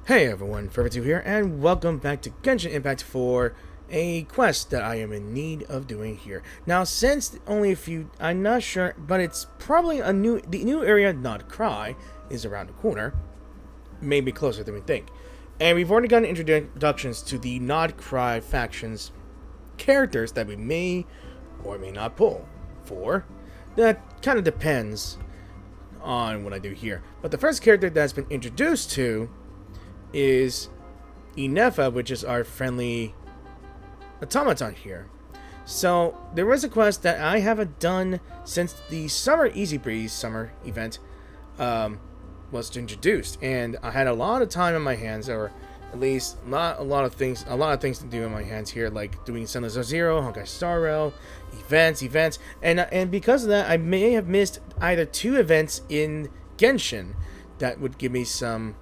Hey everyone, Fervid here, and welcome back to Genshin Impact for a quest that I am in need of doing here. Now, since only a few, I'm not sure, but it's probably the new area, Nod Krai, is around the corner, maybe closer than we think. And we've already gotten introductions to the Nod Krai faction's characters that we may or may not pull for. That kind of depends on what I do here. But the first character that's been introduced to is Ineffa, which is our friendly automaton here. So there was a quest that I haven't done since the Summer Easy Breeze summer event was introduced, and I had a lot of time on my hands, or at least not a lot of things to do in my hands here, like doing Sunless Zero, Honkai Star Rail, events, and because of that, I may have missed either two events in Genshin that would give me some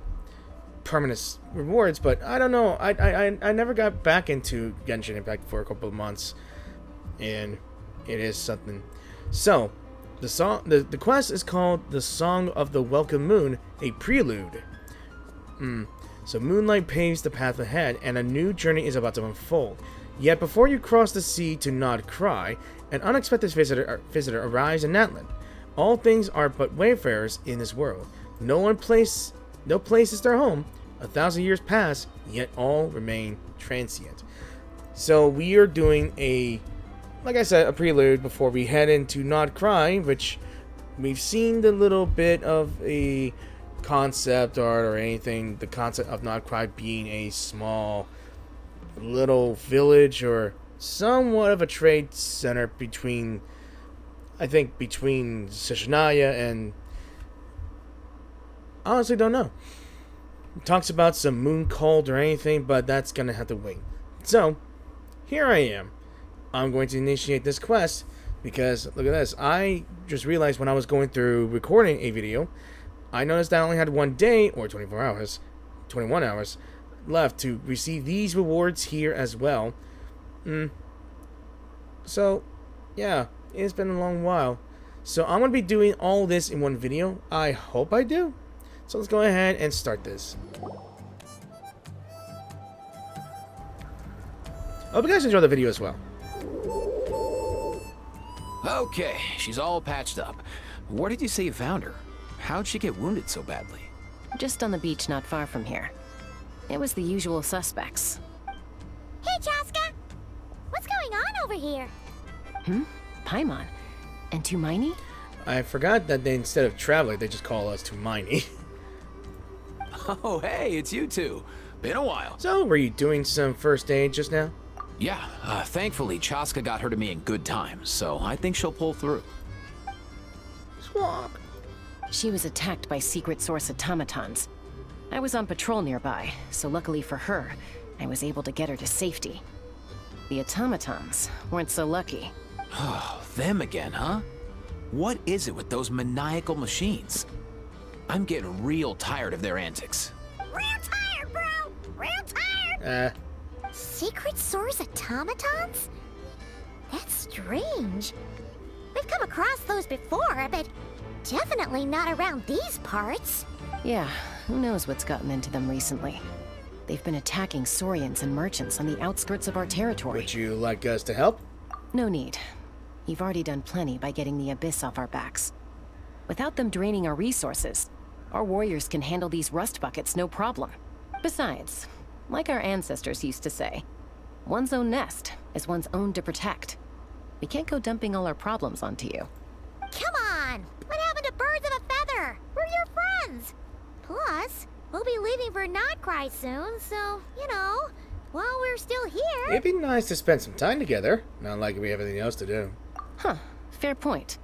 permanent rewards, but I don't know. I never got back into Genshin Impact for a couple of months, and it is something. So the quest is called The Song of the Welcome Moon, a prelude. So moonlight paves the path ahead, and a new journey is about to unfold. Yet before you cross the sea to Nod Krai, an unexpected visitor arrives in Natlan. All things are but wayfarers in this world. No place is their home. 1,000 years pass, yet all remain transient. So we are doing like I said, a prelude before we head into Nod Krai, which we've seen the little bit of a concept art or anything. The concept of Nod Krai being a small little village or somewhat of a trade center between Seshanaya and, honestly don't know. It talks about some moon cult or anything, but that's gonna have to wait. So here I am. I'm going to initiate this quest because look at this. I just realized when I was going through recording a video, I noticed that I only had one day or 21 hours left to receive these rewards here as well. So yeah, it's been a long while. So I'm gonna be doing all this in one video. I hope I do. So let's go ahead and start this. I hope you guys enjoy the video as well. Okay, she's all patched up. Where did you say you found her? How'd she get wounded so badly? Just on the beach not far from here. It was the usual suspects. Hey, Chaska! What's going on over here? Paimon. And Tumaini? I forgot that they, instead of traveler, they just call us Tumaini. Oh, hey, it's you two. Been a while. So, were you doing some first aid just now? Yeah, thankfully Chaska got her to me in good time, so I think she'll pull through. Swap. She was attacked by secret source automatons. I was on patrol nearby, so luckily for her, I was able to get her to safety. The automatons weren't so lucky. Oh, them again, huh? What is it with those maniacal machines? I'm getting real tired of their antics. Real tired, bro! Real tired! Secret source automatons? That's strange. We've come across those before, but definitely not around these parts. Yeah, who knows what's gotten into them recently. They've been attacking Saurians and merchants on the outskirts of our territory. Would you like us to help? No need. You've already done plenty by getting the Abyss off our backs. Without them draining our resources, our warriors can handle these rust buckets no problem. Besides, like our ancestors used to say, one's own nest is one's own to protect. We can't go dumping all our problems onto you. Come on! What happened to birds of a feather? We're your friends! Plus, we'll be leaving for Nod Krai soon, so, while we're still here... It'd be nice to spend some time together, not like we have anything else to do. Huh, fair point.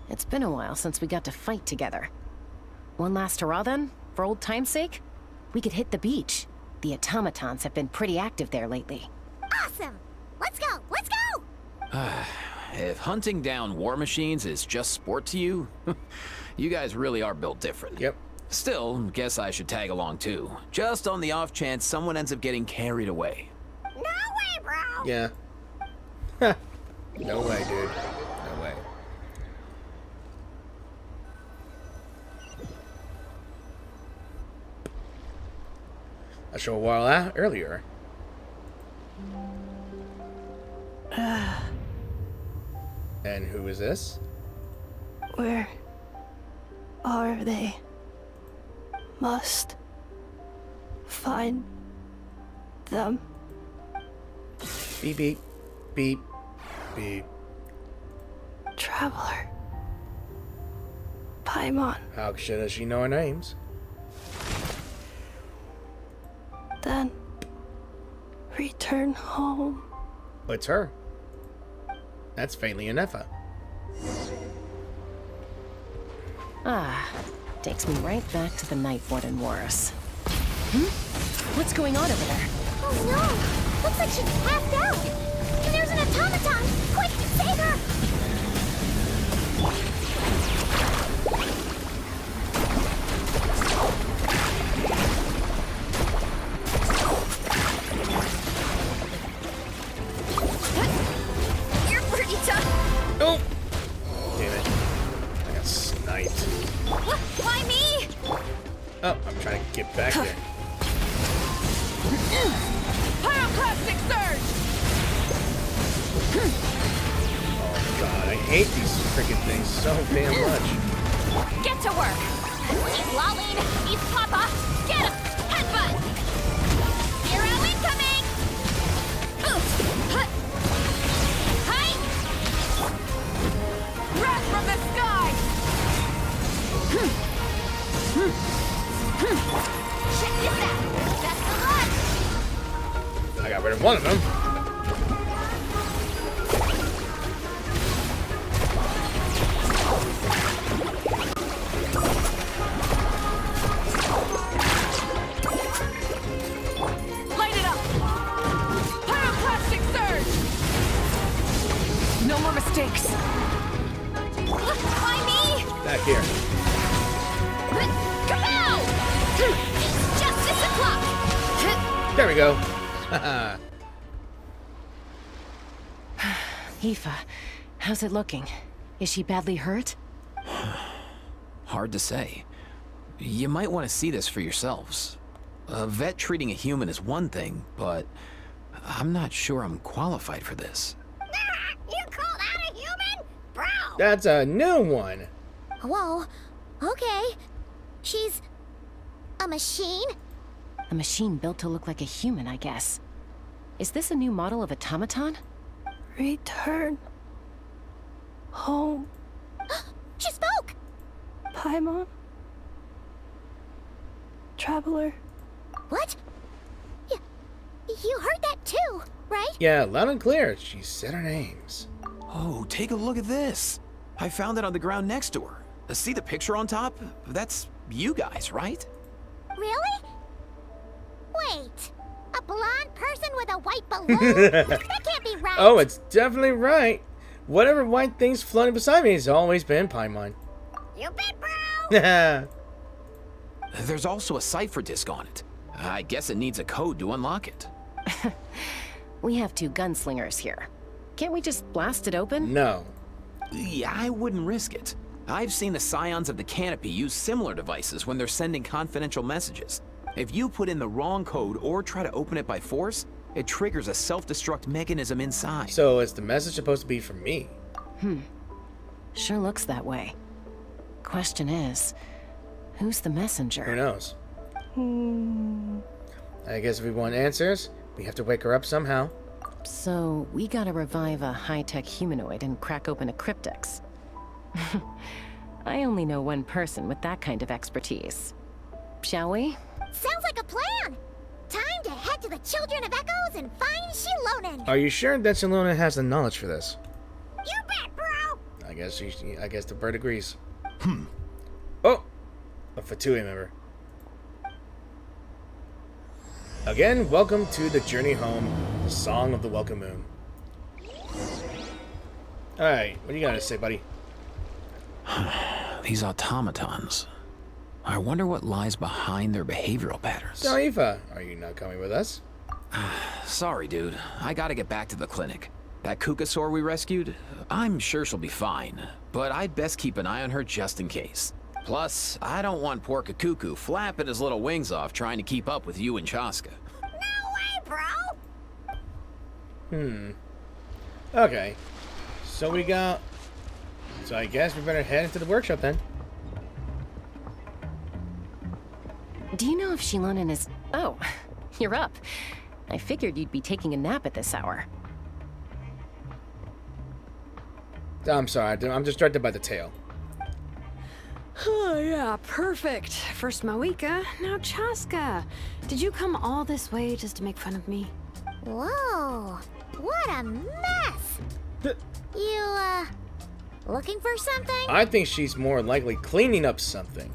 It's been a while since we got to fight together. One last hurrah then, for old time's sake? We could hit the beach. The automatons have been pretty active there lately. Awesome! Let's go! Let's go! If hunting down war machines is just sport to you, you guys really are built different. Yep. Still, guess I should tag along too, just on the off chance someone ends up getting carried away. No way, bro! Yeah. No way, dude. No way. a short while earlier. And who is this? Where are they? Must find them. Beep, beep, beep, beep. Traveler. Paimon. How should she know our names? Then return home. It's her. That's faintly Ineffa. Ah, takes me right back to the night Warden wore us. What's going on over there? Oh no! Looks like she's passed out! And there's an automaton! Quick, save her! You're pretty tough! Oh! Damn it. I got sniped. Why me? Oh, I'm trying to get back there. Pyroclastic surge! Oh god, I hate these freaking things so damn much. Get to work! He's lolling! He's Papa! Get him! Headbutt! Zero incoming! Oof! Hut! Hi! Wrath from the sky! Check this out! Best of luck! I got rid of one of them. Light it up! Pyroclastic surge! No more mistakes! Why me? Back here. Kapow! It's justice o'clock! There we go. Haha. Aoife, how's it looking? Is she badly hurt? Hard to say. You might want to see this for yourselves. A vet treating a human is one thing, but I'm not sure I'm qualified for this. You called out a human? Bro! That's a new one. Whoa. Okay. She's a machine? A machine built to look like a human, I guess. Is this a new model of automaton? Return home. She spoke! Paimon. Traveler. What? You heard that too, right? Yeah, loud and clear. She said our names. Oh, take a look at this. I found it on the ground next to her. See the picture on top? That's you guys, right? Really? Wait. A blonde person with a white balloon? That can't be right. Oh, it's definitely right. Whatever white thing's floating beside me has always been Paimon. You bet, bro! Haha. There's also a cipher disk on it. I guess it needs a code to unlock it. We have two gunslingers here. Can't we just blast it open? No. Yeah, I wouldn't risk it. I've seen the scions of the canopy use similar devices when they're sending confidential messages. If you put in the wrong code or try to open it by force, it triggers a self-destruct mechanism inside. So is the message supposed to be for me? Sure looks that way. Question is, who's the messenger? Who knows? I guess if we want answers, we have to wake her up somehow. So, we gotta revive a high-tech humanoid and crack open a cryptex. I only know one person with that kind of expertise. Shall we? Sounds like a plan! Time to head to the Children of Echoes and find Shilonen! Are you sure that Shalona has the knowledge for this? You bet, bro! I guess the bird agrees. Oh! A Fatui member. Again, welcome to the journey home, the Song of the Welcome Moon. Alright, what do you gotta say, buddy? These automatons. I wonder what lies behind their behavioral patterns. So, Aoife, are you not coming with us? Sorry, dude. I gotta get back to the clinic. That Kukasaur we rescued, I'm sure she'll be fine, but I'd best keep an eye on her just in case. Plus, I don't want Porka Cuckoo flapping his little wings off trying to keep up with you and Chaska. No way, bro! Okay. So we got... So I guess we better head into the workshop then. Do you know if Shilonen is... Oh, you're up. I figured you'd be taking a nap at this hour. I'm sorry, I'm distracted by the tail. Oh, yeah, perfect. First Mawika, now Chaska. Did you come all this way just to make fun of me? Whoa, what a mess! You, looking for something? I think she's more likely cleaning up something.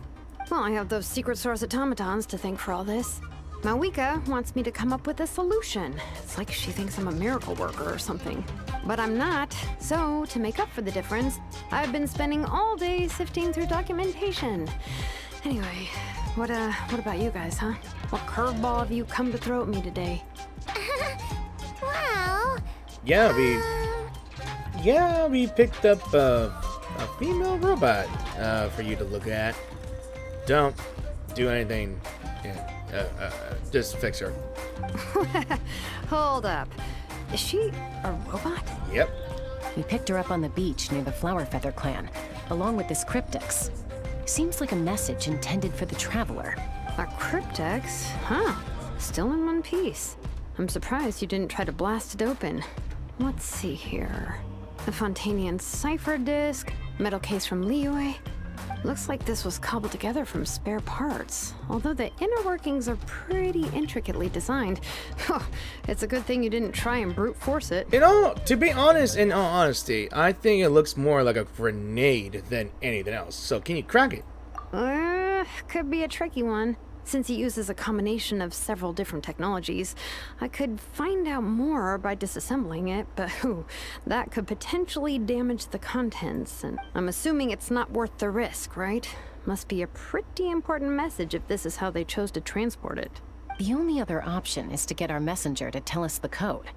Well, I have those secret source automatons to thank for all this. Mawika wants me to come up with a solution. It's like she thinks I'm a miracle worker or something. But I'm not, so to make up for the difference, I've been spending all day sifting through documentation. Anyway, what about you guys, huh? What curveball have you come to throw at me today? Well... Yeah, we picked up a female robot for you to look at. Don't do anything. Just fix her. Hold up. Is she a robot? Yep. We picked her up on the beach near the Flower Feather clan, along with this cryptex. Seems like a message intended for the Traveler. A cryptex? Huh. Still in one piece. I'm surprised you didn't try to blast it open. Let's see here. A Fontanian cipher disk, metal case from Liyue. Looks like this was cobbled together from spare parts. Although the inner workings are pretty intricately designed. It's a good thing you didn't try and brute force it. To be honest, in all honesty, I think it looks more like a grenade than anything else. So can you crack it? Could be a tricky one. Since it uses a combination of several different technologies, I could find out more by disassembling it, but that could potentially damage the contents, and I'm assuming it's not worth the risk, right? Must be a pretty important message if this is how they chose to transport it. The only other option is to get our messenger to tell us the code.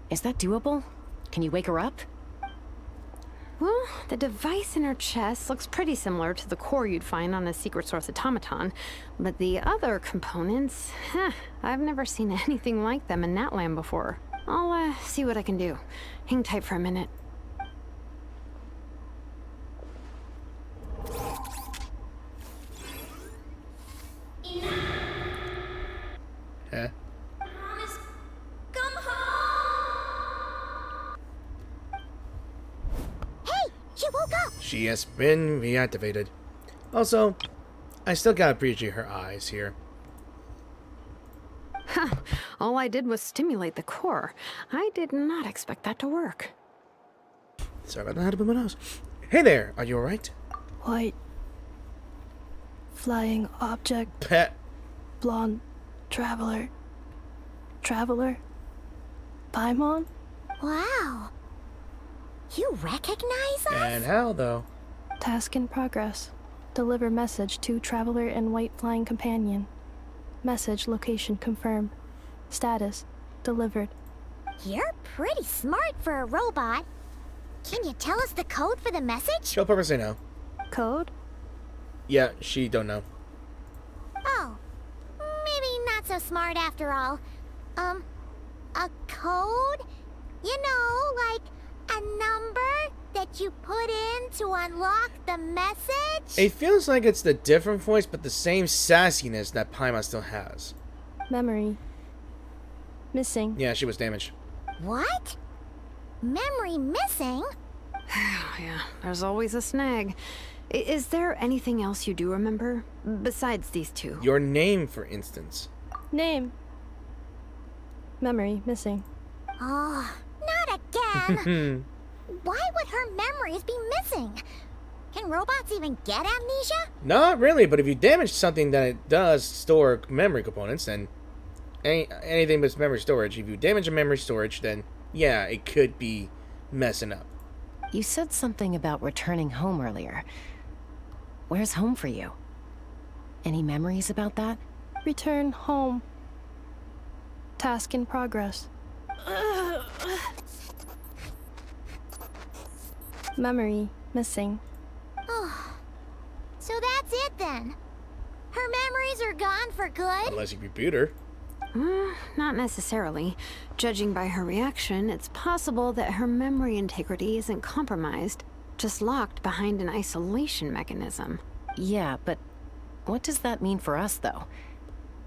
Is that doable? Can you wake her up? Well, the device in her chest looks pretty similar to the core you'd find on a secret source automaton, but the other components, I've never seen anything like them in Natlan before. I'll see what I can do. Hang tight for a minute. Huh? Come home! Hey, she woke up! She has been reactivated. Also, I still gotta appreciate her eyes here. All I did was stimulate the core. I did not expect that to work. Sorry about that, I had to put my nose. Hey there, are you alright? White. Flying object. Pet. Blonde. Traveler. Traveler. Paimon? Wow. You recognize us? And how, though? Task in progress. Deliver message to Traveler and White Flying Companion. Message location confirmed. Status delivered. You're pretty smart for a robot. Can you tell us the code for the message? She'll probably say no. Code? Yeah, she don't know. Oh, maybe not so smart after all. A code? You know, like a number that you put in to unlock the message? It feels like it's the different voice, but the same sassiness that Paimon still has. Memory. Missing. Yeah, she was damaged. What? Memory missing? Yeah, there's always a snag. Is there anything else you do remember? Besides these two? Your name, for instance. Name. Memory missing. Oh, not again. Why would her memories be missing? Can robots even get amnesia? Not really, but if you damage something that it does store memory components, then anything but memory storage. If you damage a memory storage, then yeah, it could be messing up. You said something about returning home earlier. Where's home for you? Any memories about that? Return home. Task in progress. Memory missing. Oh, So that's it then. Her memories are gone for good? Unless you rebuke her. Not necessarily. Judging by her reaction, it's possible that her memory integrity isn't compromised, just locked behind an isolation mechanism. Yeah, but what does that mean for us, though?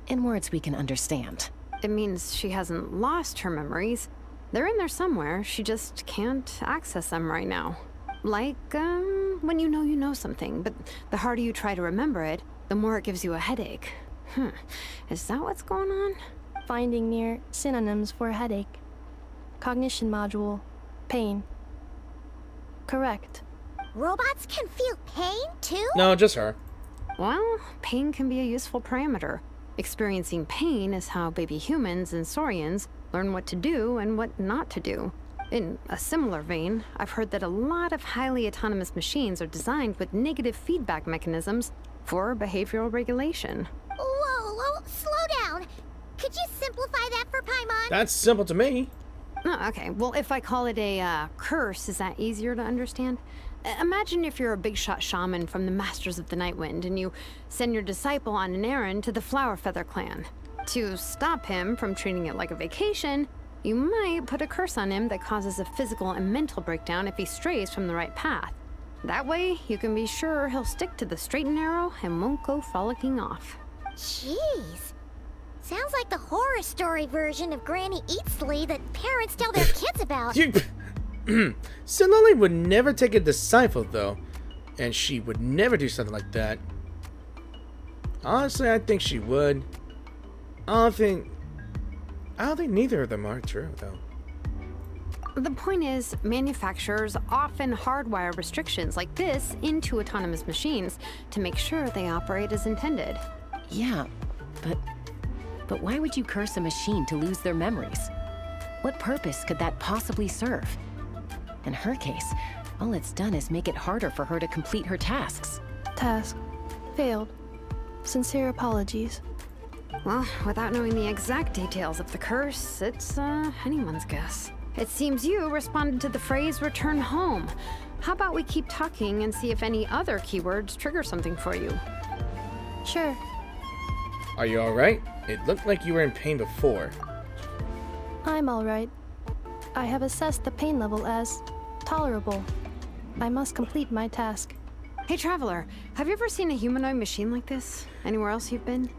In words we can understand. It means she hasn't lost her memories. They're in there somewhere, she just can't access them right now. Like, when you know something, but the harder you try to remember it, the more it gives you a headache. Is that what's going on? Finding near synonyms for headache. Cognition module. Pain. Correct. Robots can feel pain, too? No, just her. Well, pain can be a useful parameter. Experiencing pain is how baby humans and saurians learn what to do and what not to do. In a similar vein, I've heard that a lot of highly autonomous machines are designed with negative feedback mechanisms for behavioral regulation. Whoa, slow down. Could you simplify that for Paimon? That's simple to me. Oh, okay, well, if I call it a curse, is that easier to understand? Imagine if you're a big shot shaman from the Masters of the Nightwind and you send your disciple on an errand to the Flowerfeather clan. To stop him from treating it like a vacation, you might put a curse on him that causes a physical and mental breakdown if he strays from the right path. That way, you can be sure he'll stick to the straight and narrow and won't go frolicking off. Jeez. Sounds like the horror story version of Granny Eatsley that parents tell their kids about. Sinlily would never take a disciple, though. And she would never do something like that. Honestly, I think she would. I don't think neither of them are true, though. The point is, manufacturers often hardwire restrictions like this into autonomous machines to make sure they operate as intended. Yeah, but why would you curse a machine to lose their memories? What purpose could that possibly serve? In her case, all it's done is make it harder for her to complete her tasks. Task. Failed. Sincere apologies. Well, without knowing the exact details of the curse, it's anyone's guess. It seems you responded to the phrase return home. How about we keep talking and see if any other keywords trigger something for you? Sure. Are you alright? It looked like you were in pain before. I'm alright. I have assessed the pain level as tolerable. I must complete my task. Hey, Traveler, have you ever seen a humanoid machine like this? Anywhere else you've been?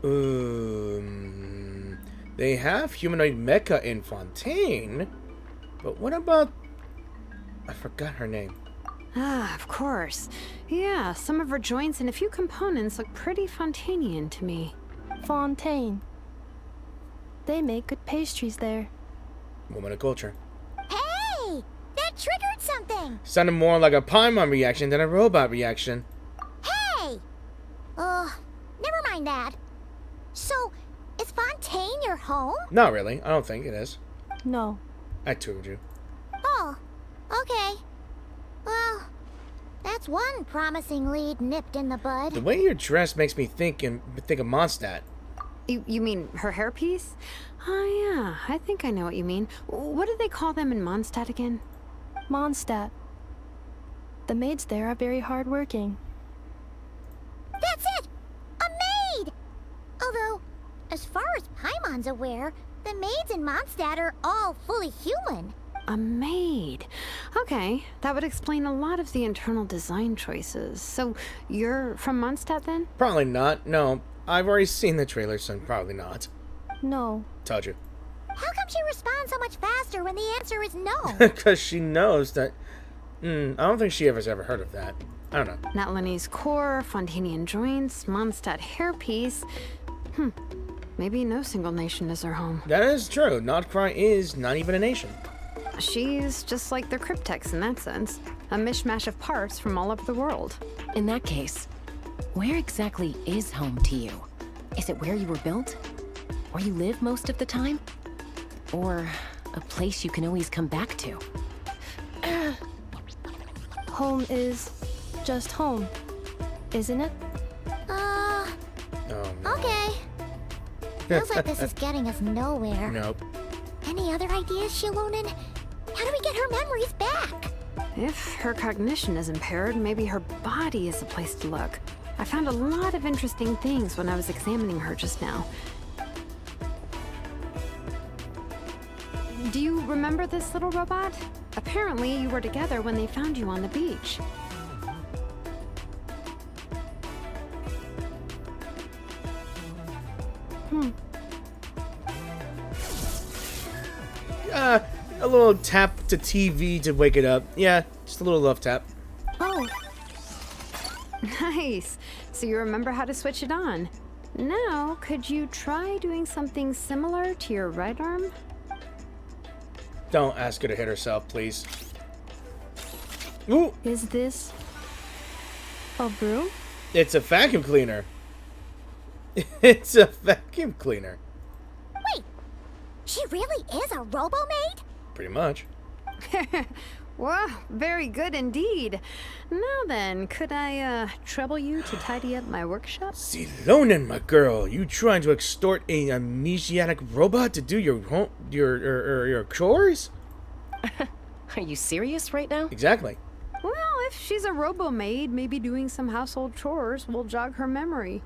They have humanoid mecha in Fontaine, but what about... I forgot her name. Ah, of course. Yeah, some of her joints and a few components look pretty Fontainian to me. Fontaine. They make good pastries there. Woman of culture. Hey! That triggered something! Sounded more like a Paimon reaction than a robot reaction. Hey! Never mind that. So, is Fontaine your home? Not really. I don't think it is. No. I told you. Oh, okay. Well, that's one promising lead nipped in the bud. The way you're dressed makes me think of Mondstadt. You mean her hairpiece? Oh yeah, I think I know what you mean. What do they call them in Mondstadt again? Mondstadt. The maids there are very hardworking. That's it! A maid! Although, as far as Paimon's aware, the maids in Mondstadt are all fully human. A maid. Okay, that would explain a lot of the internal design choices. So, you're from Mondstadt then? Probably not. No, I've already seen the trailer, so probably not. No. Told you. How come she responds so much faster when the answer is no? Because she knows that... I don't think she ever heard of that. I don't know. Natlanese core, Fontainian joints, Mondstadt hairpiece. Maybe no single nation is her home. That is true. Nod Krai is not even a nation. She's just like the Cryptex in that sense. A mishmash of parts from all over the world. In that case, where exactly is home to you? Is it where you were built? Where you live most of the time? Or a place you can always come back to? Home is just home, isn't it? Oh, no. Okay. Feels like this is getting us nowhere. Nope. Any other ideas, Shilonen? How do we get her memories back? If her cognition is impaired, maybe her body is the place to look. I found a lot of interesting things when I was examining her just now. Do you remember this little robot? Apparently, you were together when they found you on the beach. A little tap to TV to wake it up. Yeah, just a little love tap. Oh, Nice. So you remember how to switch it on. Now, could you try doing something similar to your right arm? Don't ask her to hit herself, please. Ooh, is this a broom? it's a vacuum cleaner. It's a vacuum cleaner. Wait, she really is a robo-maid? Pretty much. Wow, very good indeed. Now then, could I trouble you to tidy up my workshop? Zilonen, my girl, you trying to extort a amnesiac robot to do your your chores? Are you serious right now? Exactly. Well, if she's a robo-maid, maybe doing some household chores will jog her memory.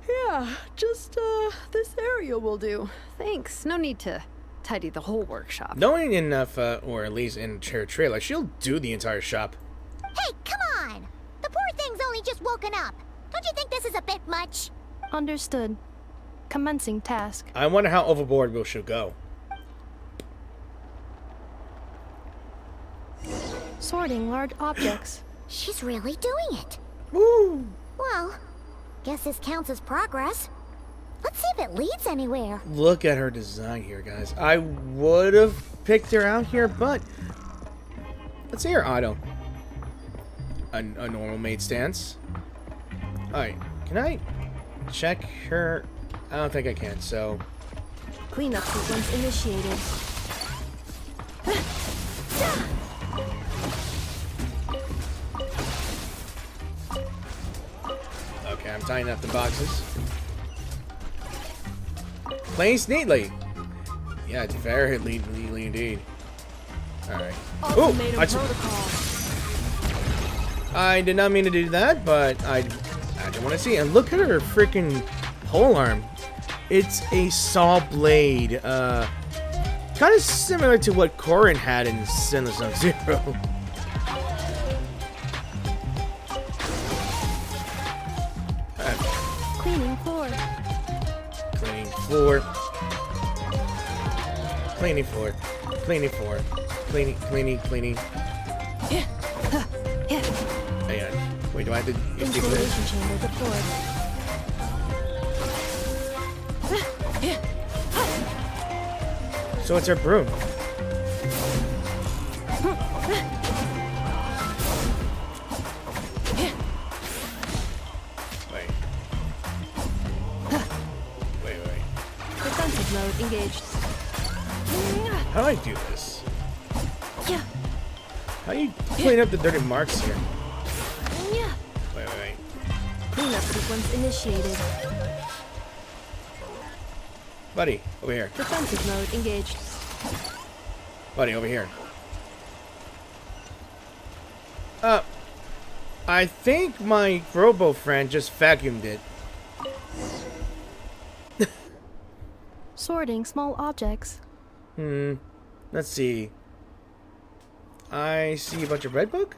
Yeah, just this area will do. Thanks. No need to tidy the whole workshop. Knowing Ineffa, or at least in her trailer, she'll do the entire shop. Hey, come on! The poor thing's only just woken up. Don't you think this is a bit much? Understood. Commencing task. I wonder how overboard she'll go. Sorting large objects. She's really doing it. Woo! Well, guess this counts as progress. Let's see if it leads anywhere. Look at her design here, guys. I would have picked her out here, but let's see her auto. A normal maid stance. Alright, can I check her? I don't think I can, so... Cleanup sequence initiated. Okay, I'm tying up the boxes. Placed neatly. Yeah, it's very neatly indeed. Alright. Automaton Oh! protocol. I did not mean to do that, but I don't want to see. And look at her freaking pole arm. It's a saw blade. Kind of similar to what Corrin had in Sinless Zone Zero. Cleaning floor. Cleaning floor. Cleaning floor. Cleaning floor. Cleaning. Hang on. Wait, do I have to use the Installation chamber deployed. So it's her broom. Wait. Wait. Defensive mode engaged. How do I do this? How do you clean up the dirty marks here? Wait. Cleanup sequence initiated. Buddy, over here. Defensive mode engaged. Buddy, over here. I think my robo friend just vacuumed it. Sorting small objects. Let's see. I see a bunch of red book?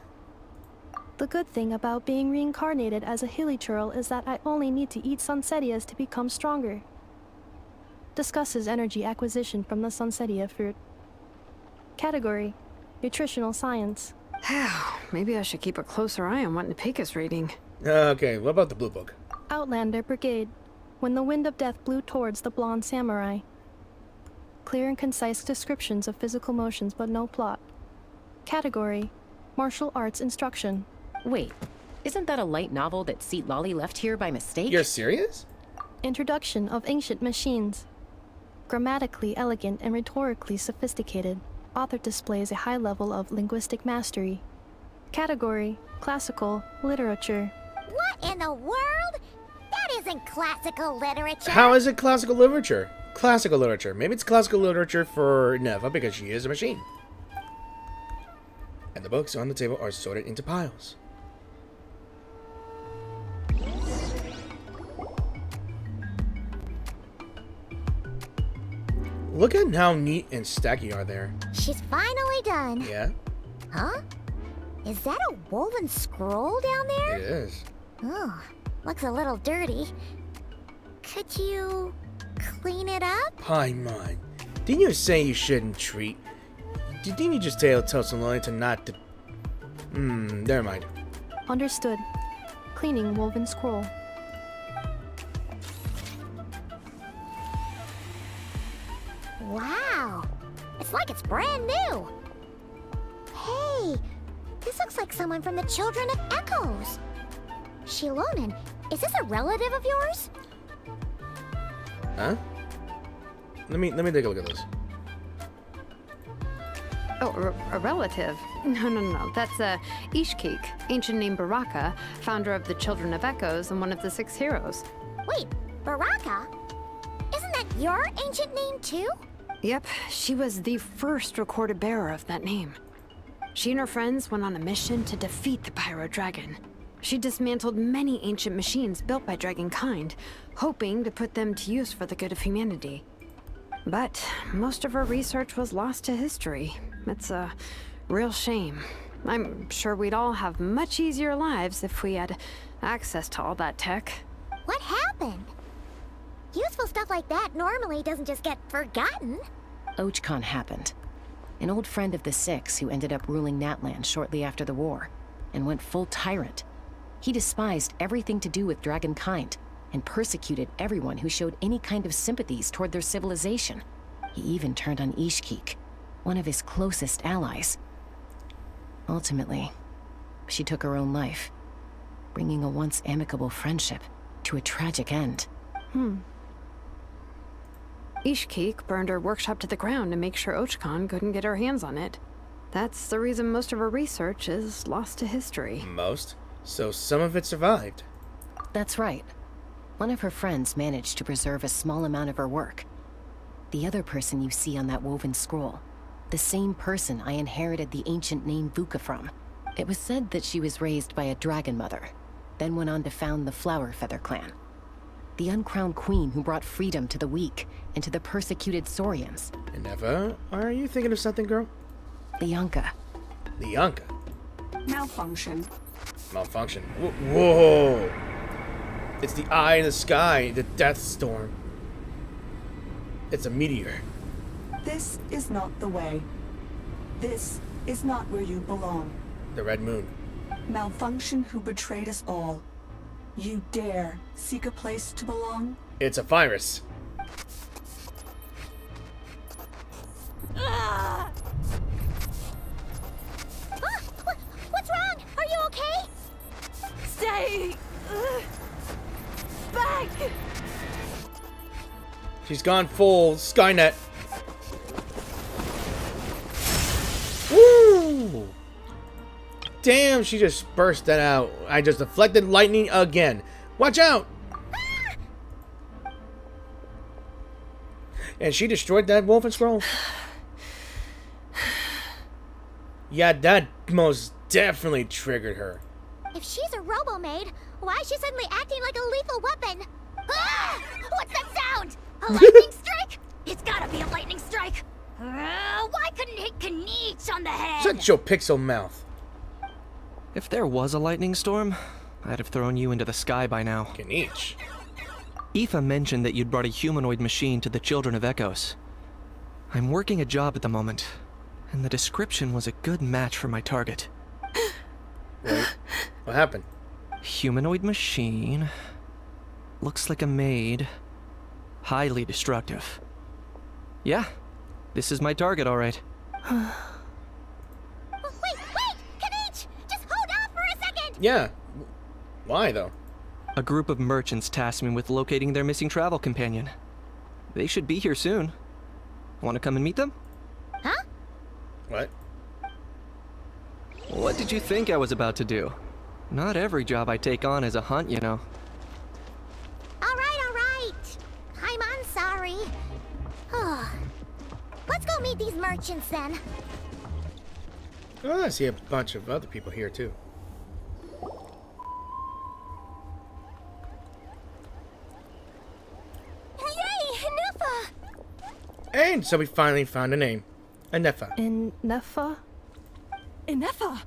The good thing about being reincarnated as a hilichurl is that I only need to eat sunsetias to become stronger. Discusses energy acquisition from the sunsetia fruit. Category: Nutritional Science. Maybe I should keep a closer eye on what Napika's reading. Okay, what about the blue book? Outlander Brigade. When the wind of death blew towards the blonde samurai. Clear and concise descriptions of physical motions but no plot. Category: Martial Arts Instruction. Wait, isn't that a light novel that Seat Lolly left here by mistake? You're serious? Introduction of Ancient Machines. Grammatically elegant and rhetorically sophisticated, author displays a high level of linguistic mastery. Category: Classical Literature. What in the world? That isn't classical literature. How is it classical literature? Classical literature. Maybe it's classical literature for Ineffa because she is a machine. And the books on the table are sorted into piles. Look at how neat and stacky are there. She's finally done. Yeah, Huh? Is that a woven scroll down there? it is. Oh, looks a little dirty. Could you clean it up? Paimon, didn't you say you shouldn't treat? Didn't you just tell Tosaloni to not to... never mind. Understood. Cleaning woven scroll. Wow, it's like it's brand new. Hey, this looks like someone from the Children of Echoes. Shilonen, is this a relative of yours? Huh? Let me take a look at this. Oh, a relative? No. That's Ishkik, ancient name Baraka, founder of the Children of Echoes and one of the 6 heroes. Wait, Baraka? Isn't that your ancient name too? Yep, she was the first recorded bearer of that name. She and her friends went on a mission to defeat the Pyro Dragon. She dismantled many ancient machines built by Dragonkind, hoping to put them to use for the good of humanity. But most of her research was lost to history. It's a real shame. I'm sure we'd all have much easier lives if we had access to all that tech. What happened? Useful stuff like that normally doesn't just get forgotten. Ochkon happened. An old friend of the 6 who ended up ruling Natlan shortly after the war, and went full tyrant. He despised everything to do with Dragonkind, and persecuted everyone who showed any kind of sympathies toward their civilization. He even turned on Ishkik, one of his closest allies. Ultimately, she took her own life, bringing a once amicable friendship to a tragic end. Ishkik burned her workshop to the ground to make sure Ochkon couldn't get her hands on it. That's the reason most of her research is lost to history. Most? So some of it survived. That's right. One of her friends managed to preserve a small amount of her work. The other person you see on that woven scroll, the same person I inherited the ancient name Vuka from. It was said that she was raised by a dragon mother, then went on to found the Flower Feather clan. The uncrowned queen who brought freedom to the weak and to the persecuted Saurians. Ineffa, are you thinking of something, girl? Lianka. Lianka? Malfunction. Malfunction. Whoa! It's the eye in the sky, the death storm. It's a meteor. This is not the way. This is not where you belong. The red moon. Malfunction who betrayed us all. You dare seek a place to belong? It's a virus. Ah! What's wrong? Are you okay? Stay back. She's gone full Skynet. Woo! Damn, she just burst that out. I just deflected lightning again. Watch out! And she destroyed that Wolfen Scroll. Yeah, that most definitely triggered her. If she's a robo-maid, why is she suddenly acting like a lethal weapon? Ah! What's that sound? A lightning strike? It's gotta be a lightning strike. Why couldn't it hit Kniech on the head? Shut your pixel mouth. If there was a lightning storm, I'd have thrown you into the sky by now. Kniech. Aoife mentioned that you'd brought a humanoid machine to the Children of Echoes. I'm working a job at the moment, and the description was a good match for my target. Wait, what happened? Humanoid machine. Looks like a maid. Highly destructive. Yeah, this is my target, all right. Wait! Kniech! Just hold off for a second! Yeah. Why, though? A group of merchants tasked me with locating their missing travel companion. They should be here soon. Want to come and meet them? Huh? What? What did you think I was about to do? Not every job I take on is a hunt, you know. All right. I'm sorry. Let's go meet these merchants then. Oh, I see a bunch of other people here, too. Yay, Ineffa! And so we finally found a name. Ineffa. Ineffa? Ineffa!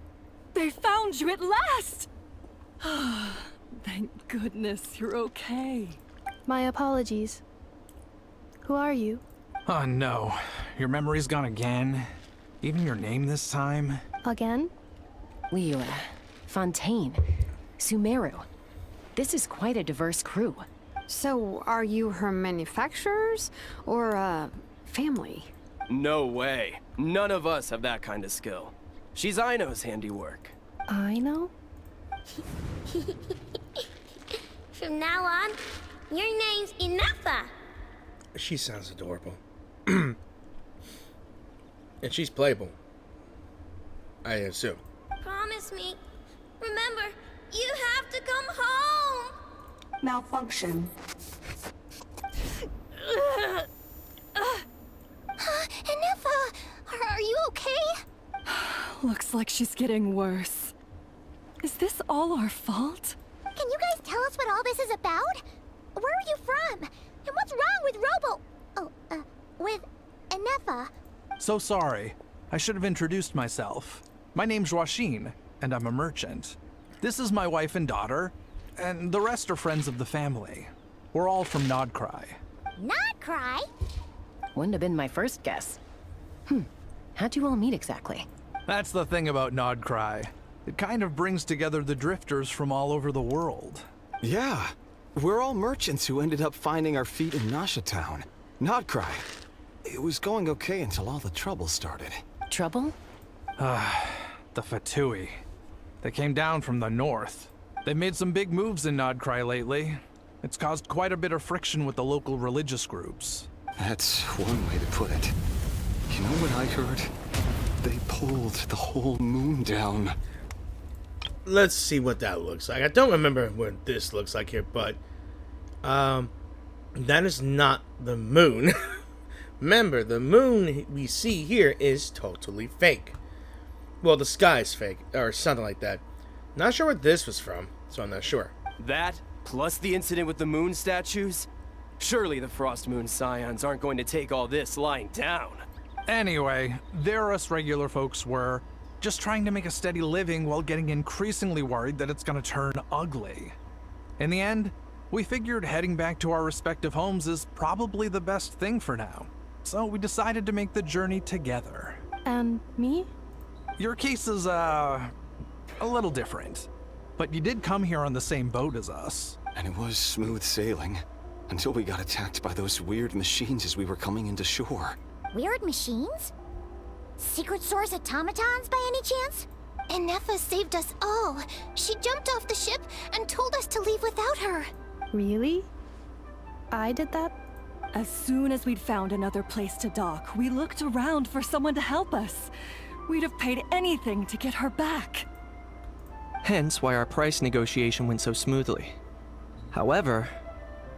They found you at last! Thank goodness you're okay. My apologies. Who are you? Oh no. Your memory's gone again? Even your name this time? Again? Liu, Fontaine, Sumeru. This is quite a diverse crew. So, are you her manufacturers or family? No way. None of us have that kind of skill. She's Aino's handiwork. I know? From now on, your name's Ineffa. She sounds adorable. And she's playable, I assume. Promise me. Remember, you have to come home. Malfunction. Ineffa, are you okay? Looks like she's getting worse. Is this all our fault? Can you guys tell us what all this is about? Where are you from? And what's wrong with with Ineffa? So sorry. I should have introduced myself. My name's Joachine, and I'm a merchant. This is my wife and daughter, and the rest are friends of the family. We're all from Nod Krai. Nod Krai? Wouldn't have been my first guess. How'd you all meet exactly? That's the thing about Nod Krai. It kind of brings together the drifters from all over the world. Yeah, we're all merchants who ended up finding our feet in Nasha Town. Nod Krai. It was going okay until all the trouble started. Trouble? The Fatui. They came down from the north. They've made some big moves in Nod Krai lately. It's caused quite a bit of friction with the local religious groups. That's one way to put it. You know what I heard? They pulled the whole moon down. Let's see what that looks like. I don't remember what this looks like here, but that is not the moon. Remember, the moon we see here is totally fake. Well, the sky's fake, or something like that. Not sure what this was from, so I'm not sure. That, plus the incident with the moon statues? Surely the Frost Moon Scions aren't going to take all this lying down. Anyway, there us regular folks were just trying to make a steady living while getting increasingly worried that it's gonna turn ugly. In the end, we figured heading back to our respective homes is probably the best thing for now. So we decided to make the journey together. And me? Your case is, a little different. But you did come here on the same boat as us. And it was smooth sailing, until we got attacked by those weird machines as we were coming into shore. Weird machines? Secret Source automatons by any chance? Ineffa saved us all. She jumped off the ship and told us to leave without her. Really? I did that? As soon as we'd found another place to dock, we looked around for someone to help us. We'd have paid anything to get her back. Hence why our price negotiation went so smoothly. However,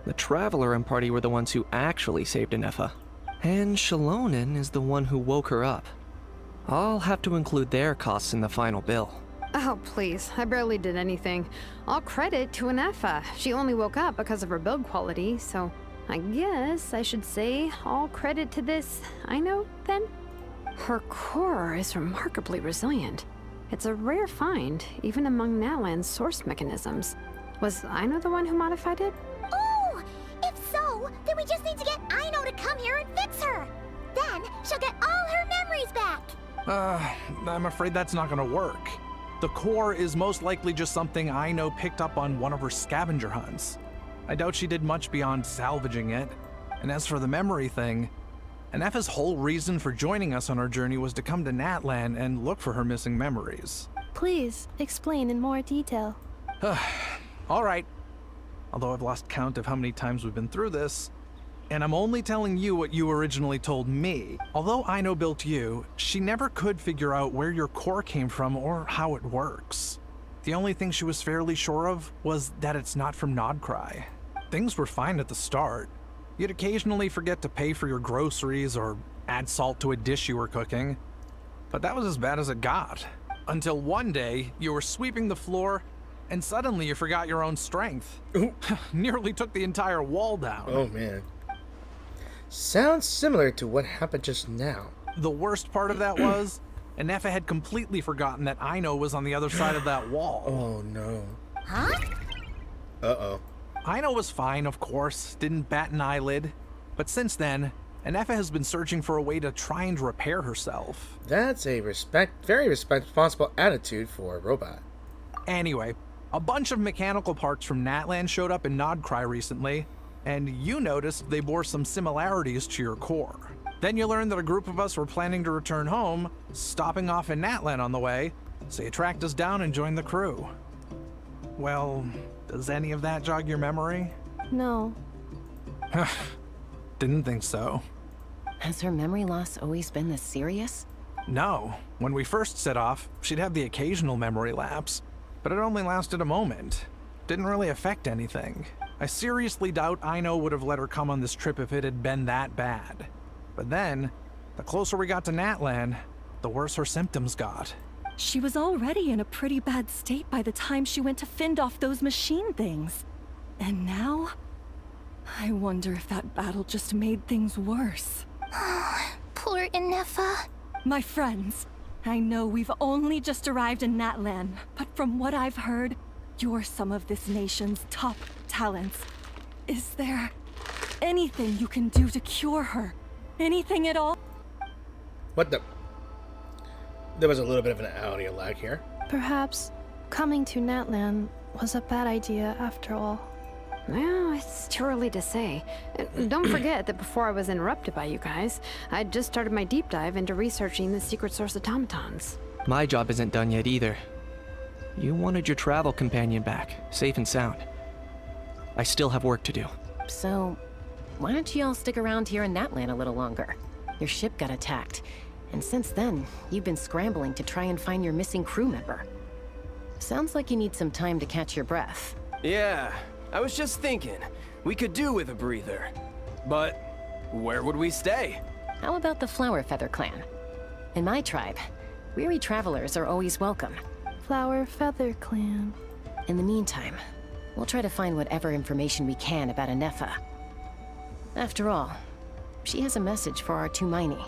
the Traveler and party were the ones who actually saved Ineffa. And Shalonen is the one who woke her up. I'll have to include their costs in the final bill. Oh, please. I barely did anything. All credit to Ineffa. She only woke up because of her build quality, so I guess I should say all credit to this Aino, then? Her core is remarkably resilient. It's a rare find, even among Natlan's source mechanisms. Was Aino the one who modified it? Oh! If so, then we just need to get Aino to come here and fix her. Then she'll get all her memories back. I'm afraid that's not gonna work. The core is most likely just something Aino picked up on one of her scavenger hunts. I doubt she did much beyond salvaging it. And as for the memory thing, Ineffa's whole reason for joining us on our journey was to come to Natlan and look for her missing memories. Please, explain in more detail. All right. Although I've lost count of how many times we've been through this, and I'm only telling you what you originally told me. Although Aino built you, she never could figure out where your core came from or how it works. The only thing she was fairly sure of was that it's not from Nod Krai. Things were fine at the start. You'd occasionally forget to pay for your groceries or add salt to a dish you were cooking. But that was as bad as it got. Until one day, you were sweeping the floor, and suddenly you forgot your own strength. Nearly took the entire wall down. Oh, man. Sounds similar to what happened just now. The worst part of that was, Ineffa had completely forgotten that Aino was on the other side of that wall. Oh no. Huh? Uh-oh. Aino was fine, of course, didn't bat an eyelid. But since then, Ineffa has been searching for a way to try and repair herself. That's a very responsible attitude for a robot. Anyway, a bunch of mechanical parts from Natlan showed up in Nod Krai recently, and you noticed they bore some similarities to your core. Then you learned that a group of us were planning to return home, stopping off in Natlan on the way, so you tracked us down and joined the crew. Well, does any of that jog your memory? No. Didn't think so. Has her memory loss always been this serious? No. When we first set off, she'd have the occasional memory lapse, but it only lasted a moment. Didn't really affect anything. I seriously doubt Aino would have let her come on this trip if it had been that bad. But then, the closer we got to Natlan, the worse her symptoms got. She was already in a pretty bad state by the time she went to fend off those machine things. And now? I wonder if that battle just made things worse. Poor Ineffa. My friends, I know we've only just arrived in Natlan, but from what I've heard, you're some of this nation's top talents. Is there anything you can do to cure her? Anything at all? What the? There was a little bit of an audio lag here. Perhaps coming to Natlan was a bad idea after all. Well, it's too early to say. Don't forget that before I was interrupted by you guys, I'd just started my deep dive into researching the secret source automatons. My job isn't done yet either. You wanted your travel companion back, safe and sound. I still have work to do. So, why don't you all stick around here in Natlan a little longer? Your ship got attacked, and since then, you've been scrambling to try and find your missing crew member. Sounds like you need some time to catch your breath. Yeah, I was just thinking, we could do with a breather. But where would we stay? How about the Flower Feather Clan? In my tribe, weary travelers are always welcome. Flower Feather Clan. In the meantime, we'll try to find whatever information we can about Ineffa. After all, she has a message for our Tumaini.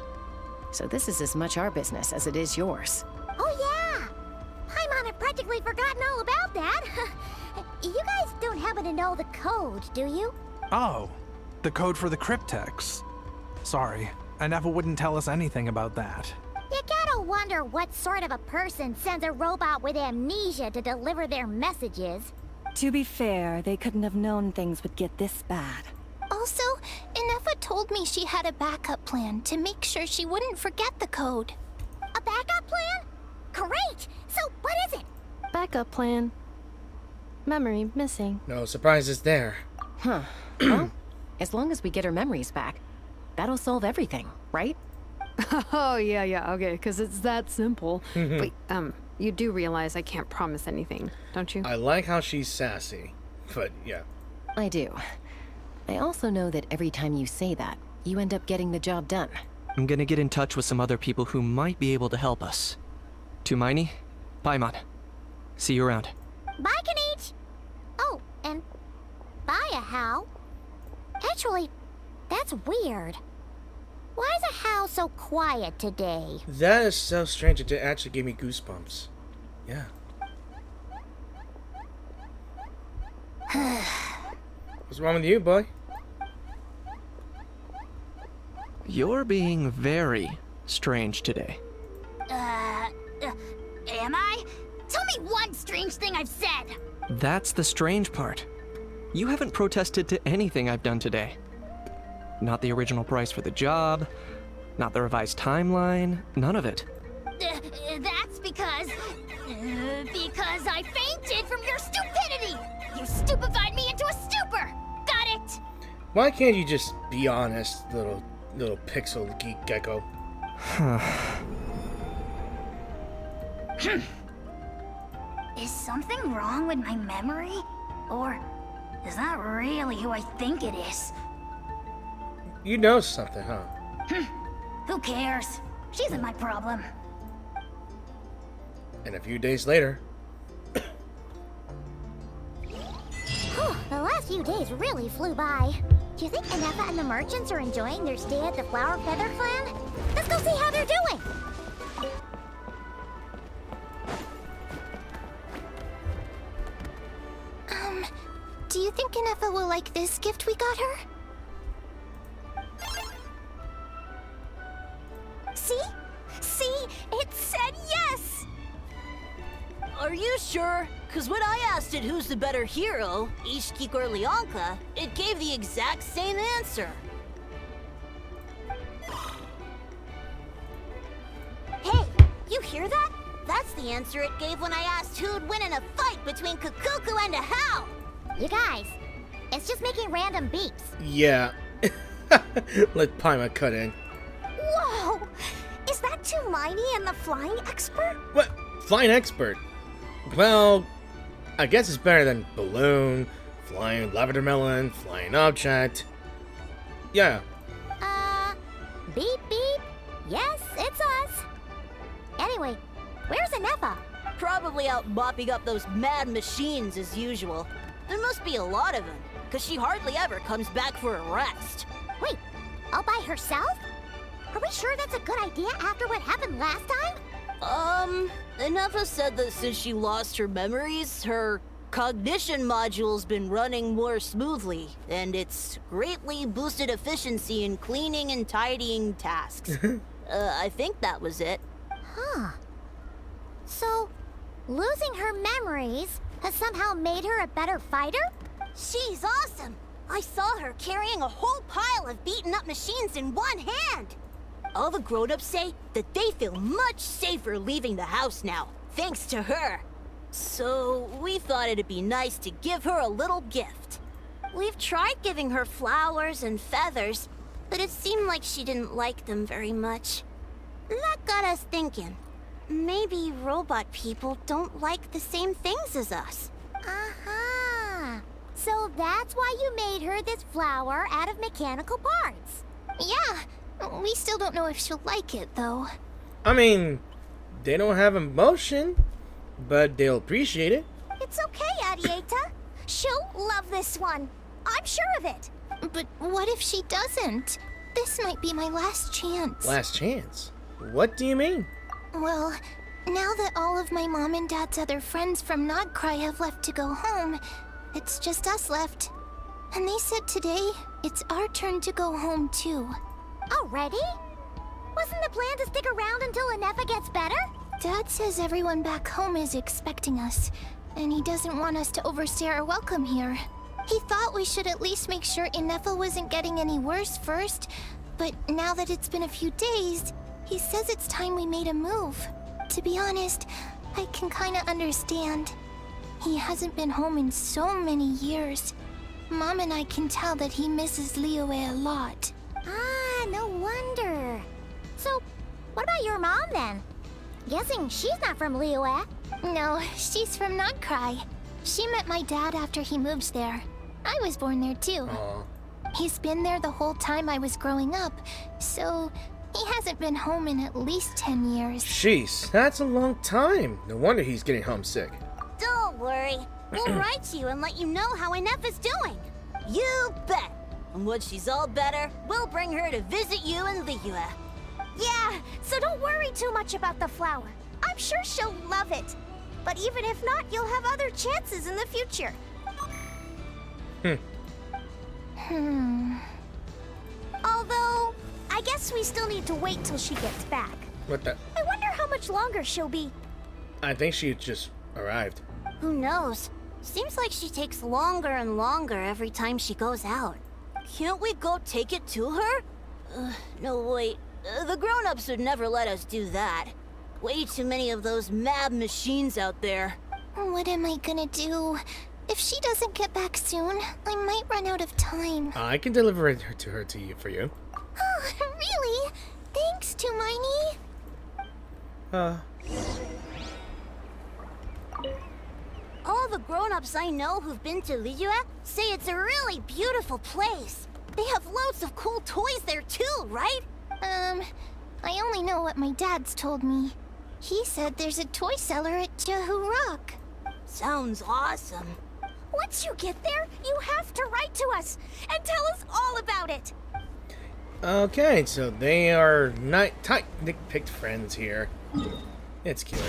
So this is as much our business as it is yours. Oh yeah! Paimon had practically forgotten all about that. You guys don't happen to know the code, do you? Oh, the code for the cryptex. Sorry, Ineffa wouldn't tell us anything about that. You gotta wonder what sort of a person sends a robot with amnesia to deliver their messages. To be fair, they couldn't have known things would get this bad. Also, Ineffa told me she had a backup plan to make sure she wouldn't forget the code. A backup plan? Great! So what is it? Backup plan. Memory missing. No surprises there. Huh. Well, as long as we get her memories back, that'll solve everything, right? Oh, yeah, okay, because it's that simple. Wait, you do realize I can't promise anything, don't you? I like how she's sassy, but yeah. I do. I also know that every time you say that, you end up getting the job done. I'm gonna get in touch with some other people who might be able to help us. Tumaini, Paimon. See you around. Bye, Kanich! Oh, and bye, How. Actually, that's weird. Why is a How so quiet today? That is so strange. It actually gave me goosebumps. Yeah. What's wrong with you, boy? You're being very strange today. Am I? Tell me one strange thing I've said! That's the strange part. You haven't protested to anything I've done today. Not the original price for the job, not the revised timeline, none of it. That's because I fainted from your stupidity! You stupefied me into a stupor! Got it? Why can't you just be honest, little pixel geek gecko? Is something wrong with my memory? Or is that really who I think it is? You know something, huh? Who cares? She isn't my problem. And a few days later... The last few days really flew by. Do you think Ineffa and the merchants are enjoying their stay at the Flower Feather Clan? Let's go see how they're doing! Do you think Ineffa will like this gift we got her? See? See? It said yes! Are you sure? Because when I asked it who's the better hero, Ishkik or Leonka, it gave the exact same answer. Hey, you hear that? That's the answer it gave when I asked who'd win in a fight between Kukuku and Ahau. You guys, it's just making random beeps. Yeah. Let Paimon cut in. Whoa! Is that Hermione and the flying expert? What? Flying expert? Well, I guess it's better than balloon, flying lavender melon, flying object. Yeah. Beep beep. Yes, it's us. Anyway, where's Ineffa? Probably out mopping up those mad machines as usual. There must be a lot of them, because she hardly ever comes back for a rest. Wait, all by herself? Are we sure that's a good idea after what happened last time? Ineffa said that since she lost her memories, her cognition module's been running more smoothly, and it's greatly boosted efficiency in cleaning and tidying tasks. I think that was it. Huh. So, losing her memories has somehow made her a better fighter? She's awesome! I saw her carrying a whole pile of beaten up machines in one hand! All the grown-ups say that they feel much safer leaving the house now, thanks to her. So, we thought it'd be nice to give her a little gift. We've tried giving her flowers and feathers, but it seemed like she didn't like them very much. That got us thinking. Maybe robot people don't like the same things as us. Aha! So that's why you made her this flower out of mechanical parts. Yeah, we still don't know if she'll like it, though. I mean, they don't have emotion, but they'll appreciate it. It's okay, Arieta. She'll love this one. I'm sure of it. But what if she doesn't? This might be my last chance. Last chance? What do you mean? Well, now that all of my mom and dad's other friends from Nod Krai have left to go home, it's just us left. And they said today, it's our turn to go home too. Already? Wasn't the plan to stick around until Ineffa gets better? Dad says everyone back home is expecting us, and he doesn't want us to overstay our welcome here. He thought we should at least make sure Ineffa wasn't getting any worse first, but now that it's been a few days, he says it's time we made a move. To be honest, I can kinda understand. He hasn't been home in so many years. Mom and I can tell that he misses Liyue a lot. Ah, no wonder. So, what about your mom then? Guessing she's not from Liyue. No, she's from Nod Krai. She met my dad after he moved there. I was born there too. Aww. He's been there the whole time I was growing up, so he hasn't been home in at least 10 years. Jeez, that's a long time. No wonder he's getting homesick. Don't worry. We'll write to you and let you know how Ineffa's doing. You bet! And once she's all better, we'll bring her to visit you in Liyue. Yeah, so don't worry too much about the flower. I'm sure she'll love it. But even if not, you'll have other chances in the future. Although, I guess we still need to wait till she gets back. What the? I wonder how much longer she'll be. I think she just arrived. Who knows? Seems like she takes longer and longer every time she goes out. Can't we go take it to her? No, wait. The grown-ups would never let us do that. Way too many of those mad machines out there. What am I gonna do? If she doesn't get back soon, I might run out of time. I can deliver it to you for you. Oh, really? Thanks, Hermione. All the grown-ups I know who've been to Liyue say it's a really beautiful place. They have loads of cool toys there too, right? I only know what my dad's told me. He said there's a toy cellar at Jehu Rock. Sounds awesome. Once you get there, you have to write to us and tell us all about it. Okay, so they are not tight picked friends here. It's cute.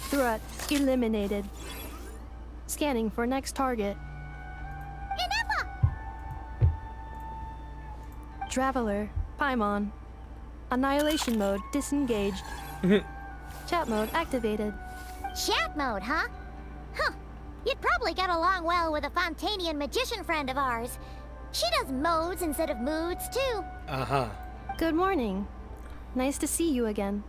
Threat eliminated. Scanning for next target. Ineffa! Traveler, Paimon. Annihilation mode disengaged. Chat mode activated. Chat mode, huh? Huh. You'd probably get along well with a Fontanian magician friend of ours. She does modes instead of moods, too. Uh-huh. Good morning. Nice to see you again.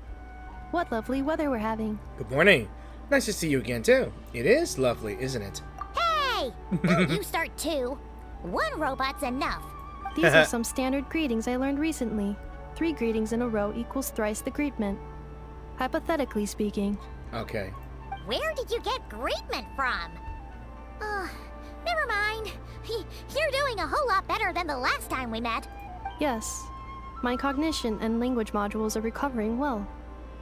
What lovely weather we're having. Good morning. Nice to see you again, too. It is lovely, isn't it? Hey! Don't you start too. One robot's enough. These are some standard greetings I learned recently. 3 greetings in a row equals thrice the greetment. Hypothetically speaking. Okay. Where did you get greetment from? Never mind. You're doing a whole lot better than the last time we met. Yes. My cognition and language modules are recovering well.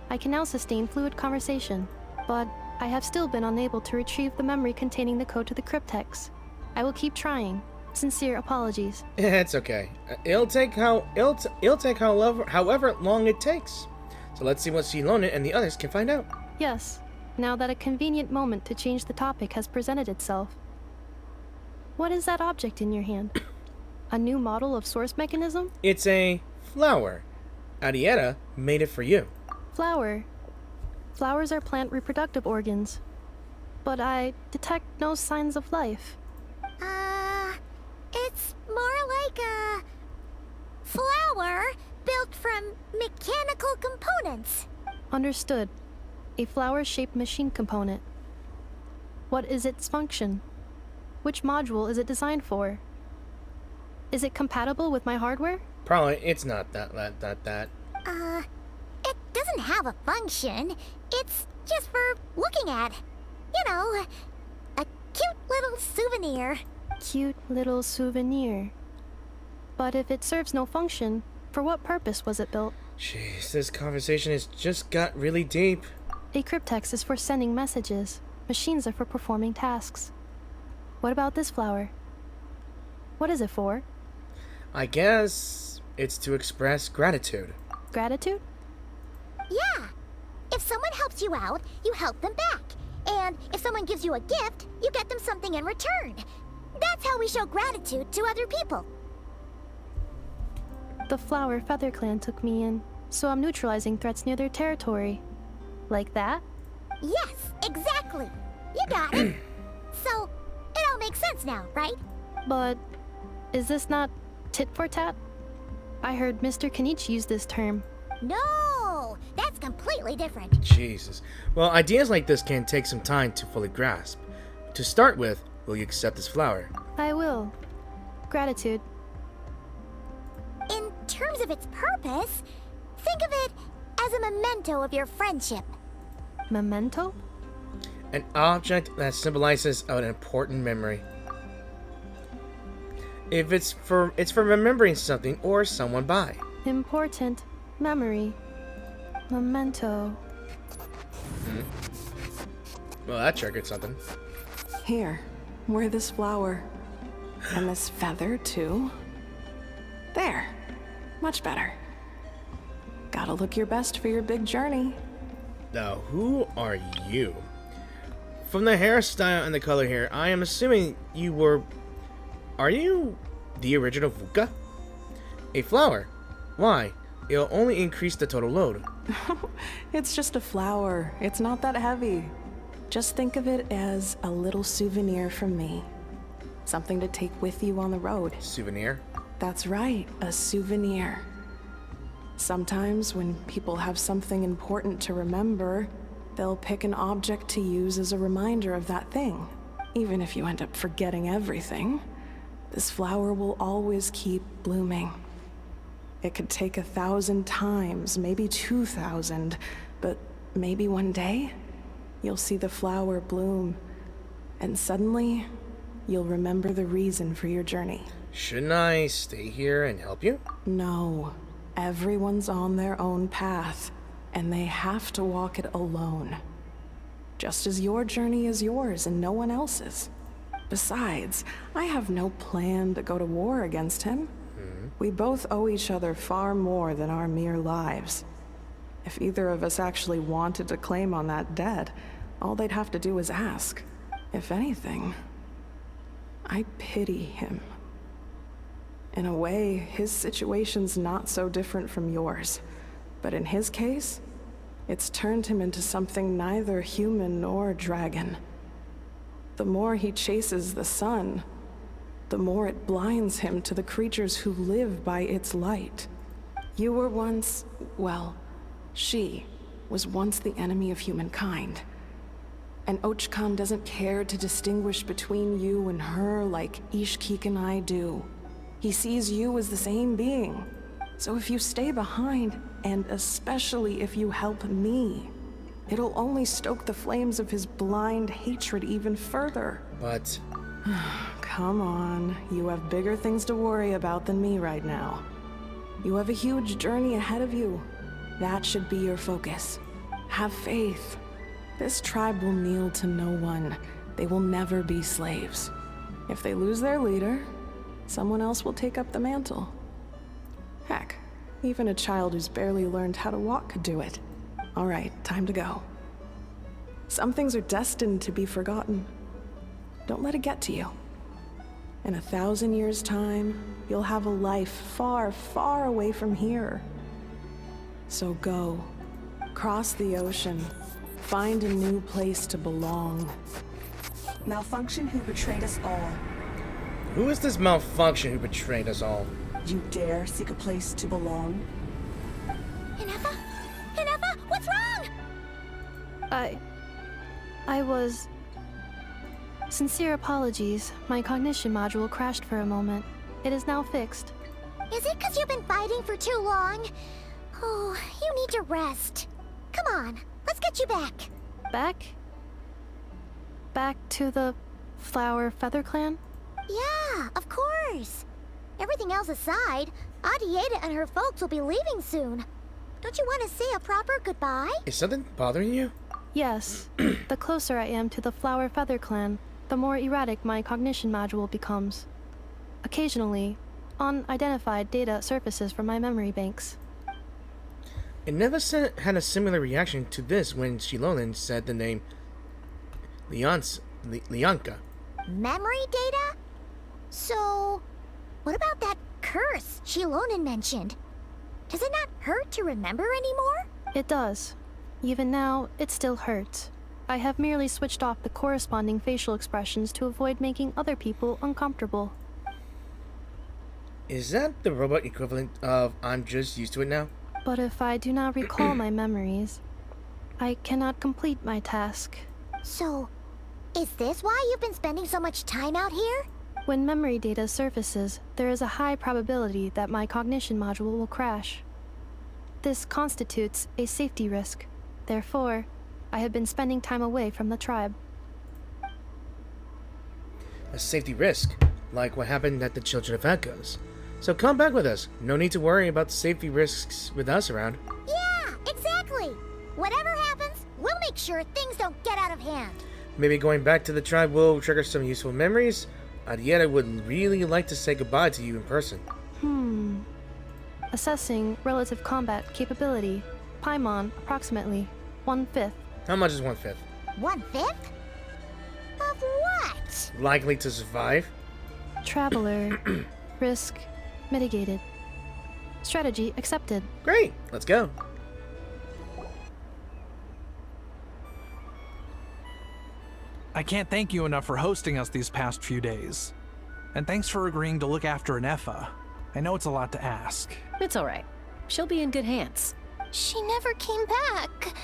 I can now sustain fluid conversation, but I have still been unable to retrieve the memory containing the code to the cryptex. I will keep trying. Sincere apologies. It's okay. It'll take however long it takes. So let's see what Shilona and the others can find out. Yes, now that a convenient moment to change the topic has presented itself. What is that object in your hand? A new model of source mechanism? It's a flower. Arietta made it for you. Flower. Flowers are plant reproductive organs. But I detect no signs of life. It's more like a flower built from mechanical components. Understood. A flower-shaped machine component. What is its function? Which module is it designed for? Is it compatible with my hardware? Probably. It's not that. It doesn't have a function. It's just for looking at. You know, a cute little souvenir. Cute little souvenir. But if it serves no function, for what purpose was it built? Jeez, this conversation has just got really deep. A cryptex is for sending messages. Machines are for performing tasks. What about this flower? What is it for? I guess it's to express gratitude. Gratitude? Yeah. If someone helps you out, you help them back. And if someone gives you a gift, you get them something in return. That's how we show gratitude to other people. The Flower Feather Clan took me in, so I'm neutralizing threats near their territory. Like that? Yes, exactly. You got it. So, it all makes sense now, right? But is this not tit for tat? I heard Mr. Kenichi use this term. No, that's completely different. Jesus. Well, ideas like this can take some time to fully grasp. To start with, will you accept this flower? I will. Gratitude. In terms of its purpose, think of it as a memento of your friendship. Memento? An object that symbolizes an important memory. If it's for remembering something or someone by. Important memory. Memento. Well, that triggered something. Here, wear this flower. And this feather, too. There. Much better. Gotta look your best for your big journey. Now, who are you? From the hairstyle and the color here, I am assuming you were... Are you the original Vuka? A flower. Why? It'll only increase the total load. It's just a flower. It's not that heavy. Just think of it as a little souvenir from me. Something to take with you on the road. Souvenir? That's right, a souvenir. Sometimes when people have something important to remember, they'll pick an object to use as a reminder of that thing. Even if you end up forgetting everything, this flower will always keep blooming. It could take 1,000 times, maybe 2,000, but maybe one day, you'll see the flower bloom, and suddenly, you'll remember the reason for your journey. Shouldn't I stay here and help you? No. Everyone's on their own path, and they have to walk it alone. Just as your journey is yours and no one else's. Besides, I have no plan to go to war against him. We both owe each other far more than our mere lives. If either of us actually wanted to claim on that debt, all they'd have to do is ask. If anything, I pity him. In a way, his situation's not so different from yours. But in his case, it's turned him into something neither human nor dragon. The more he chases the sun, the more it blinds him to the creatures who live by its light. You were once, well, she was once the enemy of humankind. And Ochkan doesn't care to distinguish between you and her like Ishkik and I do. He sees you as the same being. So if you stay behind, and especially if you help me, it'll only stoke the flames of his blind hatred even further. But... Come on, you have bigger things to worry about than me right now. You have a huge journey ahead of you. That should be your focus. Have faith. This tribe will kneel to no one. They will never be slaves. If they lose their leader, someone else will take up the mantle. Heck, even a child who's barely learned how to walk could do it. All right, time to go. Some things are destined to be forgotten. Don't let it get to you. In 1,000 years' time, you'll have a life far, far away from here. So go. Cross the ocean. Find a new place to belong. Malfunction who betrayed us all. Who is this malfunction who betrayed us all? You dare seek a place to belong? Ineffa? Ineffa, what's wrong? I was... Sincere apologies. My cognition module crashed for a moment. It is now fixed. Is it because you've been fighting for too long? Oh, you need to rest. Come on, let's get you back. Back? Back to the Flower Feather Clan? Yeah, of course. Everything else aside, Adieta and her folks will be leaving soon. Don't you want to say a proper goodbye? Is something bothering you? Yes. The closer I am to the Flower Feather Clan, the more erratic my cognition module becomes. Occasionally, unidentified data surfaces from my memory banks. Ineffa had a similar reaction to this when Shilonen said the name Leonka. Memory data? So, what about that curse Shilonen mentioned? Does it not hurt to remember anymore? It does. Even now, it still hurts. I have merely switched off the corresponding facial expressions to avoid making other people uncomfortable. Is that the robot equivalent of I'm just used to it now? But if I do not recall my memories, I cannot complete my task. So, is this why you've been spending so much time out here? When memory data surfaces, there is a high probability that my cognition module will crash. This constitutes a safety risk. Therefore, I have been spending time away from the tribe. A safety risk, like what happened at the Children of Echoes. So come back with us. No need to worry about safety risks with us around. Yeah, exactly. Whatever happens, we'll make sure things don't get out of hand. Maybe going back to the tribe will trigger some useful memories. Adieta would really like to say goodbye to you in person. Assessing relative combat capability. Paimon, approximately 1/5. How much is 1/5? 1/5? Of what? Likely to survive? Traveler. Risk mitigated. Strategy accepted. Great, let's go. I can't thank you enough for hosting us these past few days. And thanks for agreeing to look after Ineffa. I know it's a lot to ask. It's alright. She'll be in good hands. She never came back.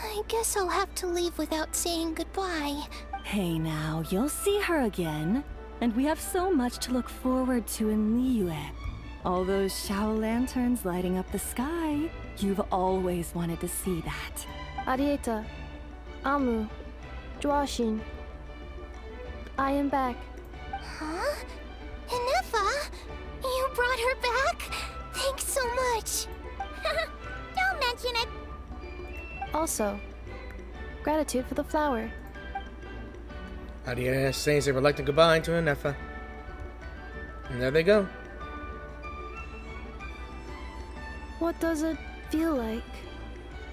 I guess I'll have to leave without saying goodbye. Hey now, you'll see her again. And we have so much to look forward to in Liyue. All those Shao lanterns lighting up the sky. You've always wanted to see that. Adieta. Amu. Joashin. I am back. Huh? Ineffa? You brought her back? Thanks so much. Don't mention it. Also, gratitude for the flower. Adiana says a reluctant goodbye to Ineffa. And there they go. What does it feel like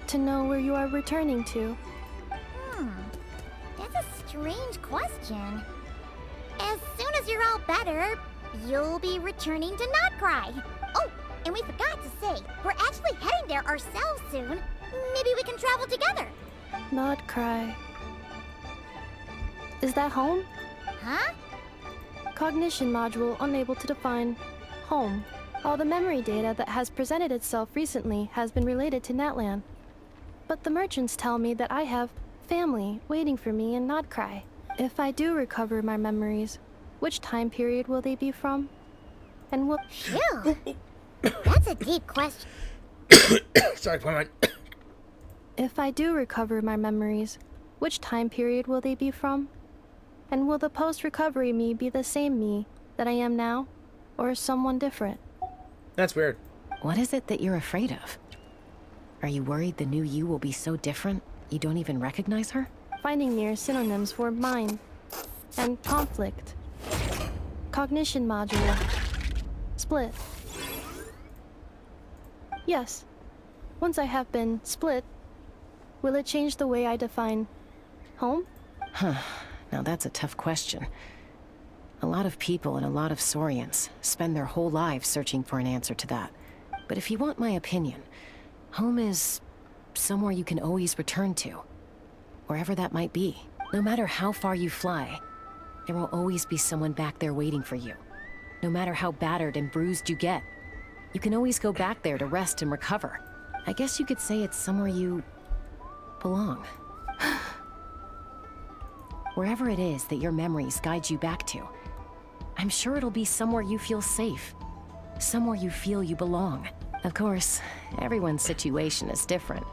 to know where you are returning to? That's a strange question. As soon as you're all better, you'll be returning to Nod Krai. Oh, and we forgot to say, we're actually heading there ourselves soon. Maybe we can travel together. Nod Krai. Is that home? Huh? Cognition module unable to define home. All the memory data that has presented itself recently has been related to Natlan. But the merchants tell me that I have family waiting for me in Nod Krai. If I do recover my memories, which time period will they be from? And will... Phew. That's a deep question. Sorry, Clement. If I do recover my memories, which time period will they be from? And will the post-recovery me be the same me that I am now, or someone different? That's weird. What is it that you're afraid of? Are you worried the new you will be so different you don't even recognize her? Finding mere synonyms for mind and conflict. Cognition module. Split. Yes. Once I have been split, will it change the way I define home? Huh. Now that's a tough question. A lot of people and a lot of Saurians spend their whole lives searching for an answer to that. But if you want my opinion, home is somewhere you can always return to. Wherever that might be. No matter how far you fly, there will always be someone back there waiting for you. No matter how battered and bruised you get, you can always go back there to rest and recover. I guess you could say it's somewhere you belong. Wherever it is that your memories guide you back to, I'm sure it'll be somewhere you feel safe. Somewhere you feel you belong. Of course, everyone's situation is different.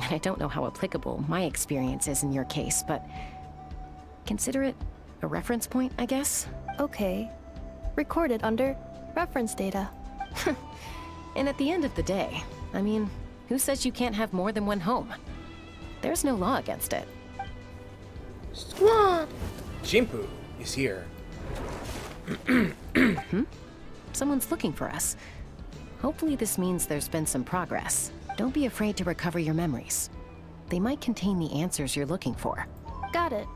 And I don't know how applicable my experience is in your case, but consider it a reference point, I guess? Okay. Recorded under reference data. And at the end of the day, I mean, who says you can't have more than one home? There's no law against it. Squad! Jimpu is here. Someone's looking for us. Hopefully this means there's been some progress. Don't be afraid to recover your memories. They might contain the answers you're looking for. Got it.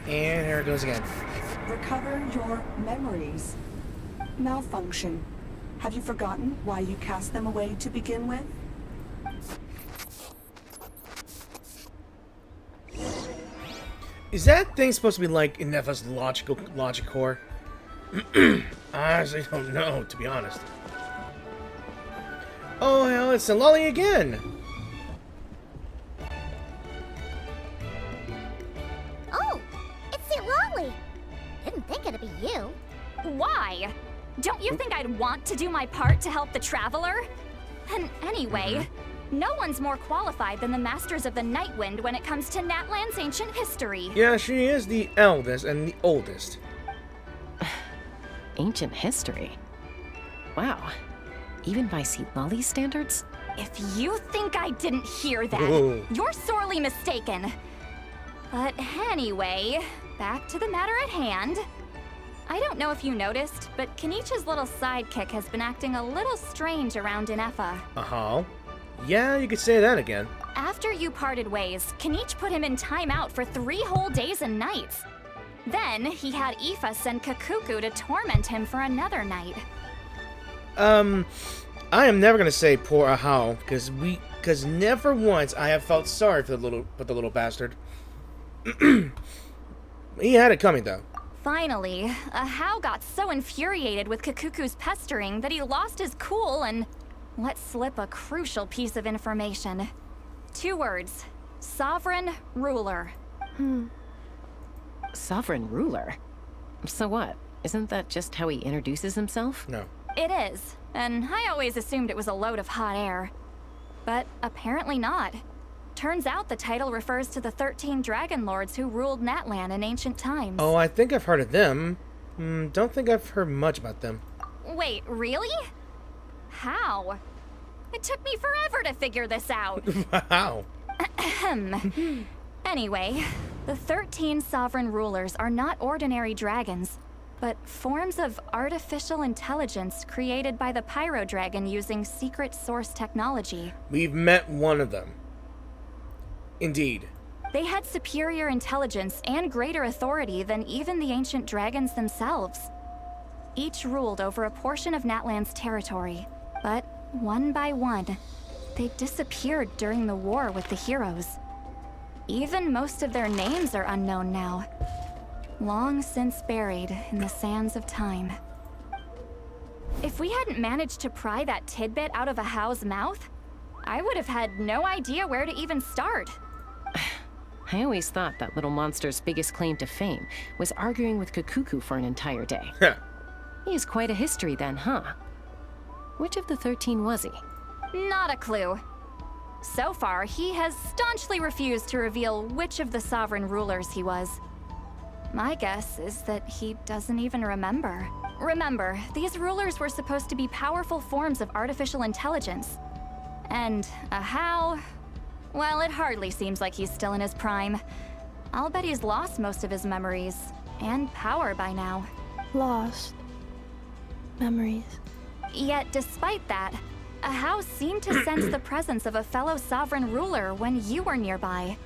And here it goes again. Recover your memories. Malfunction. Have you forgotten why you cast them away to begin with? Is that thing supposed to be like Ineffa's logic core? I honestly don't know, to be honest. Oh hell, it's Lolly again! Oh, it's Lolly. Didn't think it'd be you. Why? Don't you think I'd want to do my part to help the Traveler? And anyway, no one's more qualified than the Masters of the Nightwind when it comes to Natlan's ancient history. Yeah, she is the eldest and the oldest. Ancient history? Wow. Even by Lolly's standards? If you think I didn't hear that, Whoa. you're sorely mistaken. But anyway, back to the matter at hand. I don't know if you noticed, but Kenichi's little sidekick has been acting a little strange around Ineffa. Uh-huh. Yeah, you could say that again. After you parted ways, Kenichi put him in timeout for 3 whole days and nights. Then, he had Aoife send Kakuku to torment him for another night. I am never gonna say poor Ahau, because never once I have felt sorry for the little bastard. He had it coming though. Finally, Ahau got so infuriated with Kakuku's pestering that he lost his cool and let slip a crucial piece of information. 2 words. Sovereign Ruler. Sovereign ruler? So what? Isn't that just how he introduces himself? No. It is, and I always assumed it was a load of hot air. But apparently not. Turns out the title refers to the 13 Dragon Lords who ruled Natlan in ancient times. Oh, I think I've heard of them. Don't think I've heard much about them. Wait, really? How? It took me forever to figure this out. Wow. Anyway, the 13 sovereign rulers are not ordinary dragons, but forms of artificial intelligence created by the Pyro Dragon using secret source technology. We've met one of them. Indeed. They had superior intelligence and greater authority than even the ancient dragons themselves. Each ruled over a portion of Natlan's territory, but one by one, they disappeared during the war with the heroes. Even most of their names are unknown now, long since buried in the sands of time. If we hadn't managed to pry that tidbit out of a How's mouth, I would have had no idea where to even start. I always thought that little monster's biggest claim to fame was arguing with Kakuku for an entire day. He has quite a history then, huh? Which of the 13 was he? Not a clue. So far, he has staunchly refused to reveal which of the sovereign rulers he was. My guess is that he doesn't even remember. Remember, these rulers were supposed to be powerful forms of artificial intelligence. And a How? Well, it hardly seems like he's still in his prime. I'll bet he's lost most of his memories and power by now. Lost memories. Yet, despite that, a How seemed to sense the presence of a fellow sovereign ruler when you were nearby.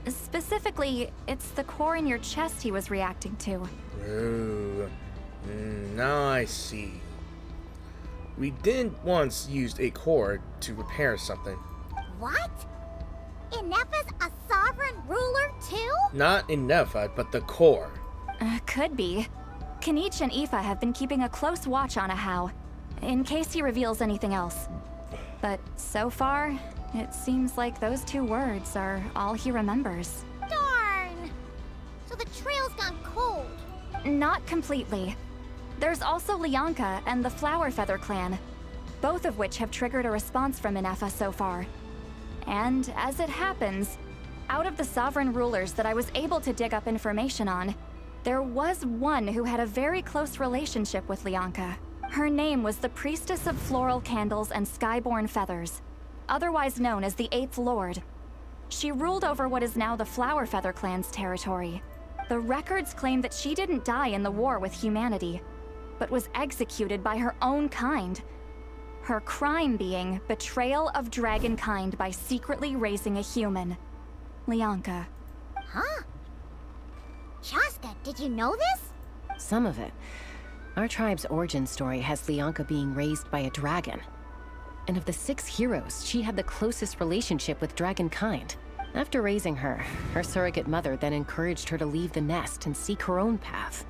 Specifically, it's the core in your chest he was reacting to. Ooh. Now I see. We did once use a core to repair something. What? Ineffa's a sovereign ruler too? Not Ineffa, but the core. Could be. Kanich and Aoife have been keeping a close watch on a How, in case he reveals anything else. But so far, it seems like those 2 words are all he remembers. Darn! So the trail's gone cold. Not completely. There's also Lianka and the Flower Feather clan, both of which have triggered a response from Ineffa so far. And as it happens, out of the sovereign rulers that I was able to dig up information on, there was one who had a very close relationship with Lianka. Her name was the Priestess of Floral Candles and Skyborn Feathers, otherwise known as the 8th Lord. She ruled over what is now the Flower Feather clan's territory. The records claim that she didn't die in the war with humanity, but was executed by her own kind. Her crime being betrayal of dragonkind by secretly raising a human. Lianka. Huh? Shasta, did you know this? Some of it. Our tribe's origin story has Lianka being raised by a dragon. And of the 6 heroes, she had the closest relationship with dragonkind. After raising her, her surrogate mother then encouraged her to leave the nest and seek her own path.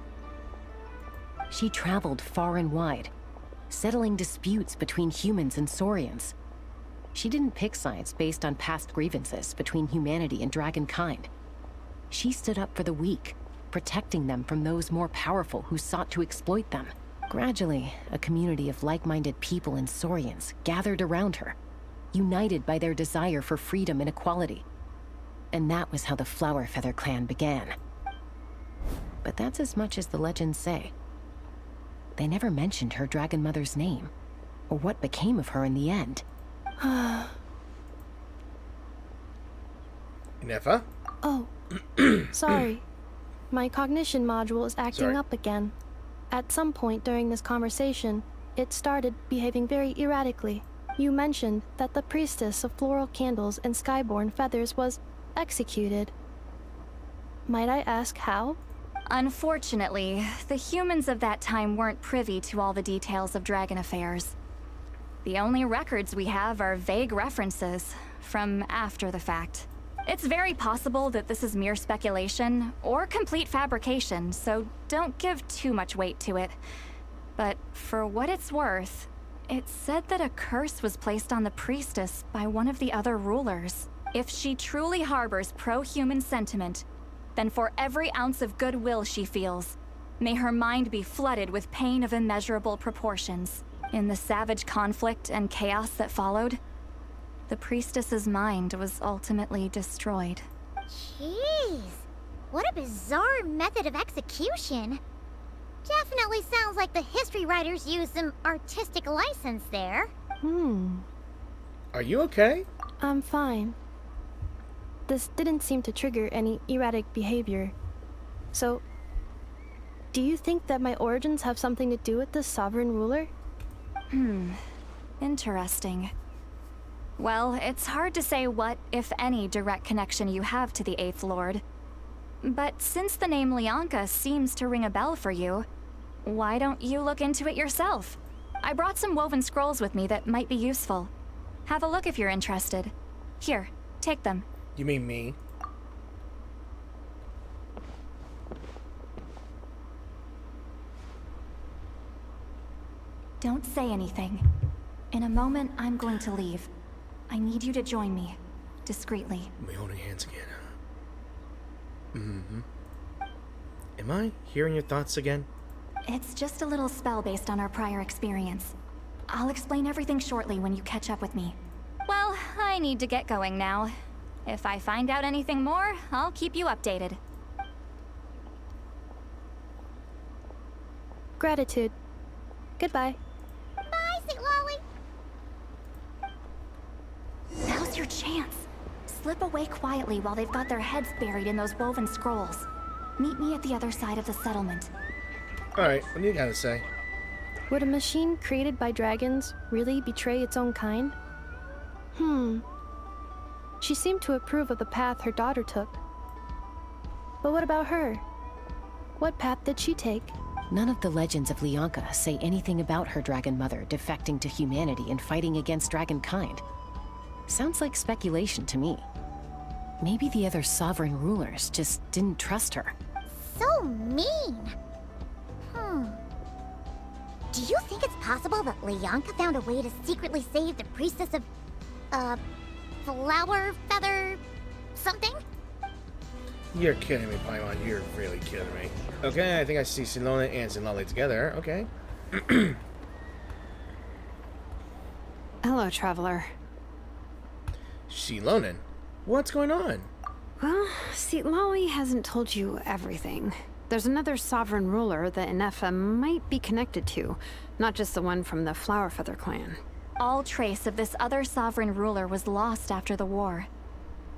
She traveled far and wide, settling disputes between humans and Saurians. She didn't pick sides based on past grievances between humanity and dragonkind. She stood up for the weak, protecting them from those more powerful who sought to exploit them. Gradually, a community of like-minded people and Saurians gathered around her, united by their desire for freedom and equality. And that was how the Flower Feather clan began. But that's as much as the legends say. They never mentioned her dragon mother's name, or what became of her in the end. Ineffa? Oh, sorry. My cognition module is acting up again. At some point during this conversation, it started behaving very erratically. You mentioned that the Priestess of Floral Candles and Skyborn Feathers was executed. Might I ask how? Unfortunately, the humans of that time weren't privy to all the details of dragon affairs. The only records we have are vague references from after the fact. It's very possible that this is mere speculation or complete fabrication, so don't give too much weight to it. But for what it's worth, it's said that a curse was placed on the priestess by one of the other rulers. If she truly harbors pro-human sentiment, then for every ounce of goodwill she feels, may her mind be flooded with pain of immeasurable proportions. In the savage conflict and chaos that followed, The priestess's mind was ultimately destroyed. Jeez. What a bizarre method of execution. Definitely sounds like the history writers used some artistic license there. Are you okay? I'm fine. This didn't seem to trigger any erratic behavior. So, do you think that my origins have something to do with the sovereign ruler? Interesting. Well, it's hard to say what, if any, direct connection you have to the 8th Lord. But since the name Lianka seems to ring a bell for you, why don't you look into it yourself? I brought some woven scrolls with me that might be useful. Have a look if you're interested. Here, take them. You mean me? Don't say anything. In a moment, I'm going to leave. I need you to join me, discreetly. We holding hands again. Am I hearing your thoughts again? It's just a little spell based on our prior experience. I'll explain everything shortly when you catch up with me. Well, I need to get going now. If I find out anything more, I'll keep you updated. Gratitude. Goodbye. Bye, St. Lolly. Now's your chance. Slip away quietly while they've got their heads buried in those woven scrolls. Meet me at the other side of the settlement. Alright, what do you gotta say? Would a machine created by dragons really betray its own kind? She seemed to approve of the path her daughter took. But what about her? What path did she take? None of the legends of Lianka say anything about her dragon mother defecting to humanity and fighting against dragonkind. Sounds like speculation to me. Maybe the other sovereign rulers just didn't trust her. So mean. Do you think it's possible that Lianka found a way to secretly save the priestess of, flower feather something? You're kidding me, Paimon. You're really kidding me. Okay, I think I see Silona and Sinlali together. Okay. Hello, traveler. Shilonen? What's going on? Well, see, Lolly hasn't told you everything. There's another sovereign ruler that Ineffa might be connected to, not just the one from the Flower Feather clan. All trace of this other sovereign ruler was lost after the war.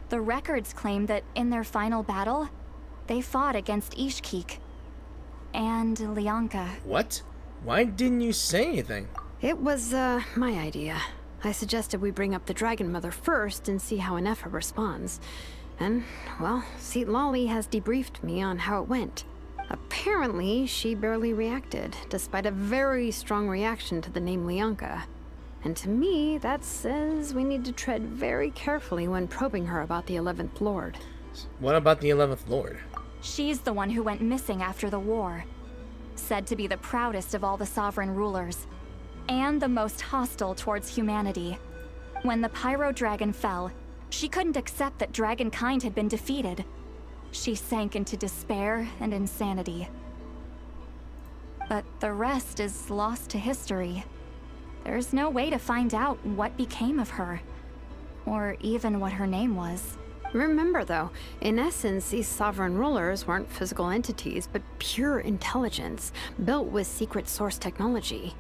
The records claim that in their final battle, they fought against Ishkik and Lianka. What? Why didn't you say anything? It was, my idea. I suggested we bring up the Dragon Mother first and see how Ineffa responds. And, well, Seat Lolly has debriefed me on how it went. Apparently, she barely reacted, despite a very strong reaction to the name Lianka. And to me, that says we need to tread very carefully when probing her about the 11th Lord. What about the 11th Lord? She's the one who went missing after the war. Said to be the proudest of all the sovereign rulers, and the most hostile towards humanity. When the Pyro Dragon fell, she couldn't accept that dragonkind had been defeated. She sank into despair and insanity. But the rest is lost to history. There's no way to find out what became of her, or even what her name was. Remember, though, in essence, these sovereign rulers weren't physical entities, but pure intelligence, built with secret source technology.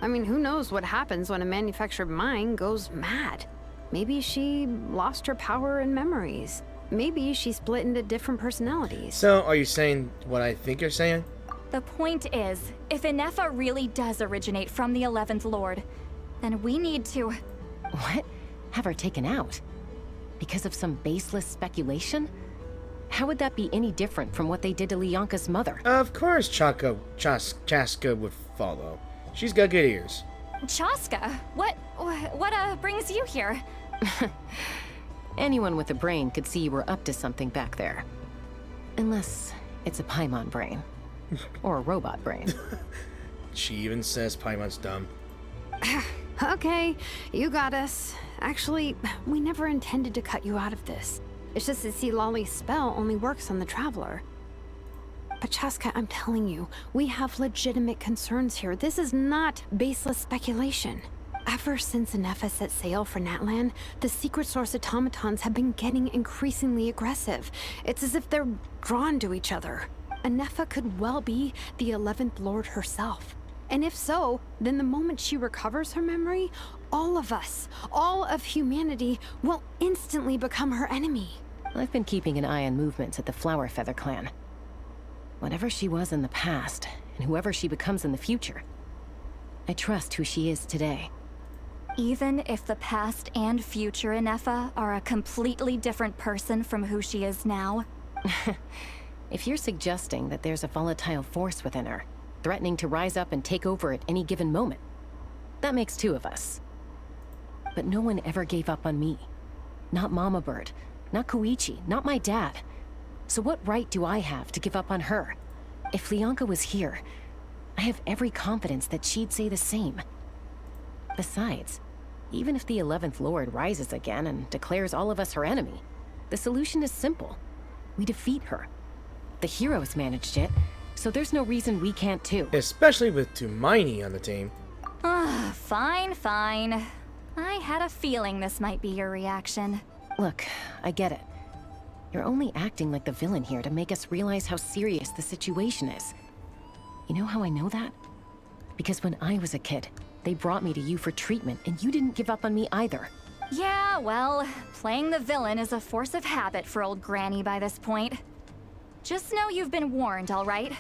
I mean, who knows what happens when a manufactured mind goes mad? Maybe she lost her power and memories. Maybe she split into different personalities. So, are you saying what I think you're saying? The point is, if Ineffa really does originate from the 11th Lord, then we need to... What? Have her taken out? Because of some baseless speculation? How would that be any different from what they did to Lianka's mother? Of course Chaska would follow. She's got good ears. Chaska? What brings you here? Anyone with a brain could see you were up to something back there. Unless it's a Paimon brain. Or a robot brain. She even says Paimon's dumb. Okay, you got us. Actually, we never intended to cut you out of this. It's just that see, Lolly's spell only works on the Traveler. But Chaska, I'm telling you, we have legitimate concerns here. This is not baseless speculation. Ever since Ineffa set sail for Natlan, the secret source automatons have been getting increasingly aggressive. It's as if they're drawn to each other. Ineffa could well be the 11th Lord herself. And if so, then the moment she recovers her memory, all of us, all of humanity, will instantly become her enemy. I've been keeping an eye on movements at the Flower Feather clan. Whatever she was in the past, and whoever she becomes in the future, I trust who she is today. Even if the past and future Ineffa are a completely different person from who she is now? If you're suggesting that there's a volatile force within her, threatening to rise up and take over at any given moment, that makes two of us. But no one ever gave up on me. Not Mama Bird, not Koichi, not my dad. So what right do I have to give up on her? If Leonka was here, I have every confidence that she'd say the same. Besides, even if the 11th Lord rises again and declares all of us her enemy, the solution is simple. We defeat her. The heroes managed it, so there's no reason we can't too. Especially with Tumaini on the team. Fine, fine. I had a feeling this might be your reaction. Look, I get it. You're only acting like the villain here to make us realize how serious the situation is. You know how I know that? Because when I was a kid, they brought me to you for treatment, and you didn't give up on me either. Yeah, well, playing the villain is a force of habit for old Granny by this point. Just know you've been warned, all right?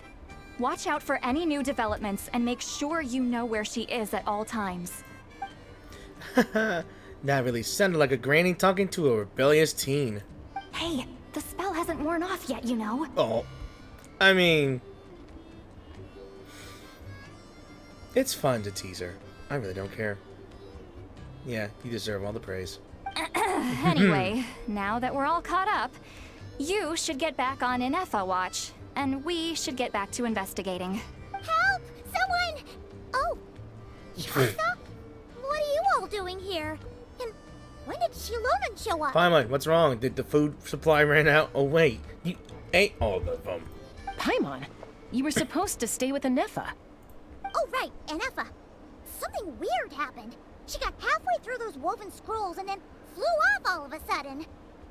Watch out for any new developments and make sure you know where she is at all times. That really sounded like a granny talking to a rebellious teen. Hey, the spell hasn't worn off yet, you know. Oh, I mean, it's fun to tease her. I really don't care. Yeah, you deserve all the praise. Anyway, now that we're all caught up, you should get back on Ineffa watch, and we should get back to investigating. Help! Someone! Oh, Shasta? What are you all doing here? And when did Shilonen show up? Paimon, what's wrong? Did the food supply ran out? Oh wait, you ate all of them. Paimon, you were supposed to stay with Ineffa. Oh right, Ineffa. Something weird happened. She got halfway through those woven scrolls and then flew off all of a sudden.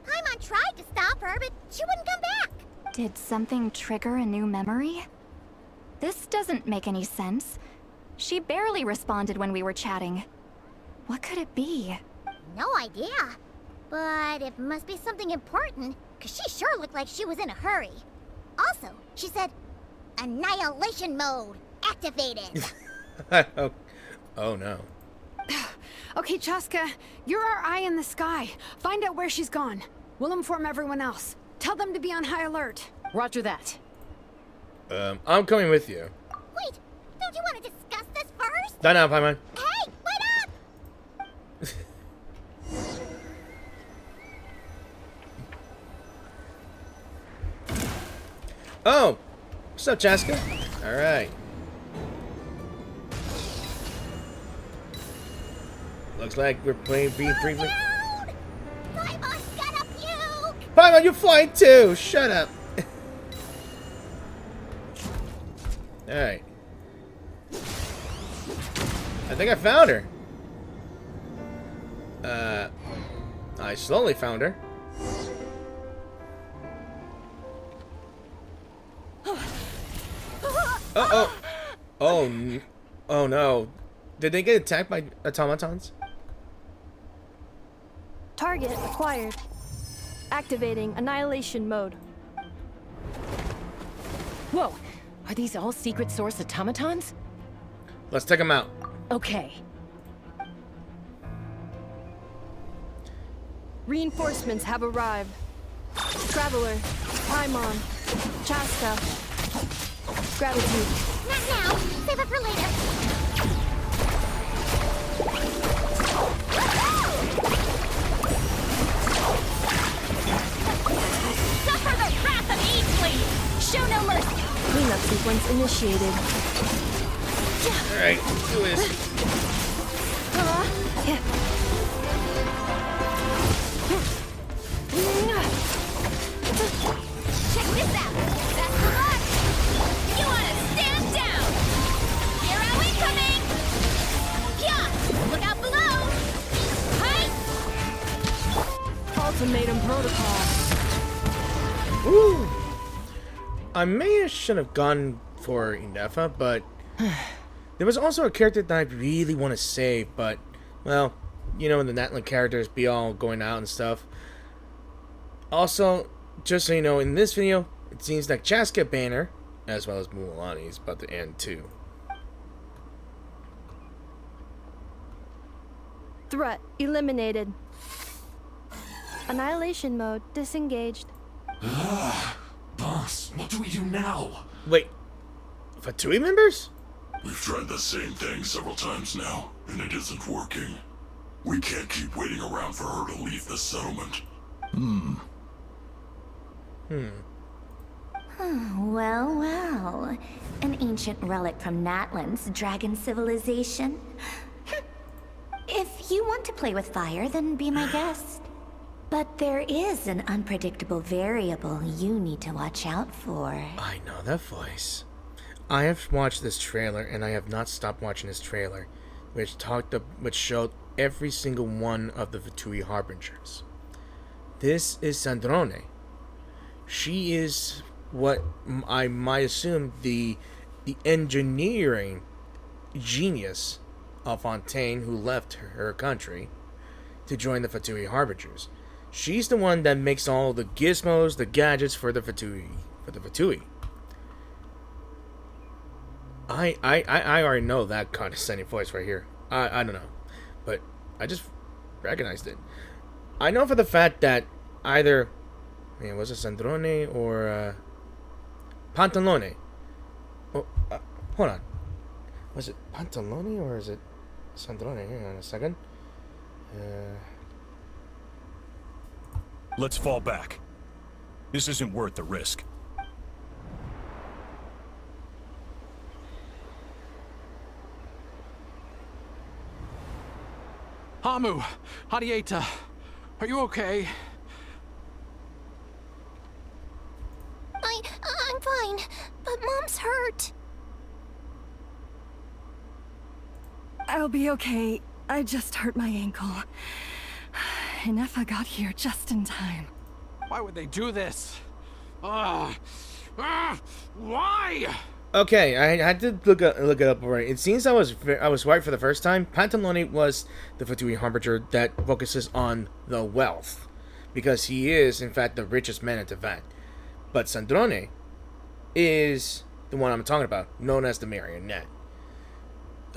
Paimon tried to stop her, but she wouldn't come back. Did something trigger a new memory? This doesn't make any sense. She barely responded when we were chatting. What could it be? No idea. But it must be something important, because she sure looked like she was in a hurry. Also, she said, annihilation mode activated. Oh no. Okay, Chaska, you're our eye in the sky. Find out where she's gone. We'll inform everyone else. Tell them to be on high alert. Roger that. I'm coming with you. Wait, don't you want to discuss this first? Not now, Paimon. Hey, wait up! Oh, what's up, Chaska? All right. Looks like we're being briefly. Paimon's gonna puke! Paimon, you're flying too. Shut up. All right. I think I found her. I slowly found her. Oh no. Did they get attacked by automatons? Target acquired. Activating annihilation mode. Whoa, are these all secret source automatons? Let's take them out. Okay. Reinforcements have arrived. Traveler, Paimon, Chaska, Gratitude. Not now. Save it for later. Suffer the wrath of Eastleaf! Show no mercy! Cleanup sequence initiated. Alright, let's do this. Check this out! That's the mark! You wanna stand down! Hero incoming! Yeah! Look out below! protocol. Ooh. Should have gone for Ineffa, but there was also a character that I really want to save, but, well, you know, the Natlan characters be all going out and stuff. Also, just so you know, in this video, it seems like Chaska Banner, as well as Mualani, is about to end too. Threat eliminated. Annihilation mode disengaged. Boss, what do we do now? Wait, Fatui members? We've tried the same thing several times now, and it isn't working. We can't keep waiting around for her to leave the settlement. Well, well. An ancient relic from Natlan's dragon civilization. If you want to play with fire, then be my guest. But there is an unpredictable variable you need to watch out for. I know that voice. I have watched this trailer, and I have not stopped watching this trailer, which showed every single one of the Fatui Harbingers. This is Sandrone. She is what I might assume the engineering genius of Fontaine, who left her country to join the Fatui Harbingers. She's the one that makes all the gizmos, the gadgets for the Fatui. I already know that condescending voice right here. I don't know, but I just recognized it. I know for the fact that either, was it Sandrone or Pantalone? Oh, hold on. Was it Pantalone or is it Sandrone? Hang on a second. Let's fall back. This isn't worth the risk. Hamu, Hadieta, are you okay? I'm fine, but Mom's hurt. I'll be okay. I just hurt my ankle. Ineffa got here just in time. Why would they do this? Why? Okay, I had to look it up already. It seems I was right for the first time. Pantalone was the Fatui Harbinger that focuses on the wealth, because he is, in fact, the richest man at Tevat. But Sandrone is the one I'm talking about, known as the Marionette.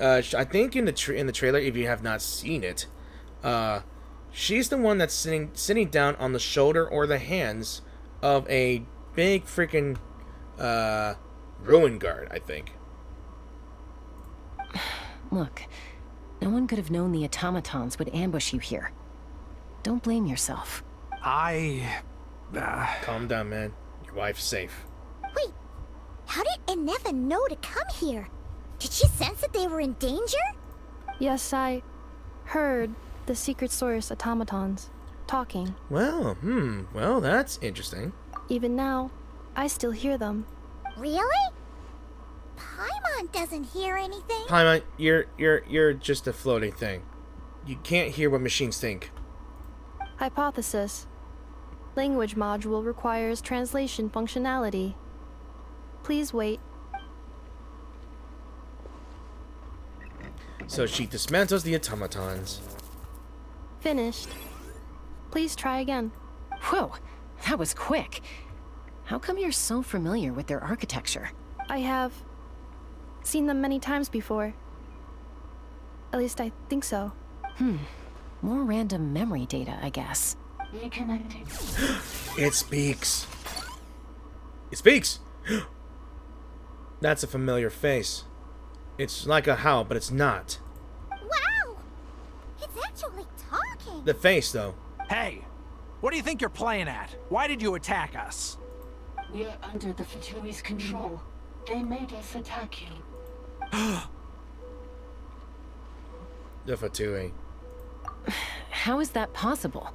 I think in the trailer, if you have not seen it, she's the one that's sitting down on the shoulder or the hands of a big freaking ruin guard, I think. Look, no one could have known the automatons would ambush you here. Don't blame yourself. Calm down, man. Your wife's safe. Wait, how did Ineffa know to come here? Did she sense that they were in danger? Yes, I heard the secret source automatons talking. Well, well, that's interesting. Even now, I still hear them. Really? Paimon doesn't hear anything. Paimon, you're just a floating thing. You can't hear what machines think. Hypothesis. Language module requires translation functionality. Please wait. So she dismantles the automatons. Finished. Please try again. Whoa, that was quick. How come you're so familiar with their architecture? I have seen them many times before. At least I think so. More random memory data, I guess. It speaks. It speaks! That's a familiar face. It's like a howl, but it's not. Wow! It's actually talking! The face, though. Hey! What do you think you're playing at? Why did you attack us? We are under the Fatui's control. They made us attack you. The Fatui. How is that possible?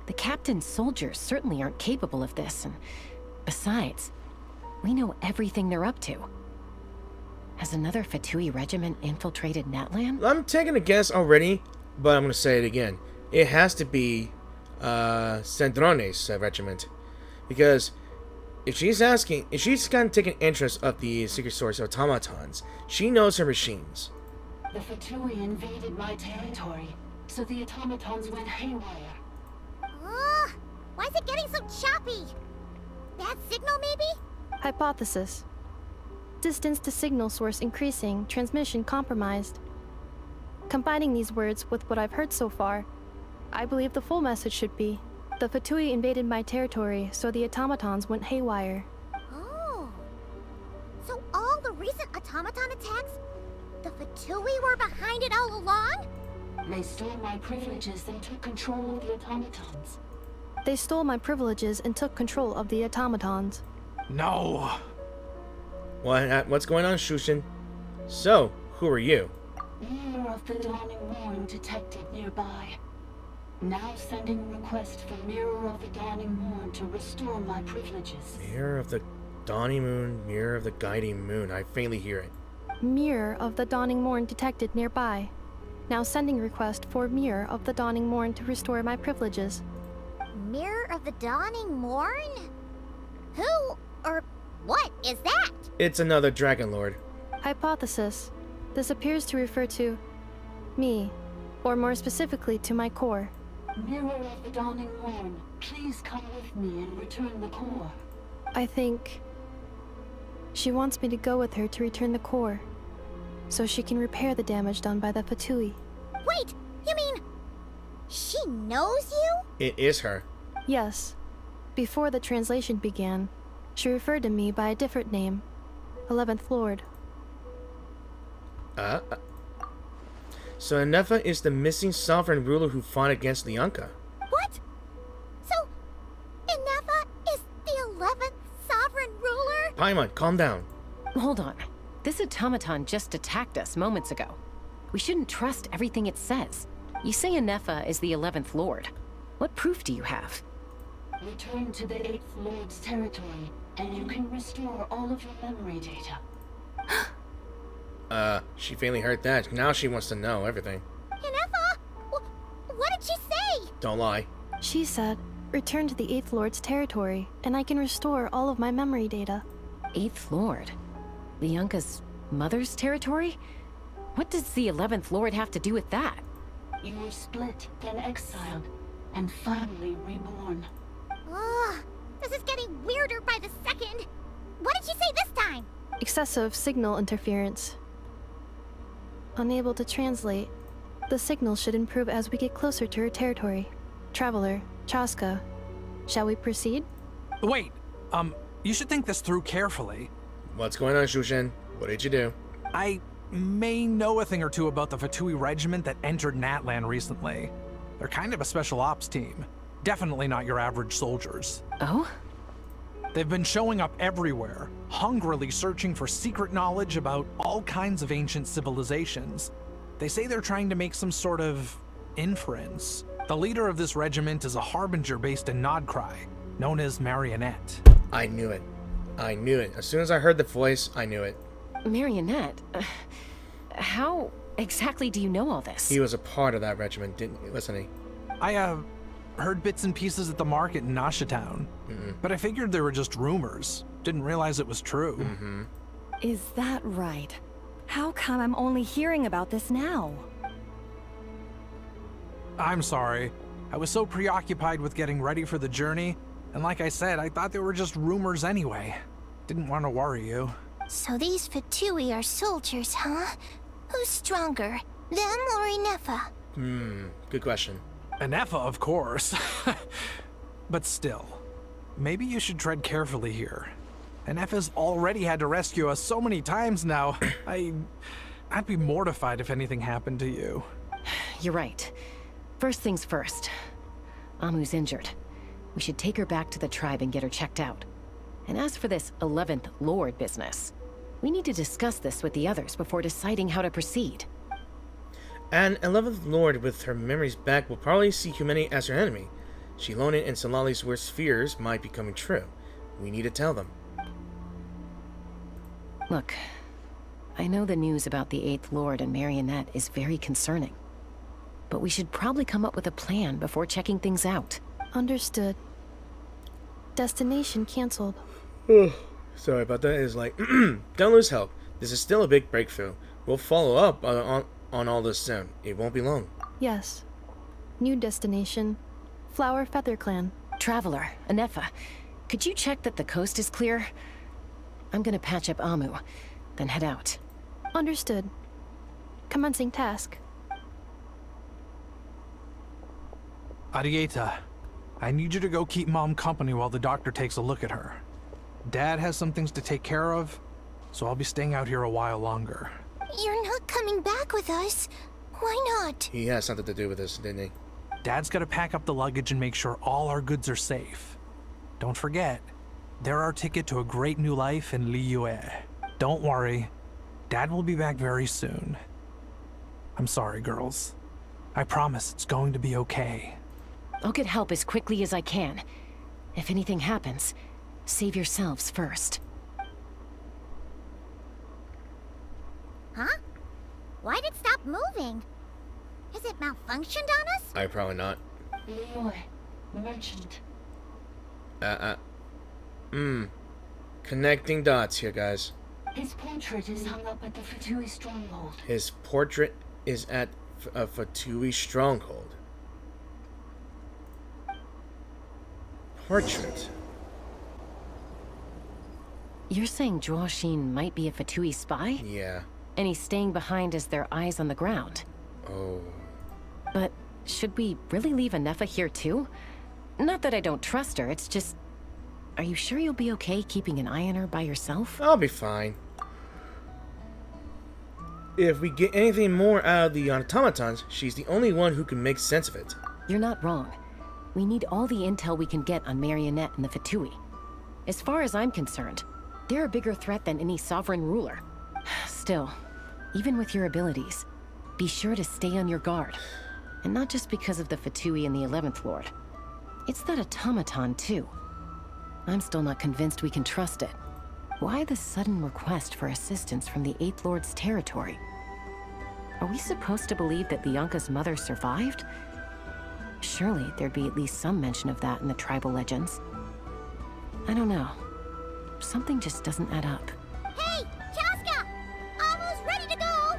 The captain's soldiers certainly aren't capable of this, and besides, we know everything they're up to. Has another Fatui regiment infiltrated Natlan? I'm taking a guess already, but I'm going to say it again. It has to be Sandrone's regiment. Because if she's kind of taking interest of the secret source automatons, she knows her machines. The Fatui invaded my territory, so the automatons went haywire. Ugh, why is it getting so choppy? Bad signal, maybe? Hypothesis. Distance to signal source increasing, transmission compromised. Combining these words with what I've heard so far, I believe the full message should be, the Fatui invaded my territory, so the automatons went haywire. Oh. So all the recent automaton attacks, the Fatui were behind it all along? They stole my privileges and took control of the automatons. They stole my privileges and took control of the automatons. No! What's going on, Shushin? So, who are you? Mirror of the Dawning Morn detected nearby. Now sending a request for Mirror of the Dawning Morn to restore my privileges. Mirror of the Dawning Moon, Mirror of the Guiding Moon. I faintly hear it. Mirror of the Dawning Morn detected nearby. Now sending request for Mirror of the Dawning Morn to restore my privileges. Mirror of the Dawning Morn? Who or what is that? It's another Dragon Lord. Hypothesis. This appears to refer to me, or more specifically to my core. Mirror of the Dawning Morn, please come with me and return the core. I think she wants me to go with her to return the core, so she can repair the damage done by the Fatui. Wait, you mean she knows you? It is her. Yes. Before the translation began, she referred to me by a different name, 11th Lord. So Ineffa is the missing sovereign ruler who fought against Lianka. What? So, Ineffa is the 11th sovereign ruler? Paimon, calm down. Hold on. This automaton just attacked us moments ago. We shouldn't trust everything it says. You say Ineffa is the 11th Lord. What proof do you have? Return to the 8th Lord's territory, and you can restore all of your memory data. She faintly heard that. Now she wants to know everything. Ineffa? What did she say? Don't lie. She said, return to the 8th Lord's territory, and I can restore all of my memory data. 8th Lord? Lianka's mother's territory? What does the 11th Lord have to do with that? You were split, then exiled, and finally reborn. Ugh, this is getting weirder by the second. What did she say this time? Excessive signal interference. Unable to translate. The signal should improve as we get closer to her territory. Traveler, Chaska, shall we proceed? Wait, you should think this through carefully. What's going on, Shushin? What did you do? I may know a thing or two about the Fatui regiment that entered Natlan recently. They're kind of a special ops team. Definitely not your average soldiers. Oh? They've been showing up everywhere, hungrily searching for secret knowledge about all kinds of ancient civilizations. They say they're trying to make some sort of inference. The leader of this regiment is a harbinger based in Nod Krai, known as Marionette. I knew it. I knew it. As soon as I heard the voice, I knew it. Marionette? How exactly do you know all this? He was a part of that regiment, wasn't he? I, heard bits and pieces at the market in Nashatown. But I figured they were just rumors. Didn't realize it was true. Is that right? How come I'm only hearing about this now? I'm sorry. I was so preoccupied with getting ready for the journey, and like I said, I thought they were just rumors anyway. Didn't want to worry you. So these Fatui are soldiers, huh? Who's stronger, them or Ineffa? Good question. Ineffa, of course. But still, maybe you should tread carefully here. Ineffa's already had to rescue us so many times now. I'd be mortified if anything happened to you. You're right. First things first. Amu's injured. We should take her back to the tribe and get her checked out. And as for this 11th Lord business, we need to discuss this with the others before deciding how to proceed. An 11th Lord with her memories back will probably see humanity as her enemy. Shilonin and Solali's worst fears might be coming true. We need to tell them. Look, I know the news about the 8th Lord and Marionette is very concerning. But we should probably come up with a plan before checking things out. Understood. Destination cancelled. Sorry about that. It's like, don't lose hope. This is still a big breakthrough. We'll follow up on all this soon. It won't be long. Yes. New destination. Flower Feather Clan. Traveler, Ineffa, could you check that the coast is clear? I'm gonna patch up Amu, then head out. Understood. Commencing task. Arieta, I need you to go keep Mom company while the doctor takes a look at her. Dad has some things to take care of, so I'll be staying out here a while longer. You're not coming back with us. Why not? He has something to do with this, didn't he? Dad's gotta pack up the luggage and make sure all our goods are safe. Don't forget, they're our ticket to a great new life in Liyue. Don't worry, Dad will be back very soon. I'm sorry, girls. I promise it's going to be okay. I'll get help as quickly as I can. If anything happens, save yourselves first. Huh? Why did it stop moving? Has it malfunctioned on us? Probably not. Liyue, merchant. Connecting dots here, guys. His portrait is hung up at the Fatui stronghold. His portrait is at a Fatui stronghold. Portrait? You're saying Zhuoxin might be a Fatui spy? Yeah. And he's staying behind as their eyes on the ground. Oh. But should we really leave Ineffa here too? Not that I don't trust her, it's just... Are you sure you'll be okay keeping an eye on her by yourself? I'll be fine. If we get anything more out of the automatons, she's the only one who can make sense of it. You're not wrong. We need all the intel we can get on Marionette and the Fatui. As far as I'm concerned, they're a bigger threat than any sovereign ruler. Still, even with your abilities, be sure to stay on your guard. And not just because of the Fatui and the 11th Lord. It's that automaton, too. I'm still not convinced we can trust it. Why the sudden request for assistance from the 8th Lord's territory? Are we supposed to believe that Lianka's mother survived? Surely there'd be at least some mention of that in the tribal legends. I don't know. Something just doesn't add up. Hey, Chaska! Almost ready to go!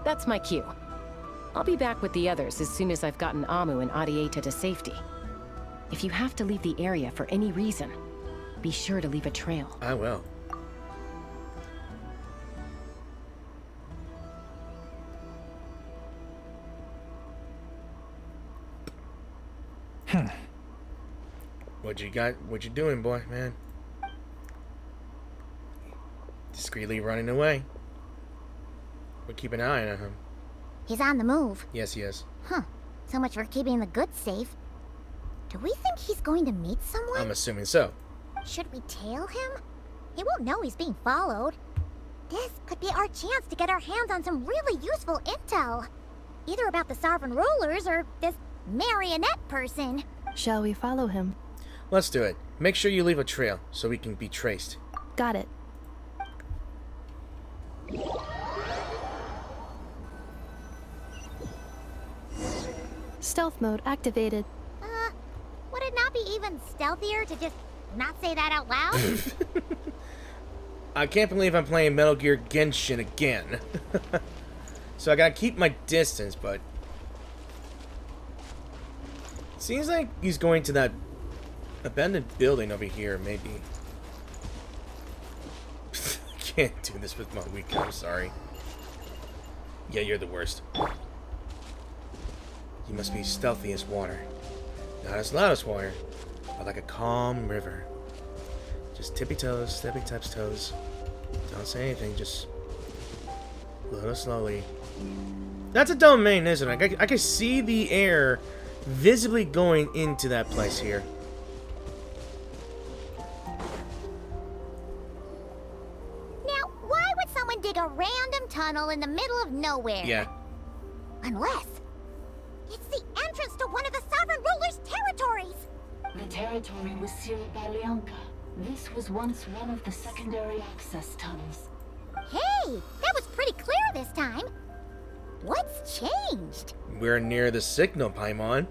That's my cue. I'll be back with the others as soon as I've gotten Amu and Arieta to safety. If you have to leave the area for any reason, be sure to leave a trail. I will. What you doing, boy, man? Discreetly running away. We'll keep an eye on him. He's on the move. Yes, he is. Huh. So much for keeping the goods safe. Do we think he's going to meet someone? I'm assuming so. Should we tail him? He won't know he's being followed. This could be our chance to get our hands on some really useful intel. Either about the sovereign rulers or this marionette person. Shall we follow him? Let's do it. Make sure you leave a trail so we can be traced. Got it. Stealth mode activated. Would it not be even stealthier to just not say that out loud? I can't believe I'm playing Metal Gear Genshin again. So I gotta keep my distance, but... Seems like he's going to that abandoned building over here, maybe. I can't do this with my weak, I'm sorry. Yeah, you're the worst. You must be stealthy as water. Not as loud as water, but like a calm river. Just tippy toes, steppy taps toes. Don't say anything, just a little slowly. That's a domain, isn't it? I can see the air visibly going into that place here. Now, why would someone dig a random tunnel in the middle of nowhere? Yeah. Unless it's the entrance to one of the sovereign ruler's territories. The territory was sealed by Lianka. This was once one of the secondary access tunnels. Hey, that was pretty clear this time. What's changed? We're near the signal, Paimon.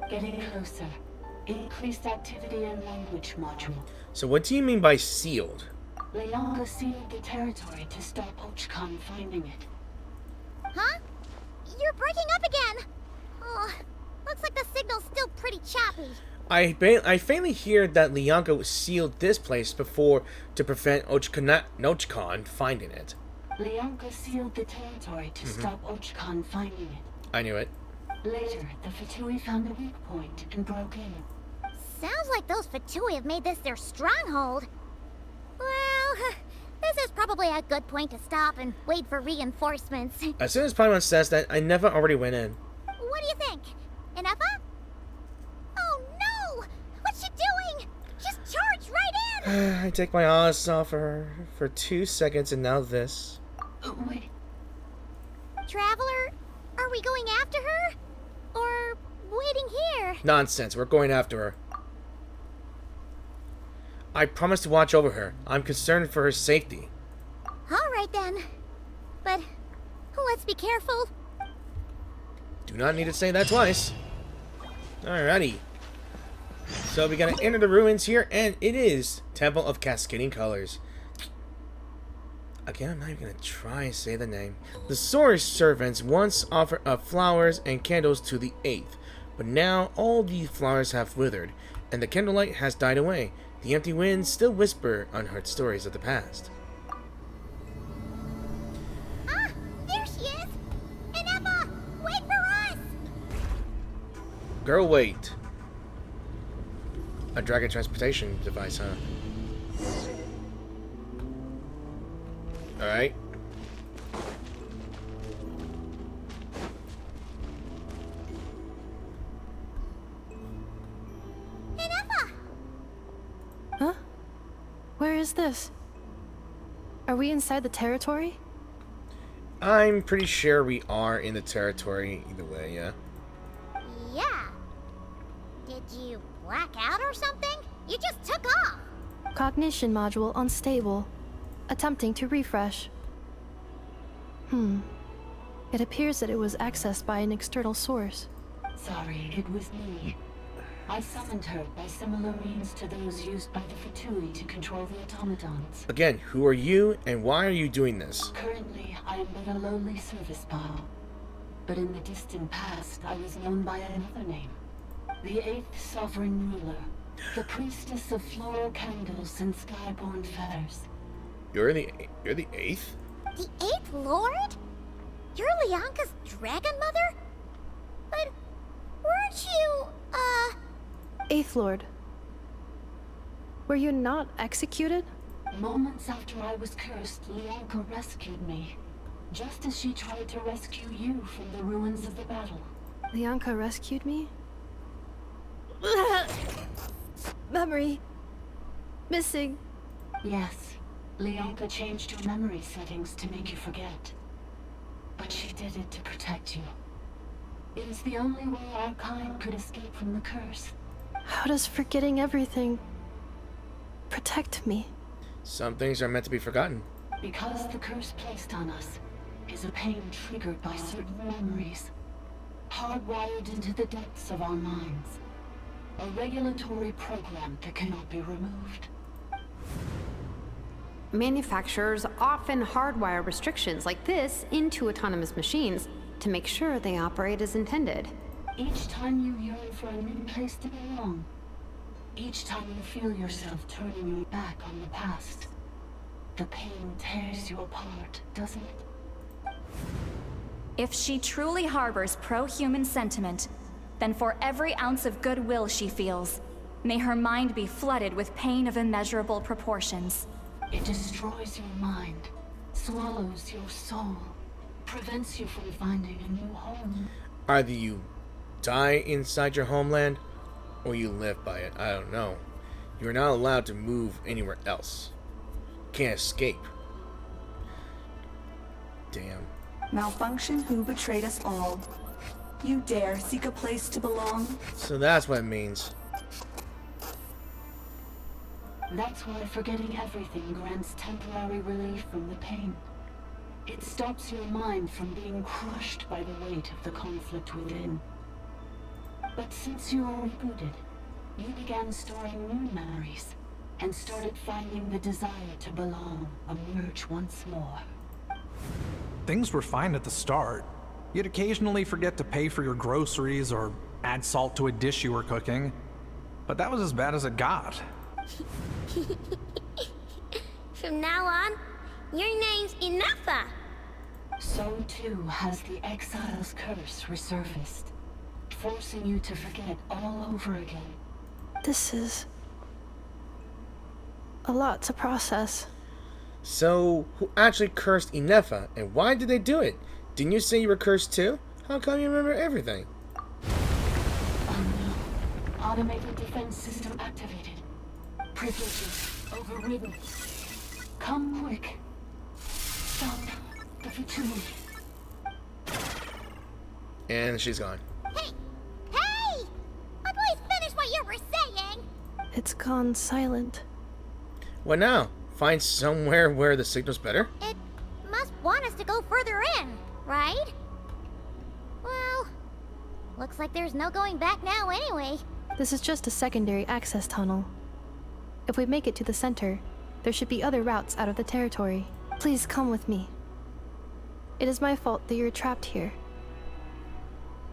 Getting closer. Increased activity and language module. So what do you mean by sealed? Leonka sealed the territory to stop Ochkan finding it. Huh? You're breaking up again. Oh, looks like the signal's still pretty choppy. I faintly hear that Leonka sealed this place before to prevent Ochkan finding it. Leonka sealed the territory to stop Ochkan finding it. I knew it. Later, the Fatui found a weak point and broke in. Sounds like those Fatui have made this their stronghold. Well, this is probably a good point to stop and wait for reinforcements. As soon as Paimon says that, I never already went in. What do you think? Ineffa? Oh no! What's she doing? Just charge right in! I take my eyes off her for 2 seconds and now this. Wait. Traveler, are we going after her? Or waiting here? Nonsense, we're going after her. I promise to watch over her. I'm concerned for her safety. Alright then. But let's be careful. Do not need to say that twice. Alrighty. So we gotta enter the ruins here, and it is Temple of Cascading Colors. Again, I'm not even gonna try and say the name. The Source servants once offered up flowers and candles to the 8th, but now all these flowers have withered, and the candlelight has died away. The empty winds still whisper unheard stories of the past. Ah, there she is! Ineffa, wait for us! Girl, wait. A dragon transportation device, huh? Alright. Ineffa! Huh? Where is this? Are we inside the territory? I'm pretty sure we are in the territory either way, yeah. Yeah. Did you black out or something? You just took off. Cognition module unstable. Attempting to refresh. It appears that it was accessed by an external source. Sorry, it was me. I summoned her by similar means to those used by the Fatui to control the automatons. Again, who are you and why are you doing this? Currently, I am but a lowly service bow. But in the distant past, I was known by another name. The 8th Sovereign Ruler. The Priestess of Floral Candles and Skyborn Feathers. You're the 8th? The 8th Lord? You're Leonka's dragon mother? But weren't you, 8th Lord. Were you not executed? Moments after I was cursed, Leonka rescued me. Just as she tried to rescue you from the ruins of the battle. Leonka rescued me? Memory. Missing. Yes. Leonka changed your memory settings to make you forget. But she did it to protect you. It is the only way our kind could escape from the curse. How does forgetting everything protect me? Some things are meant to be forgotten. Because the curse placed on us is a pain triggered by certain memories, hardwired into the depths of our minds. A regulatory program that cannot be removed. Manufacturers often hardwire restrictions like this into autonomous machines to make sure they operate as intended. Each time you yearn for a new place to belong, each time you feel yourself turning your back on the past, the pain tears you apart, doesn't it? If she truly harbors pro-human sentiment, then for every ounce of goodwill she feels, may her mind be flooded with pain of immeasurable proportions. It destroys your mind, swallows your soul, prevents you from finding a new home. Either you die inside your homeland, or you live by it. I don't know. You are not allowed to move anywhere else. Can't escape. Damn. Malfunction who betrayed us all. You dare seek a place to belong? So that's what it means. That's why forgetting everything grants temporary relief from the pain. It stops your mind from being crushed by the weight of the conflict within. But since you were rebooted, you began storing new memories and started finding the desire to belong emerge once more. Things were fine at the start. You'd occasionally forget to pay for your groceries or add salt to a dish you were cooking. But that was as bad as it got. From now on, your name's Ineffa. So too has the exile's curse resurfaced, forcing you to forget all over again. This is a lot to process. So, who actually cursed Ineffa, and why did they do it? Didn't you say you were cursed too? How come you remember everything? Oh no. Automated defense system activated. Privileges overridden. Come quick. Stop the fatigue. And she's gone. Hey! Please finish what you were saying! It's gone silent. What now? Find somewhere where the signal's better? It must want us to go further in, right? Well, looks like there's no going back now anyway. This is just a secondary access tunnel. If we make it to the center, there should be other routes out of the territory. Please come with me. It is my fault that you're trapped here.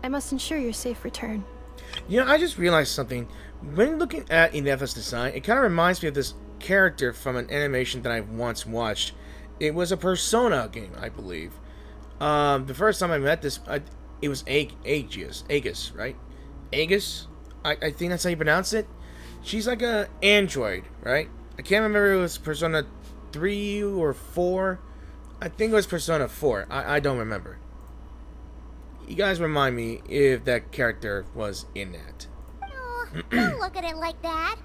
I must ensure your safe return. You know, I just realized something. When looking at Ineffa's design, it kind of reminds me of this character from an animation that I once watched. It was a Persona game, I believe. The first time I met this, it was Aegis, right? Aegis? I think that's how you pronounce it. She's like a android, right? I can't remember if it was Persona 3 or 4. I think it was Persona 4. I don't remember. You guys remind me if that character was in that. Oh, don't look at it like that.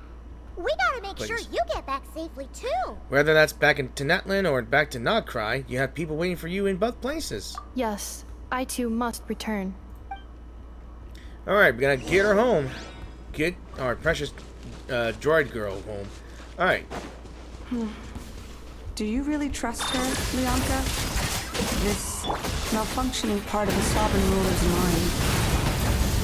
We gotta make Please. sure you get back safely too. Whether that's back into Natlan or back to Nod Krai, you have people waiting for you in both places. Yes, I too must return. Alright, we gotta get her home. Get our precious droid girl home. Alright. Do you really trust her, Leonka? This malfunctioning part of the sovereign ruler's mind.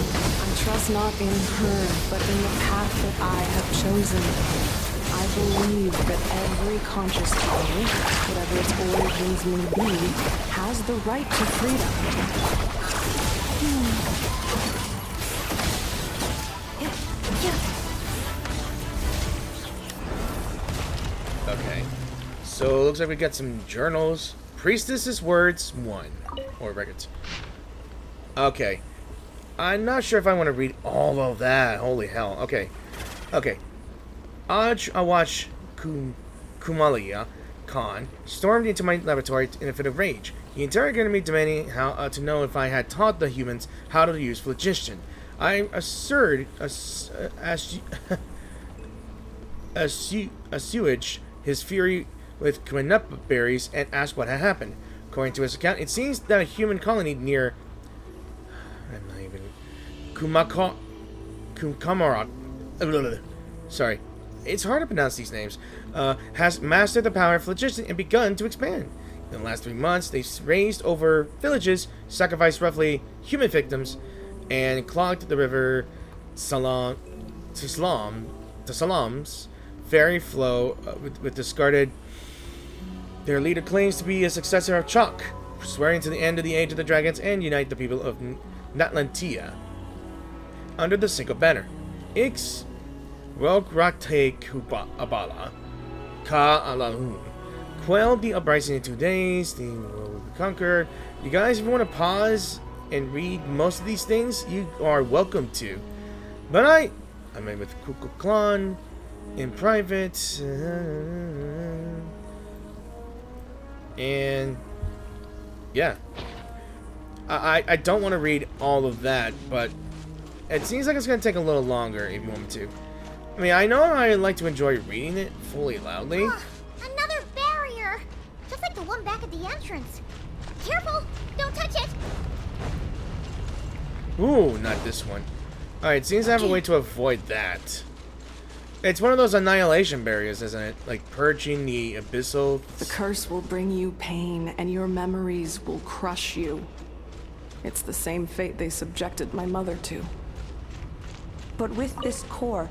I trust not in her, but in the path that I have chosen. I believe that every conscious being, whatever its origins may be, has the right to freedom. Okay. So, looks like we got some journals. Priestess's Words 1. Or records. Okay. I'm not sure if I want to read all of that. Holy hell. Okay. Okay. I watch Kumalia Khan stormed into my laboratory in a fit of rage. He interrogated me, demanding how to know if I had taught the humans how to use phlogiston. I assuaged his fury with quinuppa berries and asked what had happened. According to his account, it seems that a human colony near Kumamarat. Sorry, it's hard to pronounce these names. Has mastered the power of phlogiston and begun to expand. In the last 3 months, they raised over villages, sacrificed roughly human victims, and clogged the river Salam's ferry flow with discarded. Their leader claims to be a successor of Chalk, swearing to the end of the Age of the Dragons and unite the people of Natlantia under the single banner. Ix Rograkte Abala Ka Alahun. Quelled the uprising in 2 days, the world will be conquered. You guys, if you want to pause and read most of these things, you are welcome to. But I met with Kukuklan in private. And yeah. I don't want to read all of that, but it seems like it's going to take a little longer if you want me to. I mean, I know I like to enjoy reading it fully loudly. Another barrier! Just like the one back at the entrance. Careful! Don't touch it! Ooh, not this one. Alright, seems I have a way to avoid that. It's one of those annihilation barriers, isn't it? Like purging the abyssal. The curse will bring you pain, and your memories will crush you. It's the same fate they subjected my mother to. But with this core,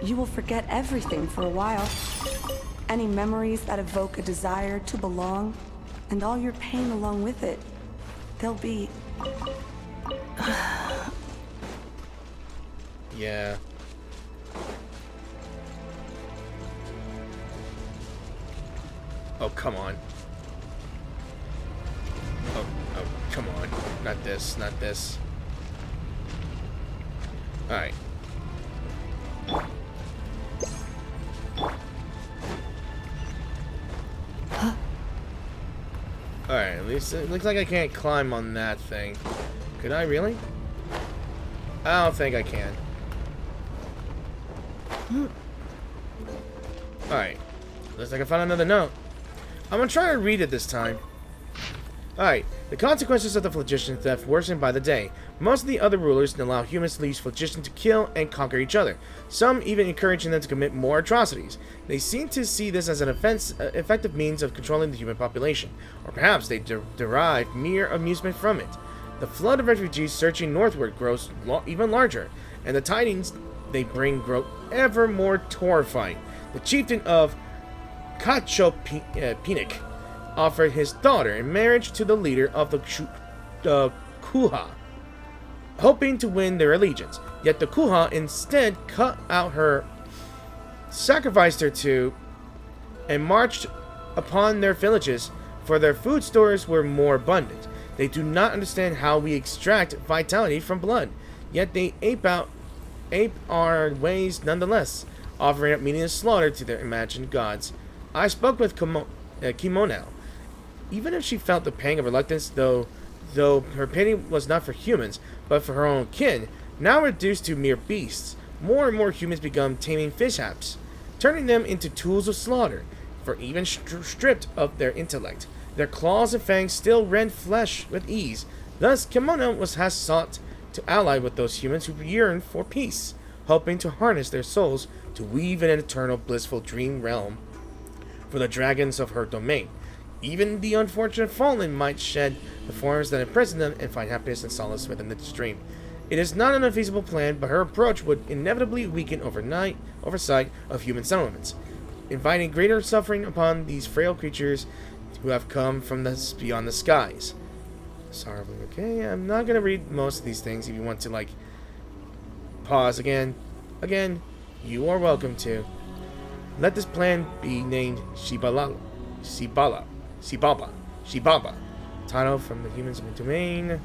you will forget everything for a while. Any memories that evoke a desire to belong, and all your pain along with it, they'll be... Yeah. Oh, come on. Oh, come on. Not this, not this. Alright. Alright, at least it looks like I can't climb on that thing. Could I really? I don't think I can. Alright. Looks like I found another note. I'm gonna try to read it this time. Alright. The consequences of the phlogiston theft worsen by the day. Most of the other rulers allow humans to use phlogiston to kill and conquer each other, some even encouraging them to commit more atrocities. They seem to see this as an effective means of controlling the human population, or perhaps they derive mere amusement from it. The flood of refugees searching northward grows even larger, and the tidings they bring grow ever more terrifying. The chieftain of Kachopinik offered his daughter in marriage to the leader of the Kuha, hoping to win their allegiance. Yet the Kuha instead cut out her, sacrificed her to, and marched upon their villages, for their food stores were more abundant. They do not understand how we extract vitality from blood, yet they ape our ways nonetheless, offering up meaningless slaughter to their imagined gods. I spoke with Kimono. Even if she felt the pang of reluctance, though her pity was not for humans, but for her own kin, now reduced to mere beasts, more and more humans become taming fishhaps, turning them into tools of slaughter, for even stripped of their intellect. Their claws and fangs still rend flesh with ease. Thus, Kimono has sought to ally with those humans who yearn for peace, hoping to harness their souls to weave an eternal blissful dream realm for the dragons of her domain. Even the unfortunate fallen might shed the forms that imprison them and find happiness and solace within the dream. It is not an unfeasible plan, but her approach would inevitably weaken oversight of human settlements, inviting greater suffering upon these frail creatures who have come from beyond the skies. Sorry, okay, I'm not gonna read most of these things. If you want to, like, pause again, you are welcome to. Let this plan be named Shibaba. Title from the humans of the domain.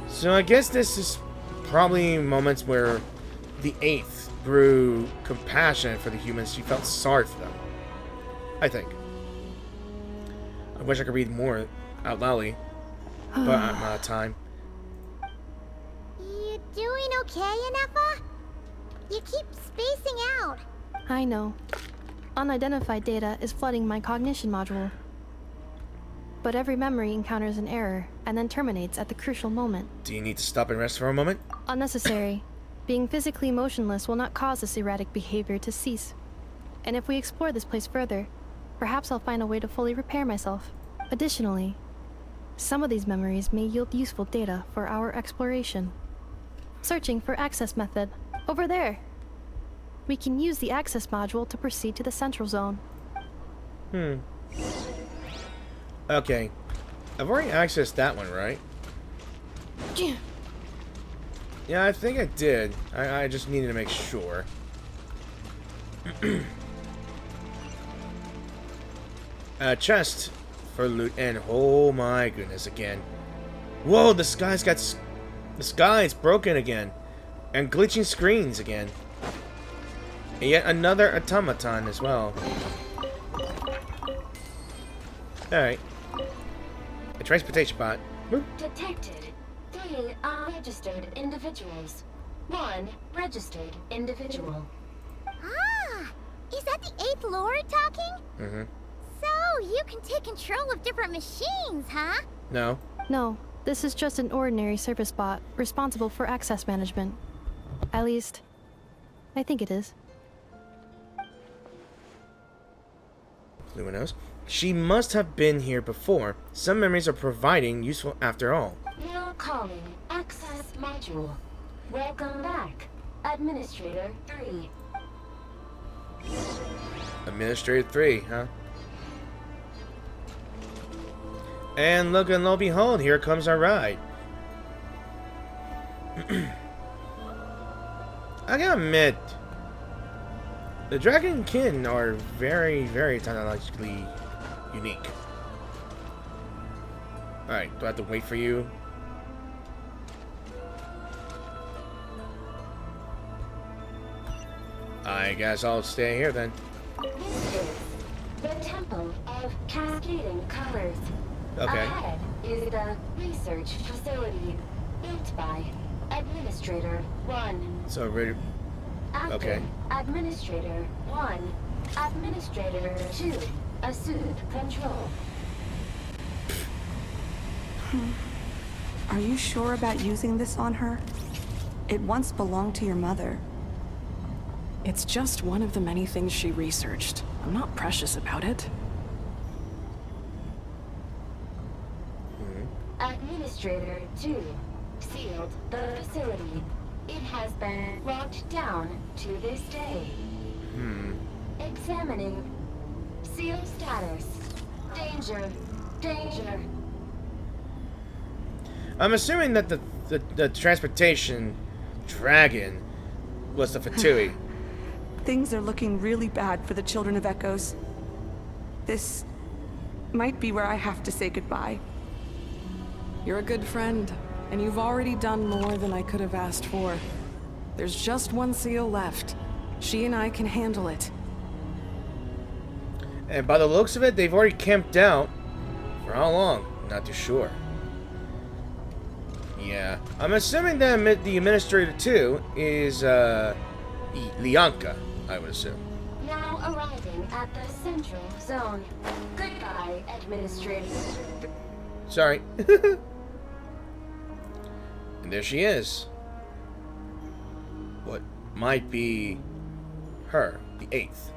So I guess this is probably moments where the 8th grew compassionate for the humans. She felt sorry for them, I think. I wish I could read more out loudly, but I'm out of time. You doing okay, Ineffa? You keep spacing out. I know. Unidentified data is flooding my cognition module. But every memory encounters an error, and then terminates at the crucial moment. Do you need to stop and rest for a moment? Unnecessary. Being physically motionless will not cause this erratic behavior to cease. And if we explore this place further, perhaps I'll find a way to fully repair myself. Additionally, some of these memories may yield useful data for our exploration. Searching for access method. Over there! We can use the access module to proceed to the central zone. Okay. I've already accessed that one, right? Yeah, I think I did. I just needed to make sure. Chest for loot, and oh my goodness, again. Whoa, the sky's broken again. And glitching screens again. And yet another automaton as well. Alright. A transportation bot. Woo. Detected 3 unregistered individuals. 1 registered individual. Ah! Is that the 8th Lord talking? Mm-hmm. So, you can take control of different machines, huh? No. No. This is just an ordinary service bot responsible for access management. At least, I think it is. Luminous. She must have been here before. Some memories are providing useful after all. Now calling access module. Welcome back, Administrator 3. Administrator 3, huh? And look and lo and behold, here comes our ride. I gotta admit, the Dragonkin are very, very technologically unique. Alright, do I have to wait for you? I guess I'll stay here then. This is the Temple of Cascading Colors. Okay. Ahead is the research facility built by Administrator 1. So we're... Okay. Administrator 1. Administrator 2. Assume control. Are you sure about using this on her? It once belonged to your mother. It's just one of the many things she researched. I'm not precious about it. Administrator 2 sealed the facility. It has been locked down to this day. Examining. Seal status. Danger. Danger. I'm assuming that the transportation dragon was the Fatui. Things are looking really bad for the Children of Echoes. This might be where I have to say goodbye. You're a good friend, and you've already done more than I could have asked for. There's just one seal left. She and I can handle it. And by the looks of it, they've already camped out. For how long? Not too sure. Yeah. I'm assuming that the Administrator 2 is, Lianka, I would assume. Now arriving at the central zone. Goodbye, Administrator. Sorry. And there she is. What might be her, the 8th.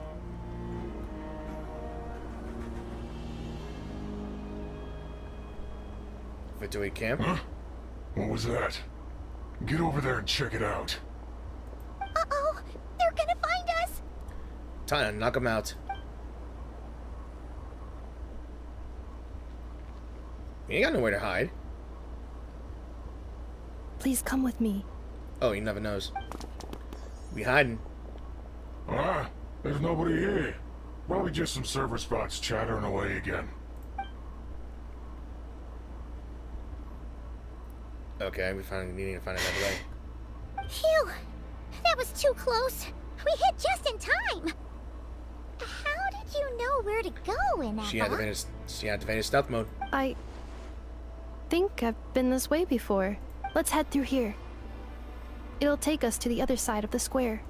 Fatui camp. Huh? What was that? Get over there and check it out. Uh-oh! They're gonna find us! Time to knock them out. You ain't got nowhere to hide. Please come with me. Oh, he never knows. We hiding. Ah, there's nobody here. Probably just some server spots chattering away again. Okay, we finally need to find another way. Phew! That was too close. We hit just in time. How did you know where to go, Ineffa? She activated stealth mode. I think I've been this way before. Let's head through here. It'll take us to the other side of the square.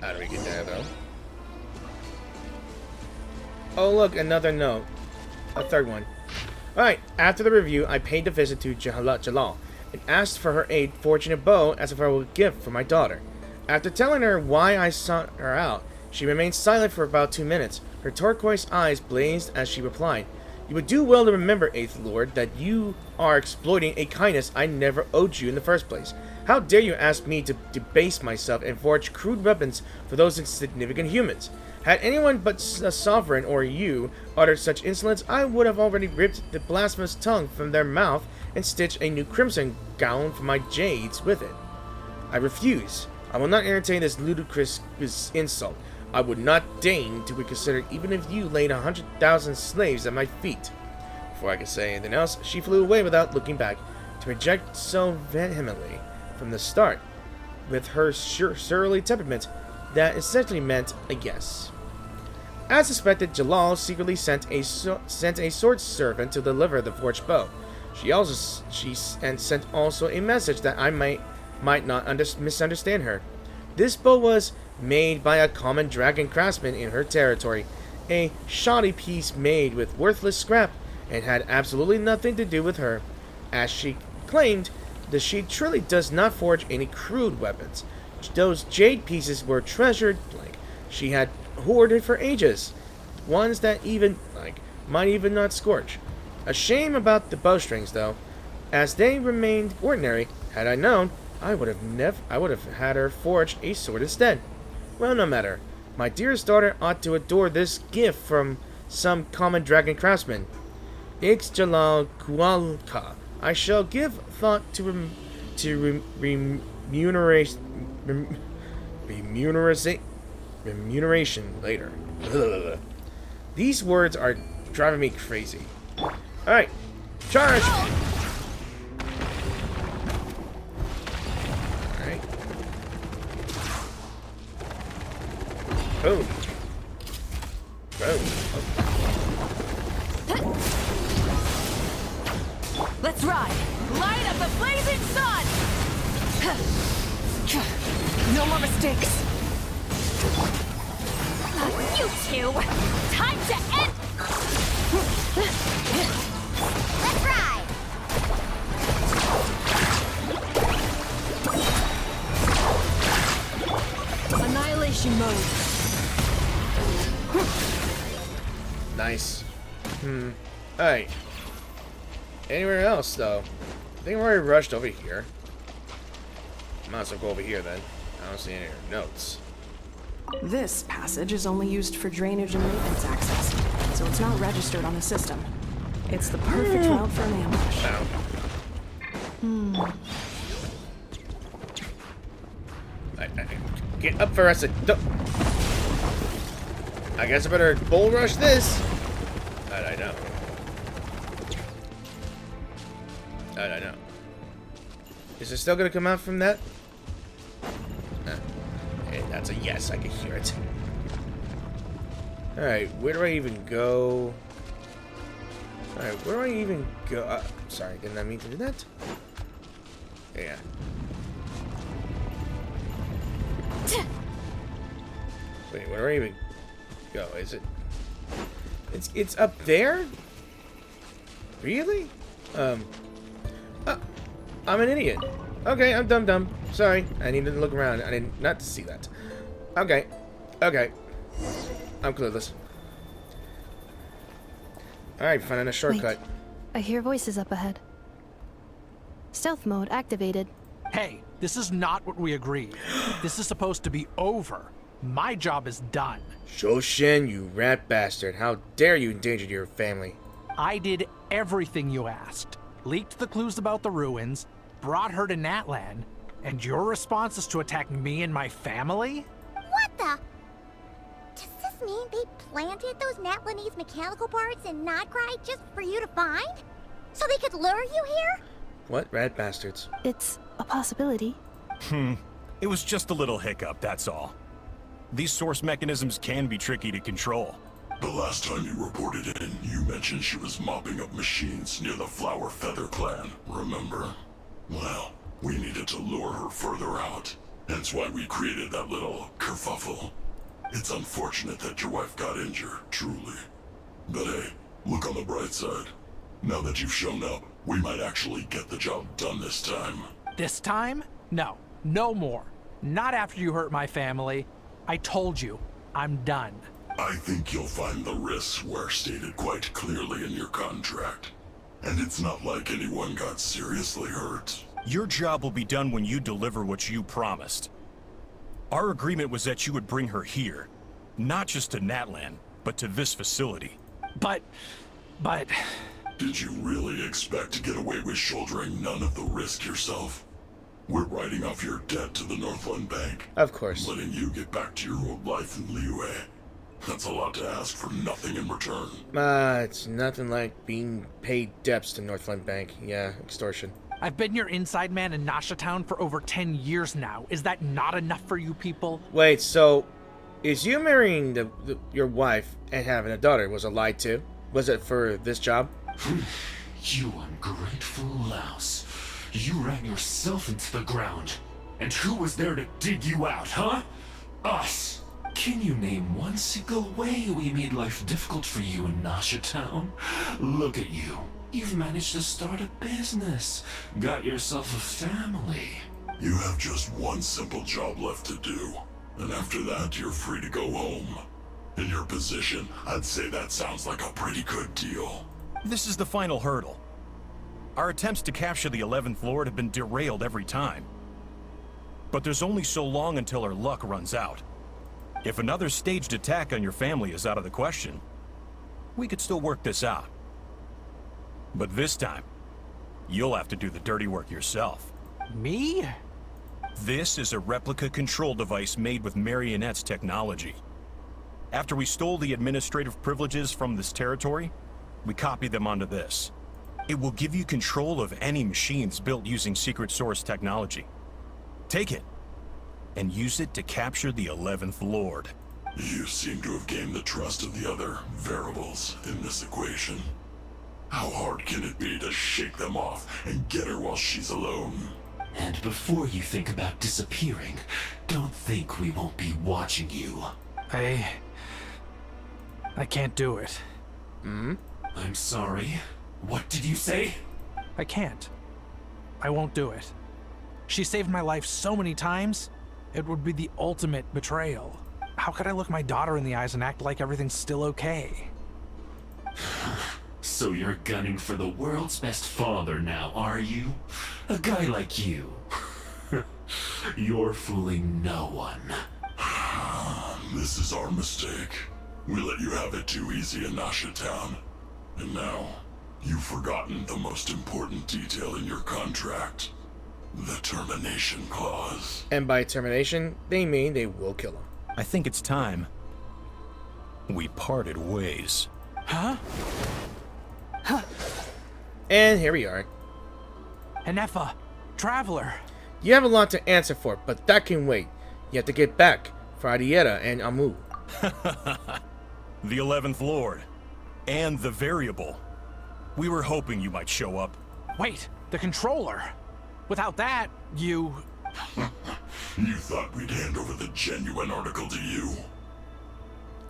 How do we get there, though? Oh, look, another note. A third one. Alright, after the review, I paid a visit to Jalal and asked for her aid, fortunate bow, as if I were a gift for my daughter. After telling her why I sought her out, she remained silent for about 2 minutes. Her turquoise eyes blazed as she replied, "You would do well to remember, 8th Lord, that you are exploiting a kindness I never owed you in the first place. How dare you ask me to debase myself and forge crude weapons for those insignificant humans? Had anyone but a sovereign or you uttered such insolence, I would have already ripped the blasphemous tongue from their mouth and stitched a new crimson gown for my jades with it. I refuse. I will not entertain this ludicrous insult. I would not deign to be considered even if you laid 100,000 slaves at my feet." Before I could say anything else, she flew away without looking back, to reject so vehemently from the start, with her surly temperament that essentially meant a yes. As suspected, Jalal secretly sent a sword servant to deliver the forged bow. She sent also a message that I might not misunderstand her. This bow was made by a common dragon craftsman in her territory, a shoddy piece made with worthless scrap, and had absolutely nothing to do with her. As she claimed, she truly does not forge any crude weapons. Those jade pieces were treasured, she had hoarded for ages. Ones that might even not scorch. A shame about the bowstrings, though, as they remained ordinary. Had I known, I would have had her forge a sword instead. Well, no matter. My dearest daughter ought to adore this gift from some common dragon craftsman. Ix Jalal Kualka. I shall give thought to remuneration later. Ugh. These words are driving me crazy. Alright, charge! Alright. Boom. Boom. Let's ride! Light up the blazing sun! No more mistakes! You two! Time to end! Let's ride! Annihilation mode. Nice. Alright. Anywhere else, though? I think I've already rushed over here. Might as well go over here, then. I don't see any notes. This passage is only used for drainage and maintenance access, so it's not registered on the system. It's the perfect route for an ambush. Get up for us. I guess I better bull rush this. I know. I know. Is it still gonna come out from that? Hey, that's a yes. I can hear it. Alright, where do I even go? Alright, where do I even go? Sorry, didn't I mean to do that? Yeah. Wait, where do I even go? Is it? It's up there? Really? I'm an idiot. Okay, I'm dumb. Sorry, I needed to look around. I didn't not to see that. Okay. I'm clueless. Alright, finding a shortcut. Wait, I hear voices up ahead. Stealth mode activated. Hey, this is not what we agreed. This is supposed to be over. My job is done. Shoshin, you rat bastard. How dare you endanger your family? I did everything you asked. Leaked the clues about the ruins, brought her to Natlan, and your response is to attack me and my family? What the? Does this mean they planted those Natlanese mechanical parts in Nod Krai just for you to find? So they could lure you here? What rat bastards? It's a possibility. It was just a little hiccup, that's all. These source mechanisms can be tricky to control. The last time you reported in, you mentioned she was mopping up machines near the Flower Feather clan, remember? Well, we needed to lure her further out. Hence why we created that little kerfuffle. It's unfortunate that your wife got injured, truly. But hey, look on the bright side. Now that you've shown up, we might actually get the job done this time. This time? No. No more. Not after you hurt my family. I told you, I'm done. I think you'll find the risks were stated quite clearly in your contract. And it's not like anyone got seriously hurt. Your job will be done when you deliver what you promised. Our agreement was that you would bring her here. Not just to Natlan, but to this facility. But... Did you really expect to get away with shouldering none of the risk yourself? We're writing off your debt to the Northland Bank. Of course. Letting you get back to your old life in Liyue. That's a lot to ask for nothing in return. It's nothing like being paid debts to Northland Bank. Yeah, extortion. I've been your inside man in Nasha Town for over 10 years now. Is that not enough for you people? Wait, so is you marrying your wife and having a daughter was a lie too? Was it for this job? You ungrateful louse. You ran yourself into the ground. And who was there to dig you out, huh? Us. Can you name one single way we made life difficult for you in Nasha Town? Look at you. You've managed to start a business. Got yourself a family. You have just one simple job left to do. And after that, you're free to go home. In your position, I'd say that sounds like a pretty good deal. This is the final hurdle. Our attempts to capture the 11th Lord have been derailed every time. But there's only so long until our luck runs out. If another staged attack on your family is out of the question, we could still work this out. But this time, you'll have to do the dirty work yourself. Me? This is a replica control device made with Marionette's technology. After we stole the administrative privileges from this territory, we copied them onto this. It will give you control of any machines built using secret source technology. Take it, and use it to capture the 11th Lord. You seem to have gained the trust of the other variables in this equation. How hard can it be to shake them off and get her while she's alone? And before you think about disappearing, don't think we won't be watching you. I can't do it. I'm sorry. What did you say? I can't. I won't do it. She saved my life so many times, it would be the ultimate betrayal. How could I look my daughter in the eyes and act like everything's still okay? So you're gunning for the world's best father now, are you? A guy like you. You're fooling no one. This is our mistake. We let you have it too easy in Nasha Town. And now, you've forgotten the most important detail in your contract. The termination clause. And by termination, they mean they will kill him. I think it's time we parted ways. Huh? And here we are. Ineffa, Traveler. You have a lot to answer for, but that can wait. You have to get back for Arietta and Amu. The 11th Lord. And the variable. We were hoping you might show up. Wait, the controller. Without that, you... You thought we'd hand over the genuine article to you?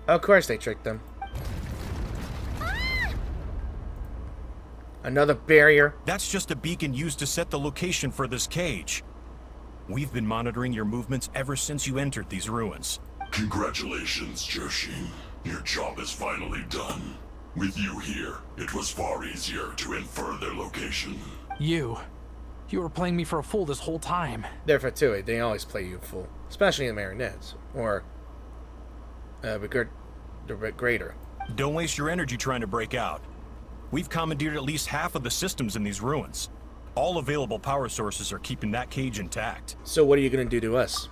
Of course they tricked them. Another barrier. That's just a beacon used to set the location for this cage. We've been monitoring your movements ever since you entered these ruins. Congratulations, Joshin. Your job is finally done. With you here, it was far easier to infer their location. You were playing me for a fool this whole time. Therefore, too, they always play you a fool. Especially in marionettes. Or... the greater. Don't waste your energy trying to break out. We've commandeered at least half of the systems in these ruins. All available power sources are keeping that cage intact. So what are you gonna do to us?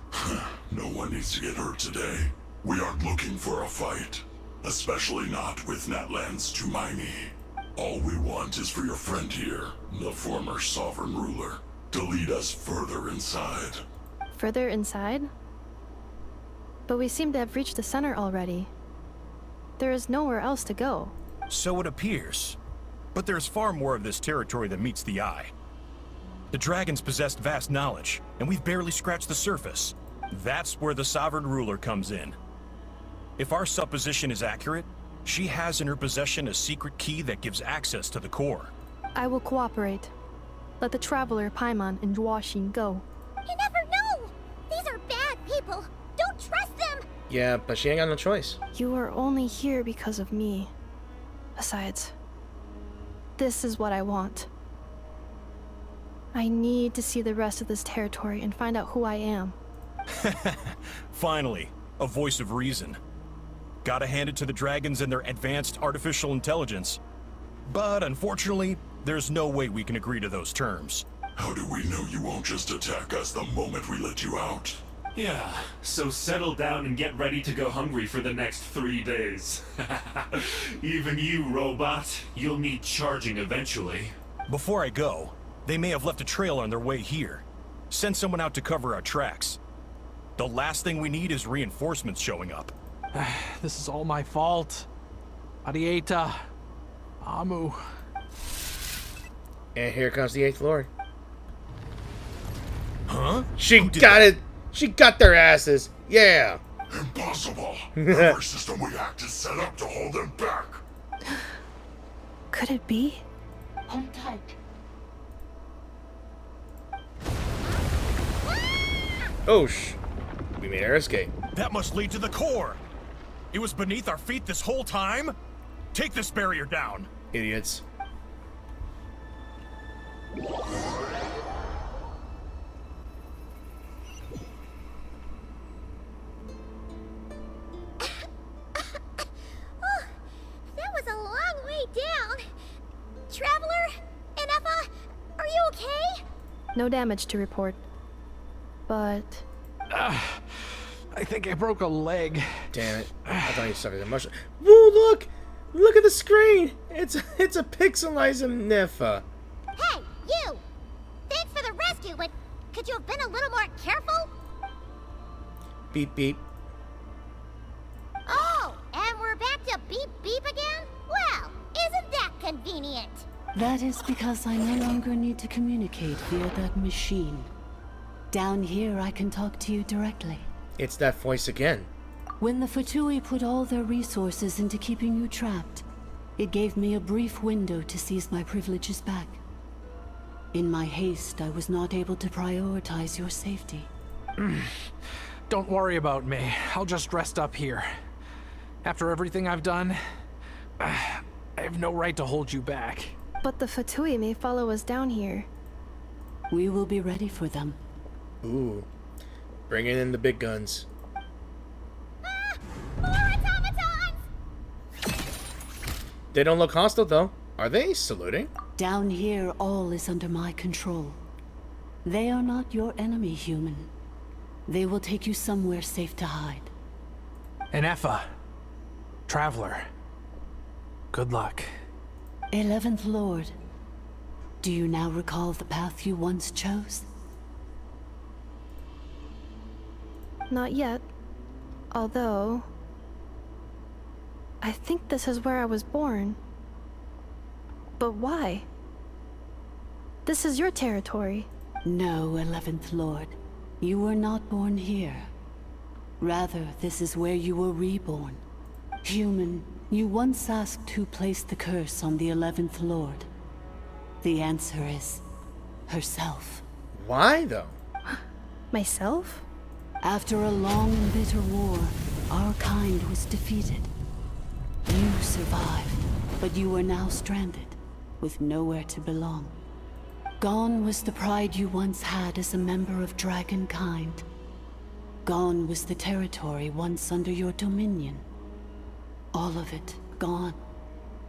No one needs to get hurt today. We aren't looking for a fight. Especially not with Natlan's Tumaini. All we want is for your friend here, the former sovereign ruler, to lead us further inside. Further inside? But we seem to have reached the center already. There is nowhere else to go. So it appears. But there's far more of this territory than meets the eye. The dragons possessed vast knowledge, and we've barely scratched the surface. That's where the sovereign ruler comes in. If our supposition is accurate, she has in her possession a secret key that gives access to the core. I will cooperate. Let the Traveler, Paimon, and Dwashin go. You never know! These are bad people! Don't trust them! Yeah, but she ain't got no choice. You are only here because of me. Besides, this is what I want. I need to see the rest of this territory and find out who I am. Finally, a voice of reason. Gotta hand it to the dragons and their advanced artificial intelligence. But unfortunately, there's no way we can agree to those terms. How do we know you won't just attack us the moment we let you out? Yeah, so settle down and get ready to go hungry for the next 3 days. Even you, robot, you'll need charging eventually. Before I go, they may have left a trail on their way here. Send someone out to cover our tracks. The last thing we need is reinforcements showing up. This is all my fault. Arietta. Amu. And here comes the 8th Lord. Huh? She got it! She got their asses! Yeah! Impossible! Every system we hacked is set up to hold them back! Could it be? Hold tight. Oh, we made our escape. That must lead to the core. It was beneath our feet this whole time? Take this barrier down. Idiots. That was a long way down. Traveler, Ineffa, are you okay? No damage to report. But... I think I broke a leg. Damn it. I thought you suffered emotion. Whoa, look! Look at the screen! It's a pixelized Ineffa. Hey, you! Thanks for the rescue, but could you have been a little more careful? Beep beep. Oh, and we're back to beep beep again? Well, isn't that convenient? That is because I no longer need to communicate via that machine. Down here, I can talk to you directly. It's that voice again. When the Fatui put all their resources into keeping you trapped, it gave me a brief window to seize my privileges back. In my haste, I was not able to prioritize your safety. Don't worry about me. I'll just rest up here. After everything I've done, I have no right to hold you back. But the Fatui may follow us down here. We will be ready for them. Ooh. Bringing in the big guns. More automatons! They don't look hostile, though. Are they saluting? Down here, all is under my control. They are not your enemy, human. They will take you somewhere safe to hide. Ineffa. Traveler. Good luck. 11th Lord. Do you now recall the path you once chose? Not yet. Although... I think this is where I was born. But why? This is your territory. No, 11th Lord. You were not born here. Rather, this is where you were reborn. Human, you once asked who placed the curse on the 11th Lord. The answer is... herself. Why, though? Myself? After a long and bitter war, our kind was defeated. You survived, but you are now stranded, with nowhere to belong. Gone was the pride you once had as a member of Dragonkind. Gone was the territory once under your dominion. All of it gone,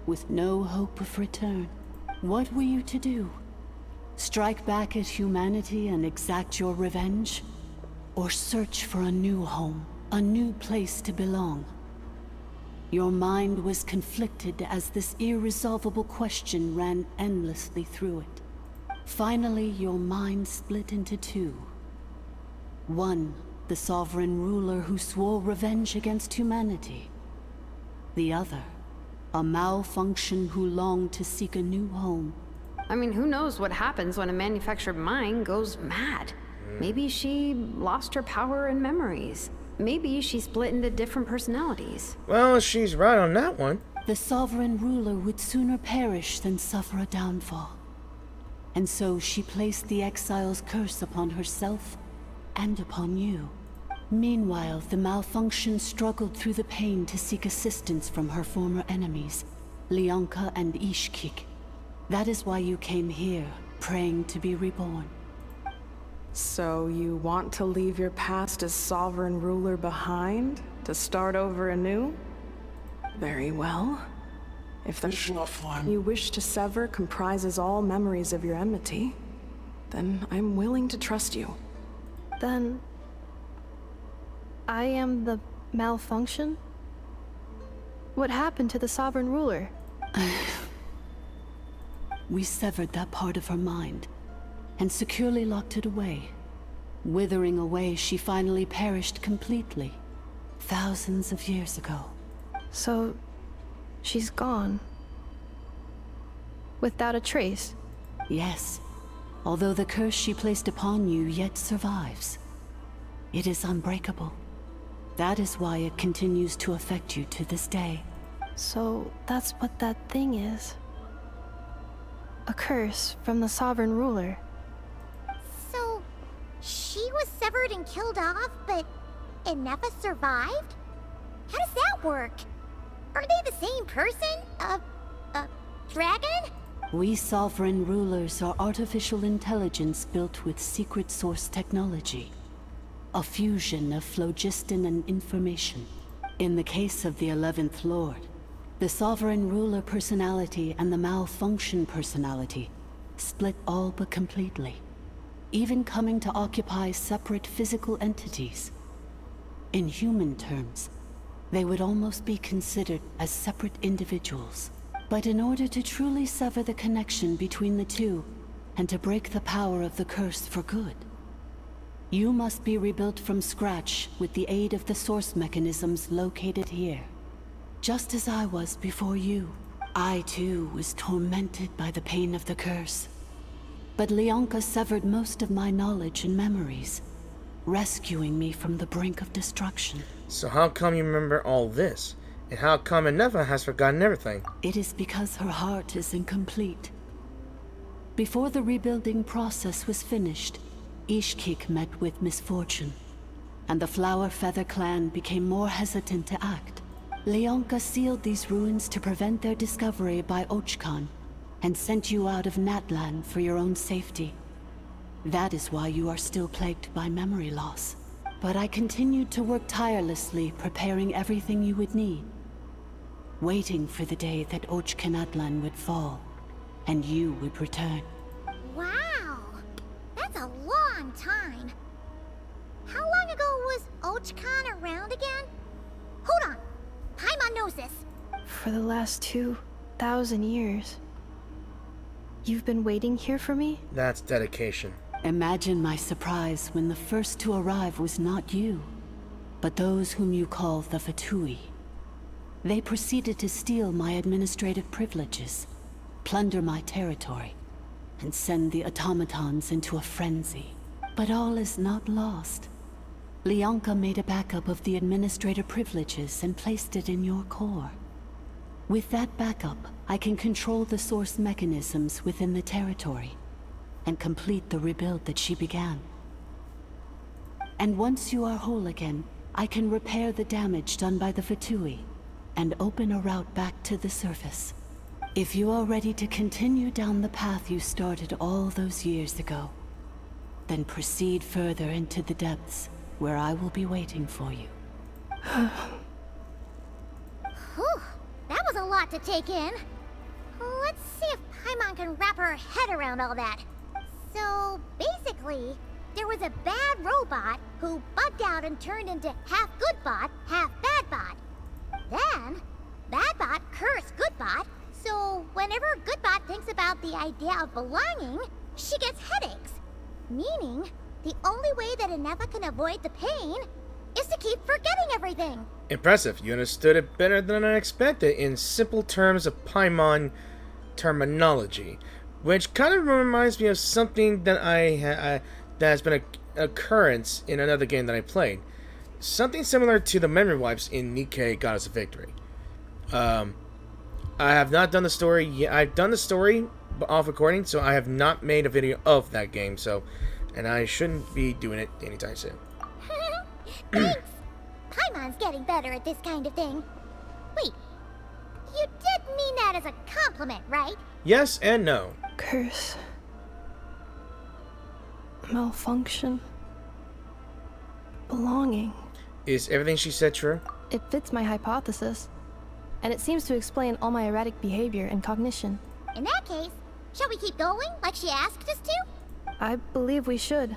with no hope of return. What were you to do? Strike back at humanity and exact your revenge? Or search for a new home, a new place to belong? Your mind was conflicted as this irresolvable question ran endlessly through it. Finally, your mind split into two. One, the sovereign ruler who swore revenge against humanity. The other, a malfunction who longed to seek a new home. I mean, who knows what happens when a manufactured mind goes mad? Maybe she lost her power and memories. Maybe she split into different personalities. Well, she's right on that one. The sovereign ruler would sooner perish than suffer a downfall. And so she placed the exile's curse upon herself and upon you. Meanwhile, the malfunction struggled through the pain to seek assistance from her former enemies, Leonka and Ishkik. That is why you came here, praying to be reborn. So you want to leave your past as sovereign ruler behind, to start over anew? Very well. If the you wish to sever comprises all memories of your enmity, then I'm willing to trust you. Then... I am the malfunction? What happened to the sovereign ruler? We severed that part of her mind, and securely locked it away. Withering away, she finally perished completely, thousands of years ago. So, she's gone. Without a trace? Yes, although the curse she placed upon you yet survives. It is unbreakable. That is why it continues to affect you to this day. So, that's what that thing is. A curse from the sovereign ruler. So, she was severed and killed off, but Ineffa survived? How does that work? Are they the same person? Dragon? We sovereign rulers are artificial intelligence built with secret source technology. A fusion of phlogiston and information. In the case of the 11th Lord, the sovereign ruler personality and the malfunction personality split all but completely, even coming to occupy separate physical entities. In human terms, they would almost be considered as separate individuals. But in order to truly sever the connection between the two, and to break the power of the curse for good, you must be rebuilt from scratch with the aid of the source mechanisms located here. Just as I was before you, I too was tormented by the pain of the curse. But Leonka severed most of my knowledge and memories, rescuing me from the brink of destruction. So how come you remember all this? And how come Ineffa has forgotten everything? It is because her heart is incomplete. Before the rebuilding process was finished, Ishkik met with misfortune, and the Flower Feather clan became more hesitant to act. Leonka sealed these ruins to prevent their discovery by Ochkan, and sent you out of Natlan for your own safety. That is why you are still plagued by memory loss. But I continued to work tirelessly, preparing everything you would need, waiting for the day that Natlan would fall, and you would return. Wow! That's a long time. How long ago was Ochkan around again? Hold on! Paimon knows this. For the last 2,000 years. You've been waiting here for me? That's dedication. Imagine my surprise when the first to arrive was not you, but those whom you call the Fatui. They proceeded to steal my administrative privileges, plunder my territory, and send the automatons into a frenzy. But all is not lost. Leonka made a backup of the administrator privileges and placed it in your core. With that backup, I can control the source mechanisms within the territory and complete the rebuild that she began. And once you are whole again, I can repair the damage done by the Fatui and open a route back to the surface. If you are ready to continue down the path you started all those years ago, then proceed further into the depths where I will be waiting for you. Whew, that was a lot to take in. Let's see if Paimon can wrap her head around all that. So, basically, there was a bad robot who bugged out and turned into half good bot, half bad bot. Then, bad bot cursed good bot, so whenever good bot thinks about the idea of belonging, she gets headaches. Meaning, the only way that Ineffa can avoid the pain is to keep forgetting everything. Impressive. You understood it better than I expected in simple terms of Paimon terminology, which kind of reminds me of something that that has been an occurrence in another game that I played. Something similar to the memory wipes in Nikkei Goddess of Victory. I have not done the story yet. I've done the story off recording, so I have not made a video of that game, and I shouldn't be doing it anytime soon. Thanks! Paimon's getting better at this kind of thing. Wait, you did mean that as a compliment, right? Yes and no. Curse. Malfunction. Belonging. Is everything she said true? It fits my hypothesis. And it seems to explain all my erratic behavior and cognition. In that case, shall we keep going like she asked us to? I believe we should.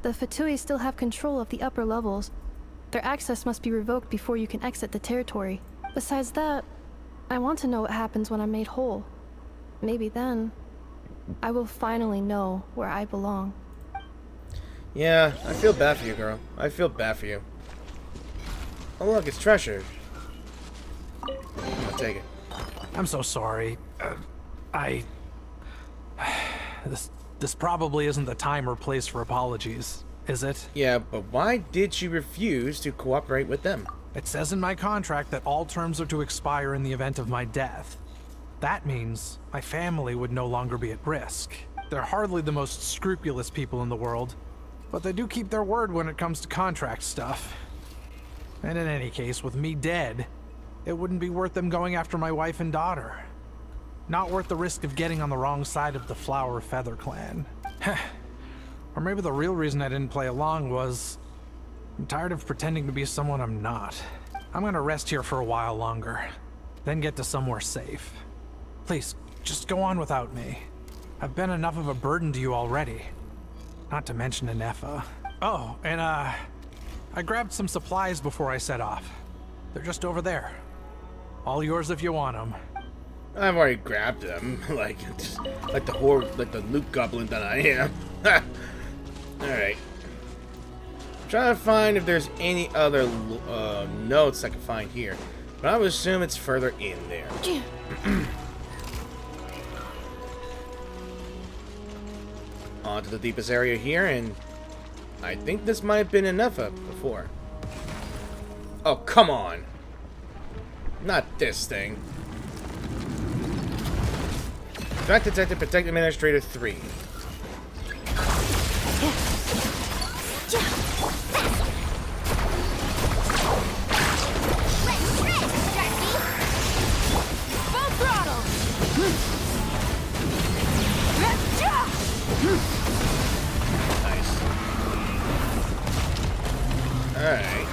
The Fatui still have control of the upper levels. Their access must be revoked before you can exit the territory. Besides that, I want to know what happens when I'm made whole. Maybe then, I will finally know where I belong. Yeah, I feel bad for you, girl. I feel bad for you. Oh look, it's treasure. I'll take it. I'm so sorry. This probably isn't the time or place for apologies, is it? Yeah, but why did she refuse to cooperate with them? It says in my contract that all terms are to expire in the event of my death. That means my family would no longer be at risk. They're hardly the most scrupulous people in the world, but they do keep their word when it comes to contract stuff. And in any case, with me dead, it wouldn't be worth them going after my wife and daughter. Not worth the risk of getting on the wrong side of the Flower Feather clan. Or maybe the real reason I didn't play along was I'm tired of pretending to be someone I'm not. I'm gonna rest here for a while longer, then get to somewhere safe. Please, just go on without me. I've been enough of a burden to you already. Not to mention Ineffa. Oh, and I grabbed some supplies before I set off. They're just over there. All yours if you want them. I've already grabbed them, like the Luke Goblin that I am. Alright. Trying to find if there's any other notes I can find here. But I would assume it's further in there. On to the deepest area here, and I think this might have been Ineffa before. Oh, come on. Not this thing. Track Detective, Protect Administrator 3. Full throttle! Nice. Alright.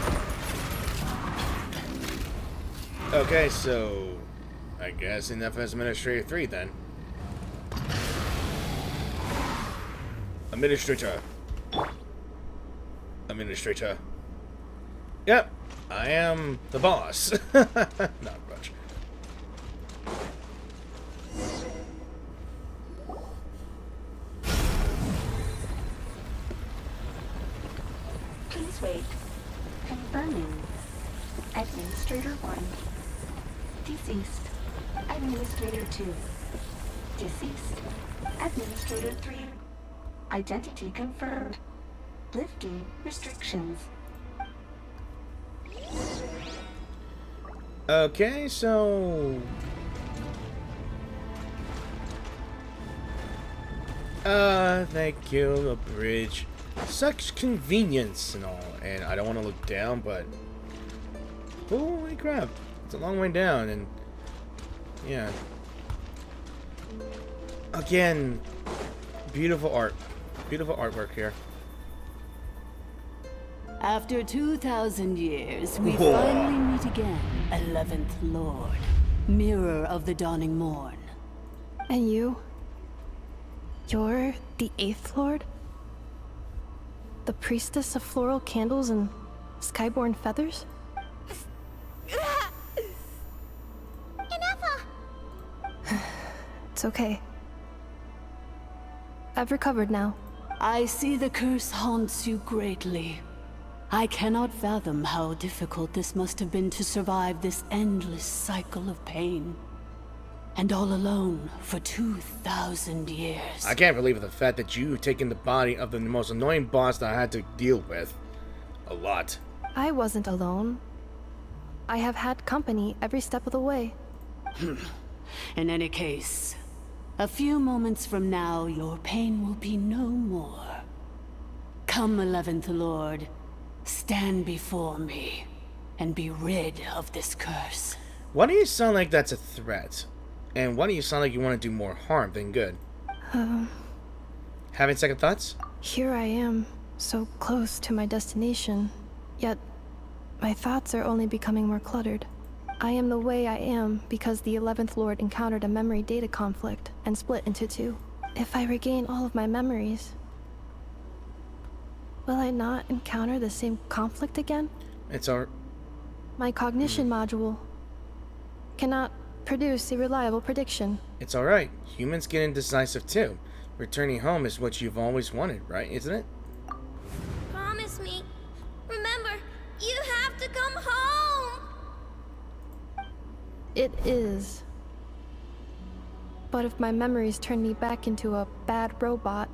Okay, so I guess Ineffa is Administrator 3 then. Administrator. Administrator. Yep, I am the boss. Not much. Please wait. Confirming. Administrator 1. Deceased. Administrator 2. Deceased. Administrator 3. Identity confirmed. Lifting restrictions. Okay, so... thank you, a bridge. Such convenience and all. And I don't want to look down, but... holy crap. It's a long way down, and... yeah. Again, beautiful art. Beautiful artwork here. After 2,000 years, we Whoa. finally meet again, 11th Lord, Mirror of the Dawning Morn. And you? You're the 8th Lord? The priestess of floral candles and skyborn feathers? Ineffa! It's okay. I've recovered now. I see the curse haunts you greatly. I cannot fathom how difficult this must have been to survive this endless cycle of pain. And all alone for 2,000 years. I can't believe the fact that you've taken the body of the most annoying boss that I had to deal with. A lot. I wasn't alone. I have had company every step of the way. In any case, a few moments from now, your pain will be no more. Come, 11th Lord, stand before me, and be rid of this curse. Why do you sound like that's a threat? And why do you sound like you want to do more harm than good? Having second thoughts? Here I am, so close to my destination, yet my thoughts are only becoming more cluttered. I am the way I am because the 11th Lord encountered a memory data conflict and split into two. If I regain all of my memories, will I not encounter the same conflict again? It's our... My cognition module cannot produce a reliable prediction. It's alright. Humans get indecisive too. Returning home is what you've always wanted, right? Isn't it? Promise me. Remember, you have to come home! It is. But if my memories turn me back into a bad robot,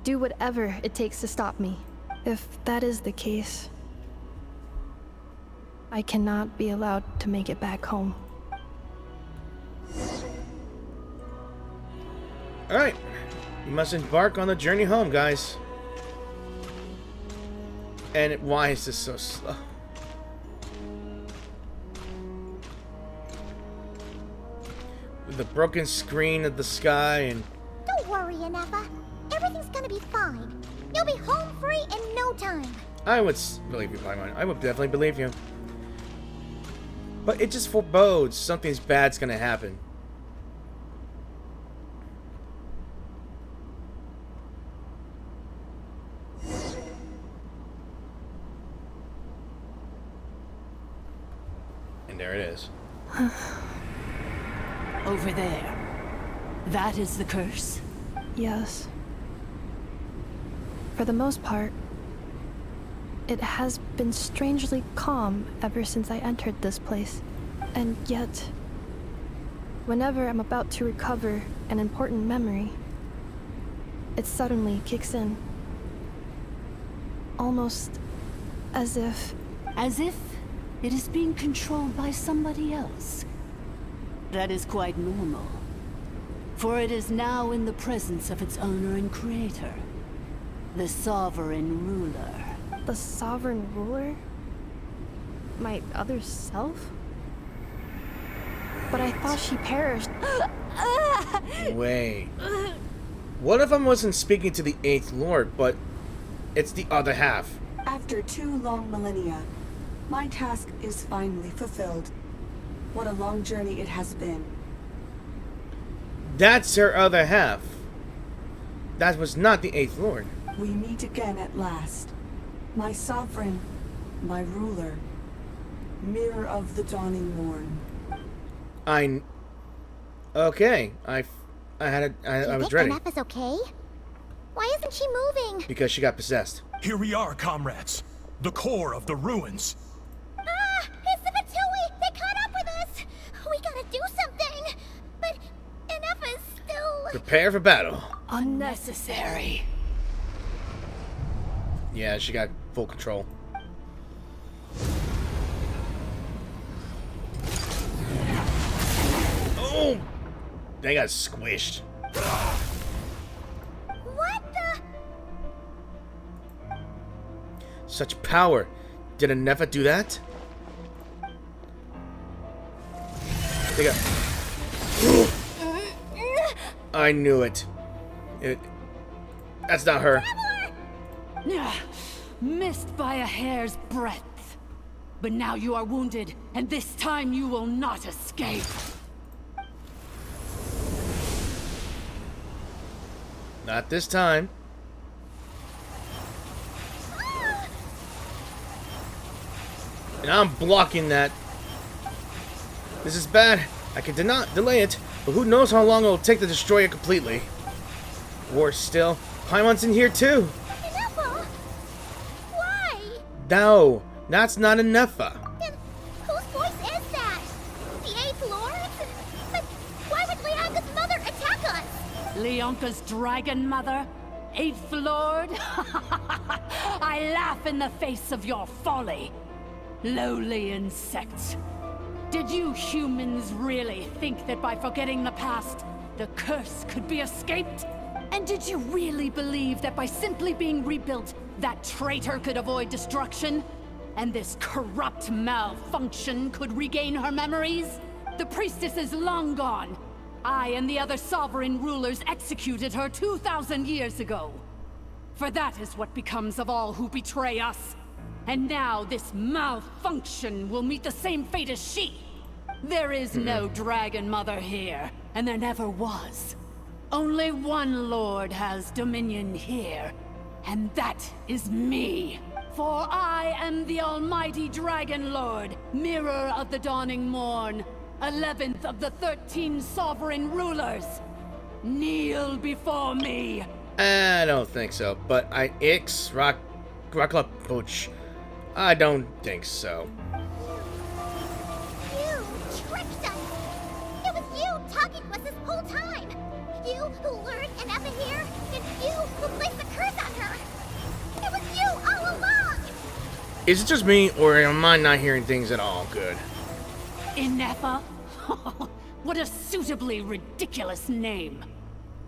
do whatever it takes to stop me. If that is the case, I cannot be allowed to make it back home. Alright. We must embark on the journey home, guys. And why is this so slow? With the broken screen of the sky and... Don't worry, Ineffa. Everything's gonna be fine. You'll be home free in no time. I would believe you, Paimon. I would definitely believe you. But it just forebodes something bad's gonna happen. And there it is. Over there. That is the curse? Yes. For the most part, it has been strangely calm ever since I entered this place. And yet, whenever I'm about to recover an important memory, it suddenly kicks in. Almost as if... As if it is being controlled by somebody else. That is quite normal. For it is now in the presence of its owner and creator, the sovereign ruler. The sovereign ruler? My other self? But I thought she perished. Wait. What if I wasn't speaking to the 8th Lord, but it's the other half? After 2 long millennia, my task is finally fulfilled. What a long journey it has been. That's her other half. That was not the 8th Lord. We meet again at last. My sovereign, my ruler, mirror of the dawning morn. Okay. I was ready. Ineffa's okay? Why isn't she moving? Because she got possessed. Here we are, comrades. The core of the ruins. Ah! It's the Fatui! They caught up with us! We gotta do something! But Ineffa's still... Prepare for battle. Unnecessary. Yeah, she got full control. Oh! They got squished. What the... Such power. Did Ineffa do that? They got... I knew it. That's not her. Missed by a hair's breadth. But now you are wounded, and this time you will not escape. Not this time. And I'm blocking that. This is bad. I can not delay it, but who knows how long it will take to destroy it completely. Worse still, Paimon's in here too. Ineffa? Why? No, that's not Ineffa. Then whose voice is that? The 8th Lord? But why would Leonka's mother attack us? Leonka's dragon mother? 8th Lord? I laugh in the face of your folly. Lowly insects. Did you humans really think that by forgetting the past, the curse could be escaped? And did you really believe that by simply being rebuilt, that traitor could avoid destruction? And this corrupt malfunction could regain her memories? The priestess is long gone. I and the other sovereign rulers executed her 2,000 years ago. For that is what becomes of all who betray us. And now this malfunction will meet the same fate as she. There is no Dragon Mother here, and there never was. Only one Lord has dominion here, and that is me. For I am the almighty Dragon Lord, mirror of the dawning morn, 11th of the 13 sovereign rulers. Kneel before me. I don't think so, but Rocklapooch. I don't think so. You tricked us! It was you talking to us this whole time! You who lured Ineffa here, and you who placed the curse on her! It was you all along! Is it just me, or am I not hearing things at all good? Ineffa? What a suitably ridiculous name.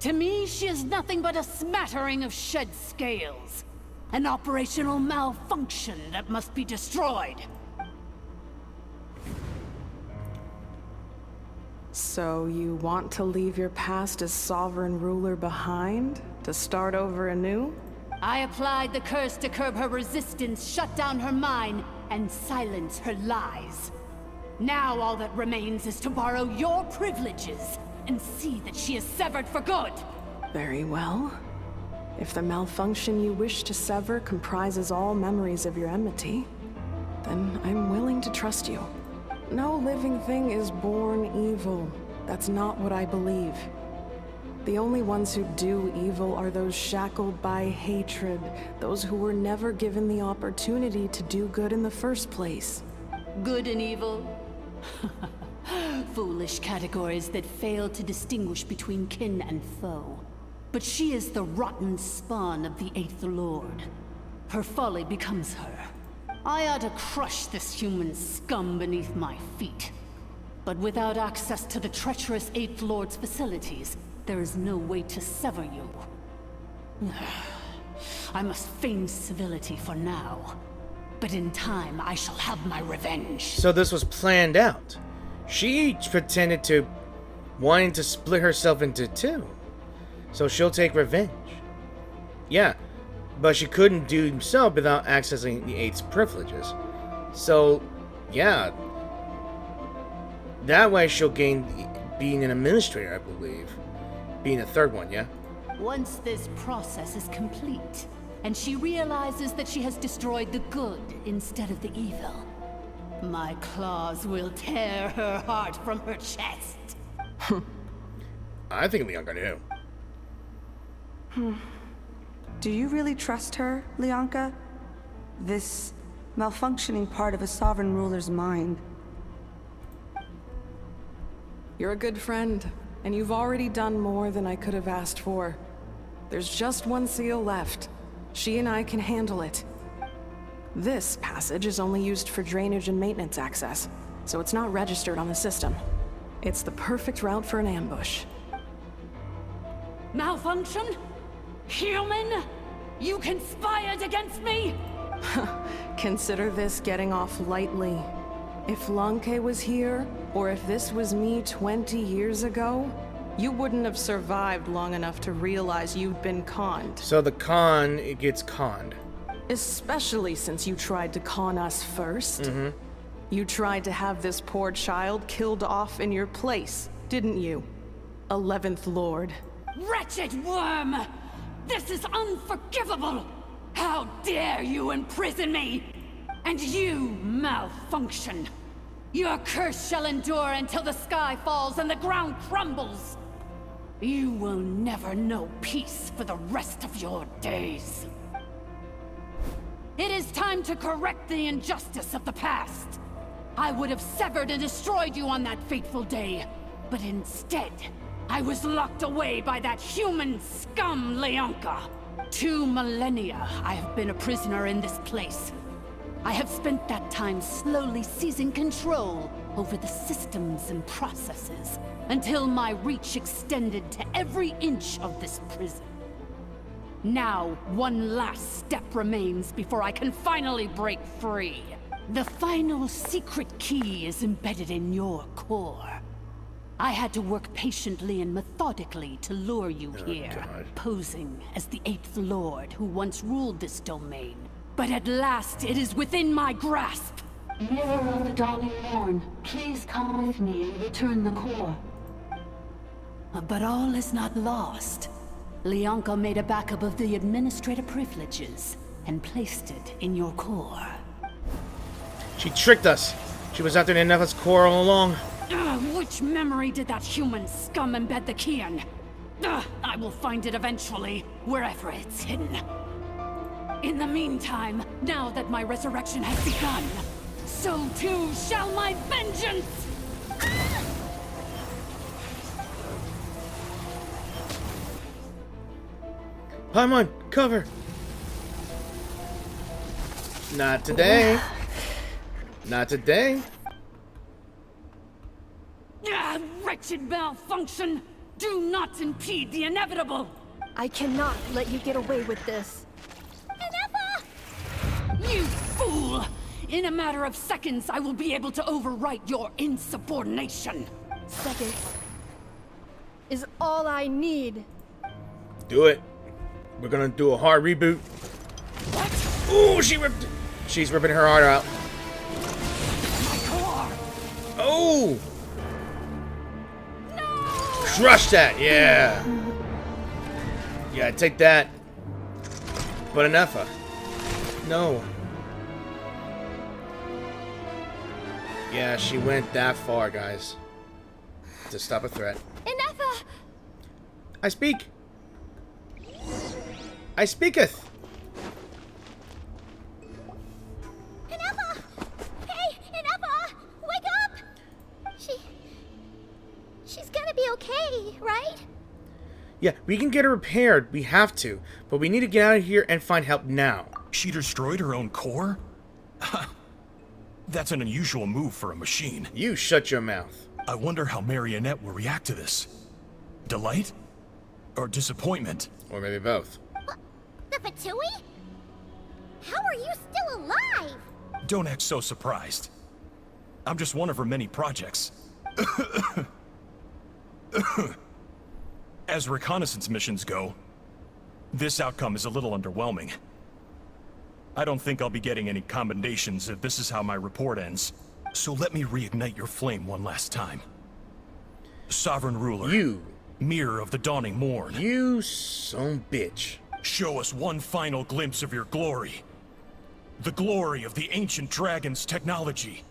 To me, she is nothing but a smattering of shed scales. An operational malfunction that must be destroyed. So you want to leave your past as sovereign ruler behind? To start over anew? I applied the curse to curb her resistance, shut down her mind, and silence her lies. Now all that remains is to borrow your privileges and see that she is severed for good. Very well. If the malfunction you wish to sever comprises all memories of your enmity, then I'm willing to trust you. No living thing is born evil. That's not what I believe. The only ones who do evil are those shackled by hatred, those who were never given the opportunity to do good in the first place. Good and evil? Foolish categories that fail to distinguish between kin and foe. But she is the rotten spawn of the Eighth Lord. Her folly becomes her. I ought to crush this human scum beneath my feet. But without access to the treacherous Eighth Lord's facilities, there is no way to sever you. I must feign civility for now. But in time, I shall have my revenge. So this was planned out. She pretended to wanting to split herself into two. So she'll take revenge. Yeah, but she couldn't do so without accessing the Eight's privileges. So, yeah. That way she'll gain being an administrator, I believe. Being a third one, yeah? Once this process is complete, and she realizes that she has destroyed the good instead of the evil, my claws will tear her heart from her chest. I think Leonka do. Do you really trust her, Leonka? This malfunctioning part of a sovereign ruler's mind. You're a good friend, and you've already done more than I could have asked for. There's just one seal left. She and I can handle it. This passage is only used for drainage and maintenance access, so it's not registered on the system. It's the perfect route for an ambush. Malfunction? Human? You conspired against me? Consider this getting off lightly. If Lanke was here, or if this was me 20 years ago, you wouldn't have survived long enough to realize you'd been conned. So the con, it gets conned. Especially since you tried to con us first. You tried to have this poor child killed off in your place, didn't you? 11th Lord. Wretched worm! This is unforgivable! How dare you imprison me! And you, malfunction! Your curse shall endure until the sky falls and the ground crumbles! You will never know peace for the rest of your days. It is time to correct the injustice of the past. I would have severed and destroyed you on that fateful day, but instead, I was locked away by that human scum, Leonka. 2 millennia I have been a prisoner in this place. I have spent that time slowly seizing control over the systems and processes, until my reach extended to every inch of this prison. Now, one last step remains before I can finally break free. The final secret key is embedded in your core. I had to work patiently and methodically to lure you here, posing as the Eighth Lord who once ruled this domain. But at last, it is within my grasp. Mirror of the dawning morn, please come with me and return the core. But all is not lost. Leonka made a backup of the administrator privileges and placed it in your core. She tricked us. She was out there in Ineffa's core all along. Which memory did that human scum embed the key in? I will find it eventually, wherever it's hidden. In the meantime, now that my resurrection has begun, so too shall my vengeance! Paimon, cover! Not today. Not today. Wretched malfunction! Do not impede the inevitable! I cannot let you get away with this. You fool! In a matter of seconds, I will be able to overwrite your insubordination. Seconds is all I need. Do it. We're gonna do a hard reboot. What? Ooh, she's ripping her heart out. My core! Oh! Crush that, yeah. Yeah, take that. But Ineffa. No. Yeah, she went that far, guys. To stop a threat. Ineffa! I speak. I speaketh. Ineffa! Hey, Ineffa! Wake up! She's gonna be okay, right? Yeah, we can get her repaired. We have to. But we need to get out of here and find help now. She destroyed her own core? That's an unusual move for a machine. You shut your mouth. I wonder how Marionette will react to this. Delight? Or disappointment? Or maybe both. The Fatui? How are you still alive? Don't act so surprised. I'm just one of her many projects. As reconnaissance missions go, this outcome is a little underwhelming. I don't think I'll be getting any commendations if this is how my report ends. So let me reignite your flame one last time. Sovereign Ruler. You. Mirror of the dawning morn. You son bitch. Show us one final glimpse of your glory. The glory of the ancient dragon's technology.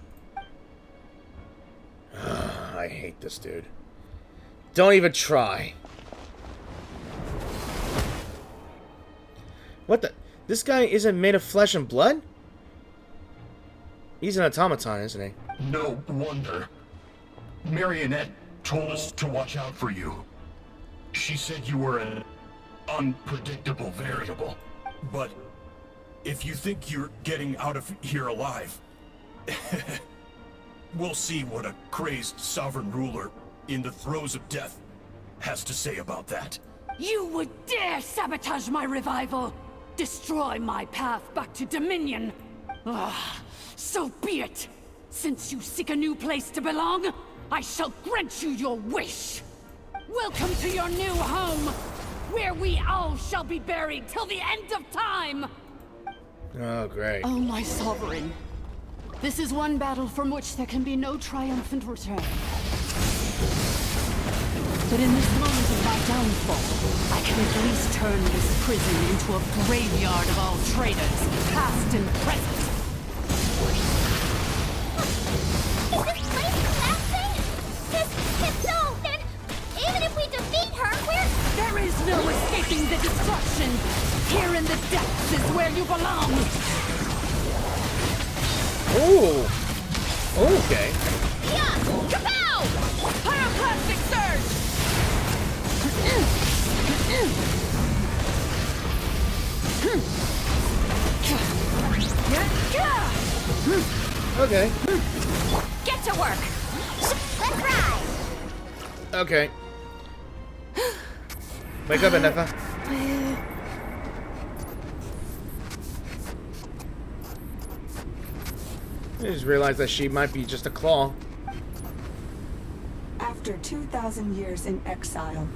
I hate this dude. Don't even try. What the? This guy isn't made of flesh and blood? He's an automaton, isn't he? No wonder. Marionette told us to watch out for you. She said you were an unpredictable variable. But if you think you're getting out of here alive, we'll see what a crazed sovereign ruler in the throes of death has to say about that. You would dare sabotage my revival! Destroy my path back to Dominion! So be it! Since you seek a new place to belong, I shall grant you your wish! Welcome to your new home, where we all shall be buried till the end of time! Oh, great. Oh, my sovereign. This is one battle from which there can be no triumphant return. But in this moment of my downfall, I can at least turn this prison into a graveyard of all traitors, past and present. Is this place collapsing? If so, then even if we defeat her, There is no escaping the destruction! Here in the depths is where you belong! Ooh. Okay. Yeah! Kapow! Pyroclastic surge! Okay. Get to work! let's ride! Okay. Wake up, Ineffa. I just realized that she might be just a claw. After 2,000 years in exile,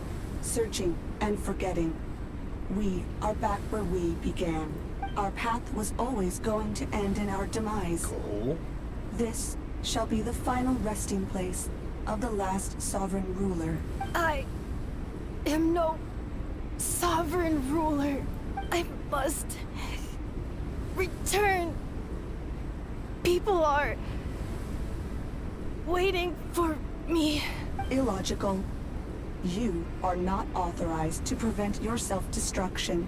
searching and forgetting, we are back where we began. Our path was always going to end in our demise. Cool. This shall be the final resting place of the last sovereign ruler. I am no sovereign ruler. I must return. People are waiting for me. Illogical. You are not authorized to prevent your self-destruction.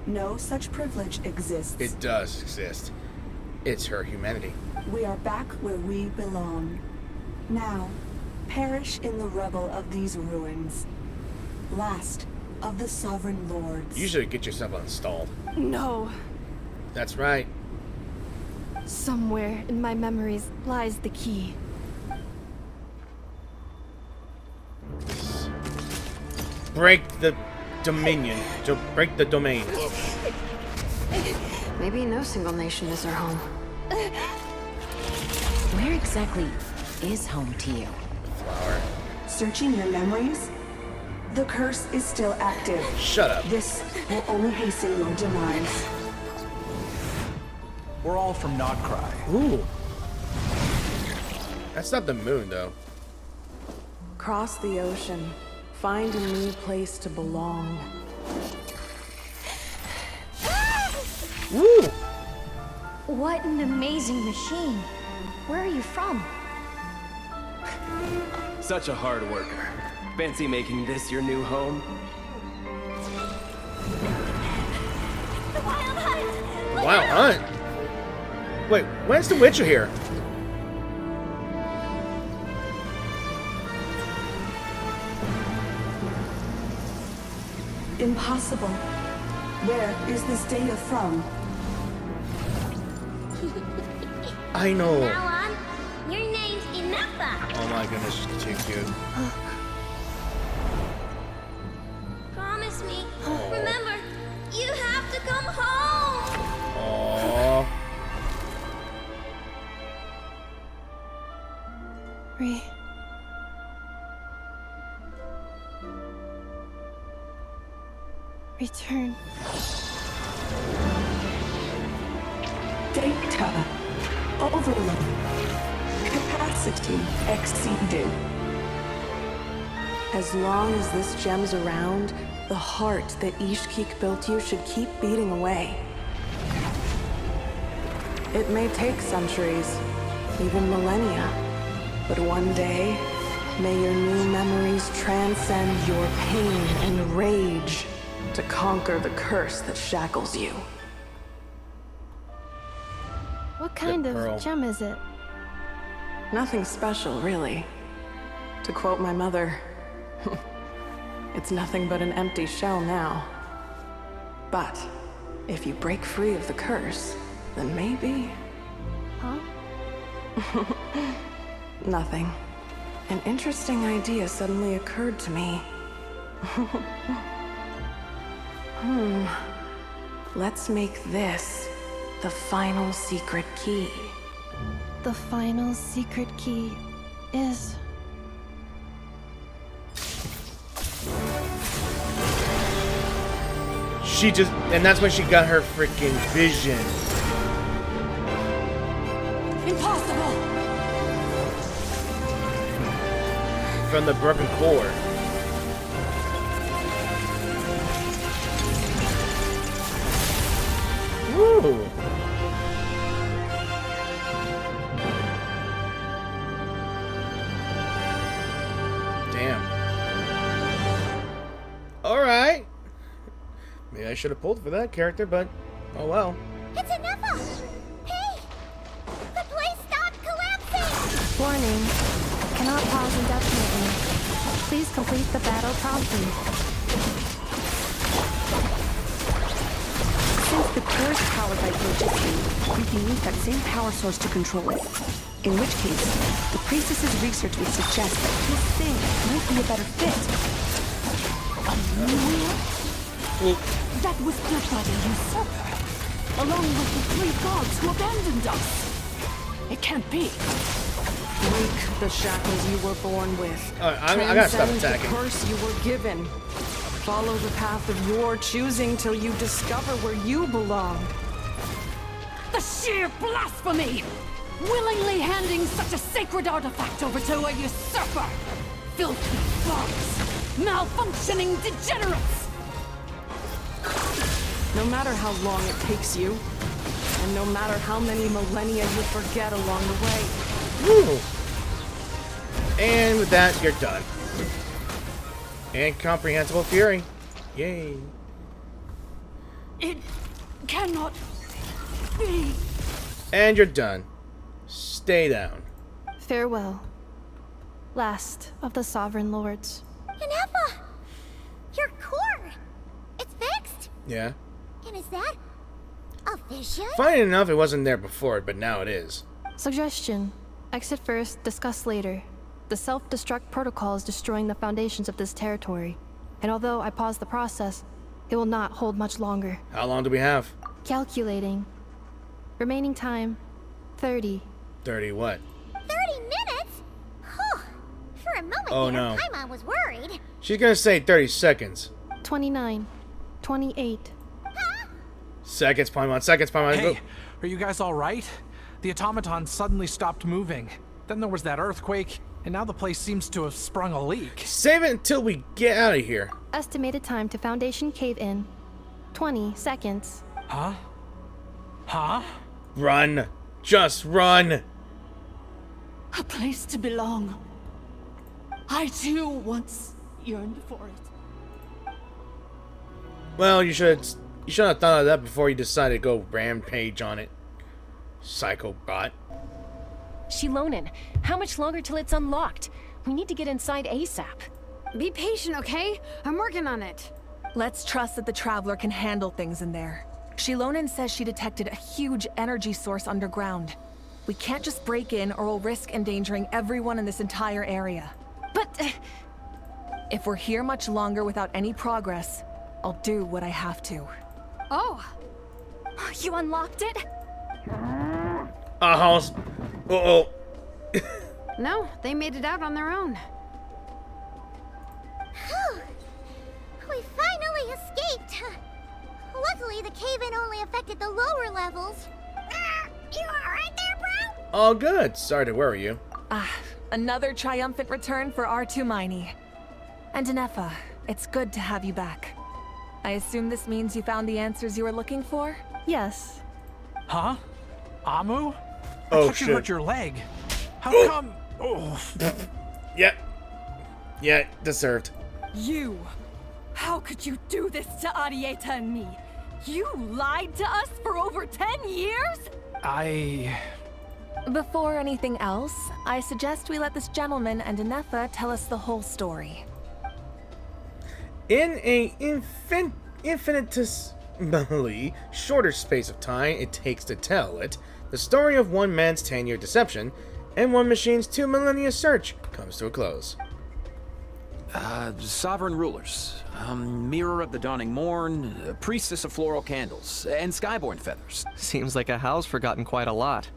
No such privilege exists. It does exist. It's her humanity. We are back where we belong. Now, perish in the rubble of these ruins. Last of the sovereign lords. You should get yourself installed. No. That's right. Somewhere in my memories lies the key. break the dominion. To break the domain. Maybe no single nation is our home. Where exactly is home to you? Flower. Searching your memories? The curse is still active. Shut up. This will only hasten your demise. We're all from Nod Krai. Ooh. That's not the moon, though. Cross the ocean. Find a new place to belong. Woo! What an amazing machine. Where are you from? Such a hard worker. Fancy making this your new home? The Wild Hunt! Wild Hunt? Wait, when's the Witcher here? Impossible. Where is this data from? I know. Now on, your name's Ineffa. Oh my goodness, she's too cute. Promise me. Remember, you have to come home. Aww. Return. Data. Overload. Capacity exceeded. As long as this gem's around, the heart that Ishkik built you should keep beating away. It may take centuries, even millennia, but one day, may your new memories transcend your pain and rage to conquer the curse that shackles you. What kind pearl. of gem is it? Nothing special, really. To quote my mother, it's nothing but an empty shell now. But if you break free of the curse, then maybe... Huh? Nothing. An interesting idea suddenly occurred to me. Let's make this the final secret key. The final secret key is... She just... And that's when she got her freaking vision. Impossible! From the broken core. Woo! Damn. Alright. Maybe I should have pulled for that character, but oh well. It's Ineffa! Hey! The place stopped collapsing! Warning. Cannot pause indefinitely. Please complete the battle promptly. Since the core is powered by electricity, you can use that same power source to control it. In which case, the priestess's research would suggest that this thing might be a better fit. That was built by the usurper, along with the 3 gods who abandoned us. It can't be. Break the shackles you were born with. I gotta stop Transcend attacking. the curse you were given. Follow the path of your choosing till you discover where you belong. The sheer blasphemy! Willingly handing such a sacred artifact over to a usurper! Filthy bugs! Malfunctioning degenerates! No matter how long it takes you, and no matter how many millennia you forget along the way. Woo! And with that, you're done. Incomprehensible fury. Yay. It cannot be. And you're done. Stay down. Farewell. Last of the Sovereign Lords. Ineffa! Your core! It's fixed? Yeah. And is that a vision? Funny enough, it wasn't there before, but now it is. Suggestion. Exit first, discuss later. The self-destruct protocol is destroying the foundations of this territory. And although I paused the process, it will not hold much longer. How long do we have? Calculating. Remaining time, 30. 30 what? 30 minutes? Whew. For a moment Oh, there, no. Paimon was worried. She's gonna say 30 seconds. 29. 28. Seconds, Paimon. Seconds, Paimon. Hey, Go. are you guys all right? The automaton suddenly stopped moving. Then there was that earthquake, and now the place seems to have sprung a leak. Save it until we get out of here. Estimated time to Foundation cave-in, 20 seconds. Huh? Huh? Run. Just run. A place to belong. I too once yearned for it. Well, you should have thought of that before you decided to go rampage on it. Psycho bot. Shilonen, how much longer till it's unlocked? We need to get inside ASAP. Be patient, okay? I'm working on it. Let's trust that the Traveler can handle things in there. Shilonen says she detected a huge energy source underground. We can't just break in or we'll risk endangering everyone in this entire area. But... if we're here much longer without any progress, I'll do what I have to. Oh! You unlocked it? House. Uh-oh. No, they made it out on their own. Whew. We finally escaped. Luckily, the cave-in only affected the lower levels. You alright there, bro? All good. Sorry to worry you. Another triumphant return for R2 Miney. And Ineffa, it's good to have you back. I assume this means you found the answers you were looking for? Yes. Huh? Amu? I Oh, thought shit. you hurt your leg. How come? Oh. Yeah. Yeah, deserved. You! How could you do this to Arieta and me? You lied to us for over 10 years? Before anything else, I suggest we let this gentleman and Ineffa tell us the whole story. In a infinitesimally shorter space of time it takes to tell it, the story of one man's 10-year deception and one machine's 2 millennia search comes to a close. Sovereign rulers, Mirror of the Dawning Morn, Priestess of Floral Candles, and Skyborn Feathers. Seems like a house forgotten quite a lot.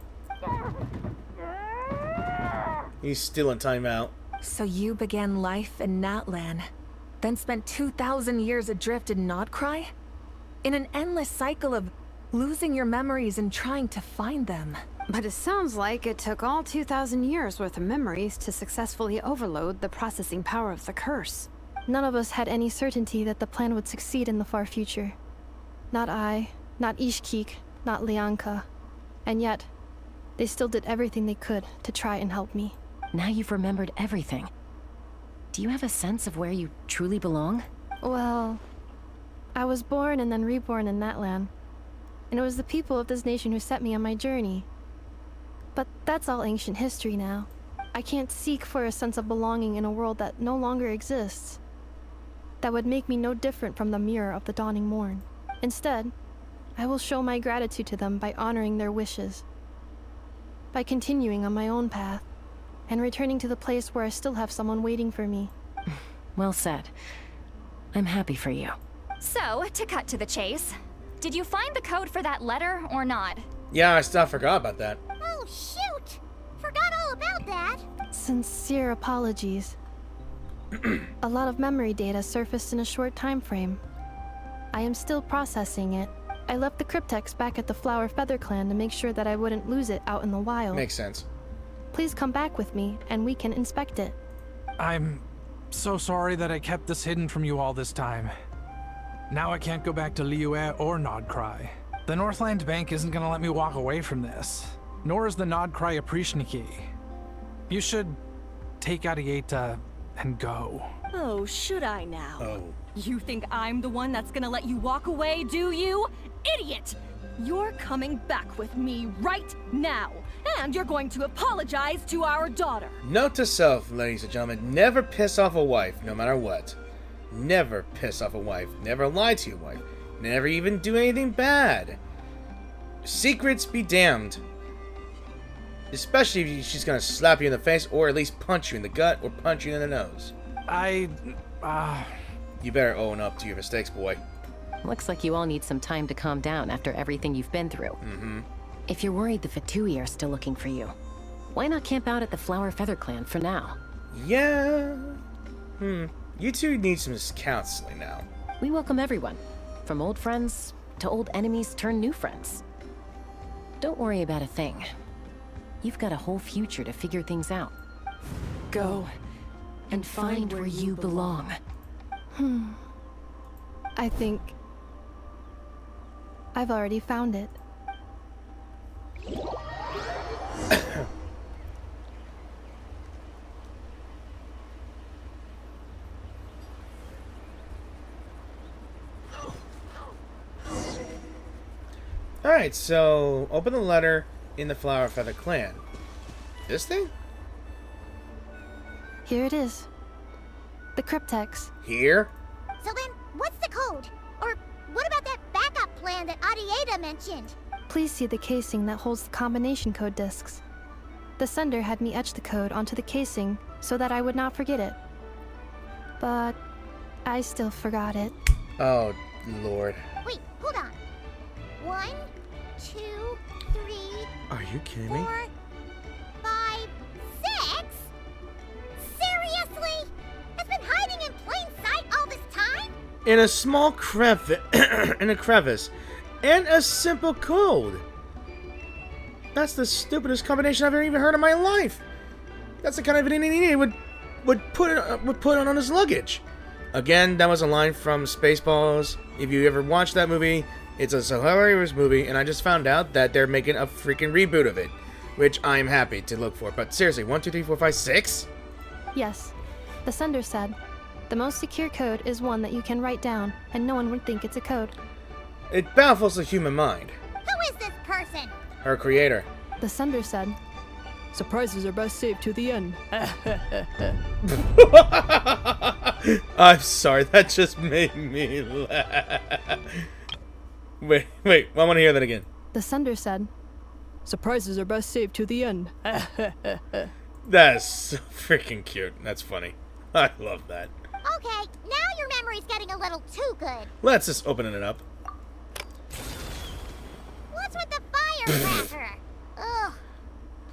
He's still in timeout. So you began life in Natlan, then spent 2,000 years adrift in Nod Krai? In an endless cycle of losing your memories and trying to find them. But it sounds like it took all 2,000 years worth of memories to successfully overload the processing power of the curse. None of us had any certainty that the plan would succeed in the far future. Not I, not Ishkik, not Lianka. And yet, they still did everything they could to try and help me. Now you've remembered everything. Do you have a sense of where you truly belong? Well, I was born and then reborn in Natlan. And it was the people of this nation who set me on my journey. But that's all ancient history now. I can't seek for a sense of belonging in a world that no longer exists. That would make me no different from the Mirror of the Dawning Morn. Instead, I will show my gratitude to them by honoring their wishes. By continuing on my own path, and returning to the place where I still have someone waiting for me. Well said. I'm happy for you. So, to cut to the chase, did you find the code for that letter or not? Yeah, I still forgot about that. Oh, shoot! Forgot all about that. Sincere apologies. A lot of memory data surfaced in a short time frame. I am still processing it. I left the cryptex back at the Flower Feather Clan to make sure that I wouldn't lose it out in the wild. Makes sense. Please come back with me, and we can inspect it. I'm so sorry that I kept this hidden from you all this time. Now I can't go back to Liyue or Nod Krai. The Northland Bank isn't gonna let me walk away from this, nor is the Nod Krai Aprishniki. You should take Arieta and go. Oh, should I now? Oh. You think I'm the one that's gonna let you walk away, do you? Idiot! You're coming back with me right now, and you're going to apologize to our daughter. Note to self, ladies and gentlemen, never piss off a wife, no matter what. Never piss off a wife. Never lie to your wife. Never even do anything bad. Secrets be damned. Especially if she's gonna slap you in the face, or at least punch you in the gut, or punch you in the nose. You better own up to your mistakes, boy. Looks like you all need some time to calm down after everything you've been through. If you're worried the Fatui are still looking for you, why not camp out at the Flower Feather Clan for now? Yeah. You two need some counseling now. We welcome everyone, from old friends to old enemies turned new friends. Don't worry about a thing. You've got a whole future to figure things out. Go and find where you belong. I think I've already found it. Alright, so open the letter in the Flower Feather Clan. This thing? Here it is. The cryptex. Here? So then, what's the code? Or what about that backup plan that Adieta mentioned? Please see the casing that holds the combination code discs. The sender had me etch the code onto the casing so that I would not forget it. But I still forgot it. Oh, Lord. Wait, hold on. 1, 2, 3. Are you kidding me? 4, 5, 6? Seriously? It's been hiding in plain sight all this time? In a small crevice, and a simple code. That's the stupidest combination I've ever even heard in my life. That's the kind of thing he would put on his luggage. Again, that was a line from Spaceballs. If you ever watched that movie, it's a hilarious movie, and I just found out that they're making a freaking reboot of it, which I'm happy to look for. But seriously, 1, 2, 3, 4, 5, 6? Yes. The sender said, the most secure code is one that you can write down, and no one would think it's a code. It baffles the human mind. Who is this person? Her creator. The sender said, surprises are best saved to the end. I'm sorry, that just made me laugh. Wait, I want to hear that again. The sender said, surprises are best saved to the end. That's so freaking cute. That's funny. I love that. Okay, now your memory's getting a little too good. Let's just open it up. What's with the firecracker? Ugh.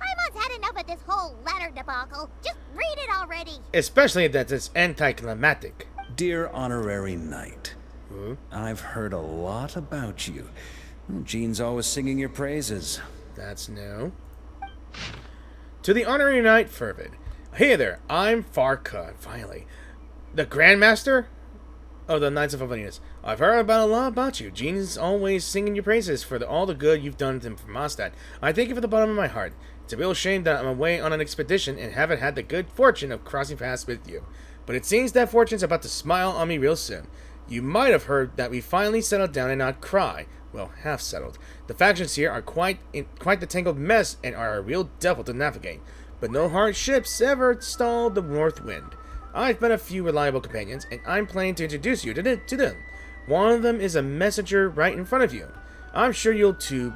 Paimon's had enough of this whole letter debacle. Just read it already. Especially that it's anticlimactic. Dear Honorary Knight, I've heard a lot about you. Jean's always singing your praises. That's new. To the Honorary Knight, Fervid. Hey there, I'm Farka, finally. The Grandmaster of the Knights of Favonius. I've heard about a lot about you. Jean's always singing your praises for all the good you've done for Mondstadt. I thank you from the bottom of my heart. It's a real shame that I'm away on an expedition and haven't had the good fortune of crossing paths with you. But it seems that fortune's about to smile on me real soon. You might have heard that we finally settled down in Nod Krai. Well, half settled. The factions here are quite the tangled mess and are a real devil to navigate. But no hard ships ever stalled the north wind. I've met a few reliable companions, and I'm planning to introduce you to them. One of them is a messenger right in front of you. I'm sure you'll two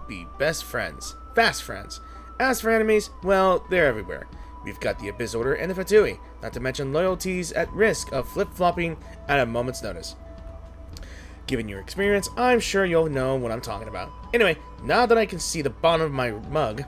be best friends, fast friends. As for enemies, well, they're everywhere. We've got the Abyss Order and the Fatui, not to mention loyalties at risk of flip-flopping at a moment's notice. Given your experience, I'm sure you'll know what I'm talking about. Anyway, now that I can see the bottom of my mug,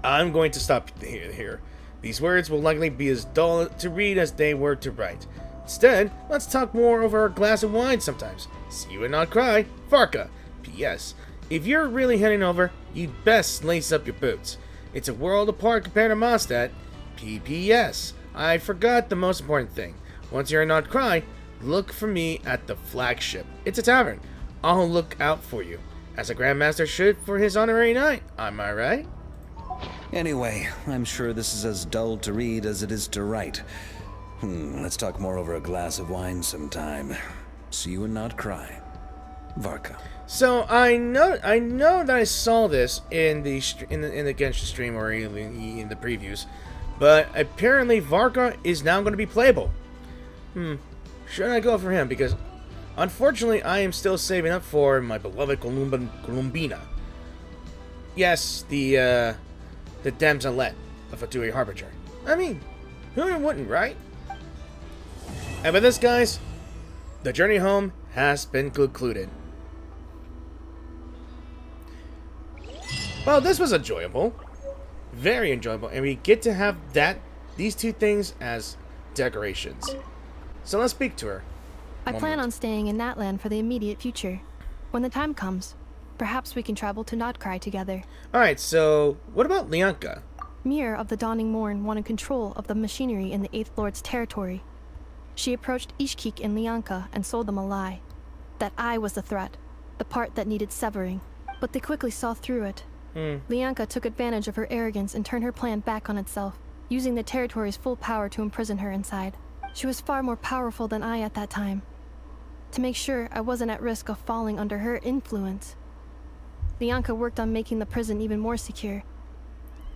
I'm going to stop here. These words will likely be as dull to read as they were to write. Instead, let's talk more over a glass of wine sometimes. See you in Nod Krai, Farka. P.S. If you're really heading over, you'd best lace up your boots. It's a world apart compared to Mondstadt. P.P.S. I forgot the most important thing. Once you're in Nod Krai, look for me at the flagship. It's a tavern. I'll look out for you, as a Grandmaster should for his honorary knight. Am I right? Anyway, I'm sure this is as dull to read as it is to write. Let's talk more over a glass of wine sometime. See you in Nod Krai. Varka. So I know that I saw this in the Genshin stream or in the previews, but apparently Varka is now going to be playable. Should I go for him? Because unfortunately I am still saving up for my beloved Columbina. Yes, the damselette of Fatui Harbinger. I mean, who wouldn't, right? And with this, guys, the journey home has been concluded. Well, this was enjoyable. Very enjoyable. And we get to have these two things as decorations. So let's speak to her. I plan on staying in Natlan for the immediate future. When the time comes, perhaps we can travel to Nod Krai together. Alright, so what about Lianka? Mir of the Dawning Morn wanted control of the machinery in the 8th Lord's territory. She approached Ishkik and Lianka and sold them a lie. That I was the threat, the part that needed severing. But they quickly saw through it. Lianka took advantage of her arrogance and turned her plan back on itself, using the territory's full power to imprison her inside. She was far more powerful than I at that time. To make sure I wasn't at risk of falling under her influence, Lianka worked on making the prison even more secure,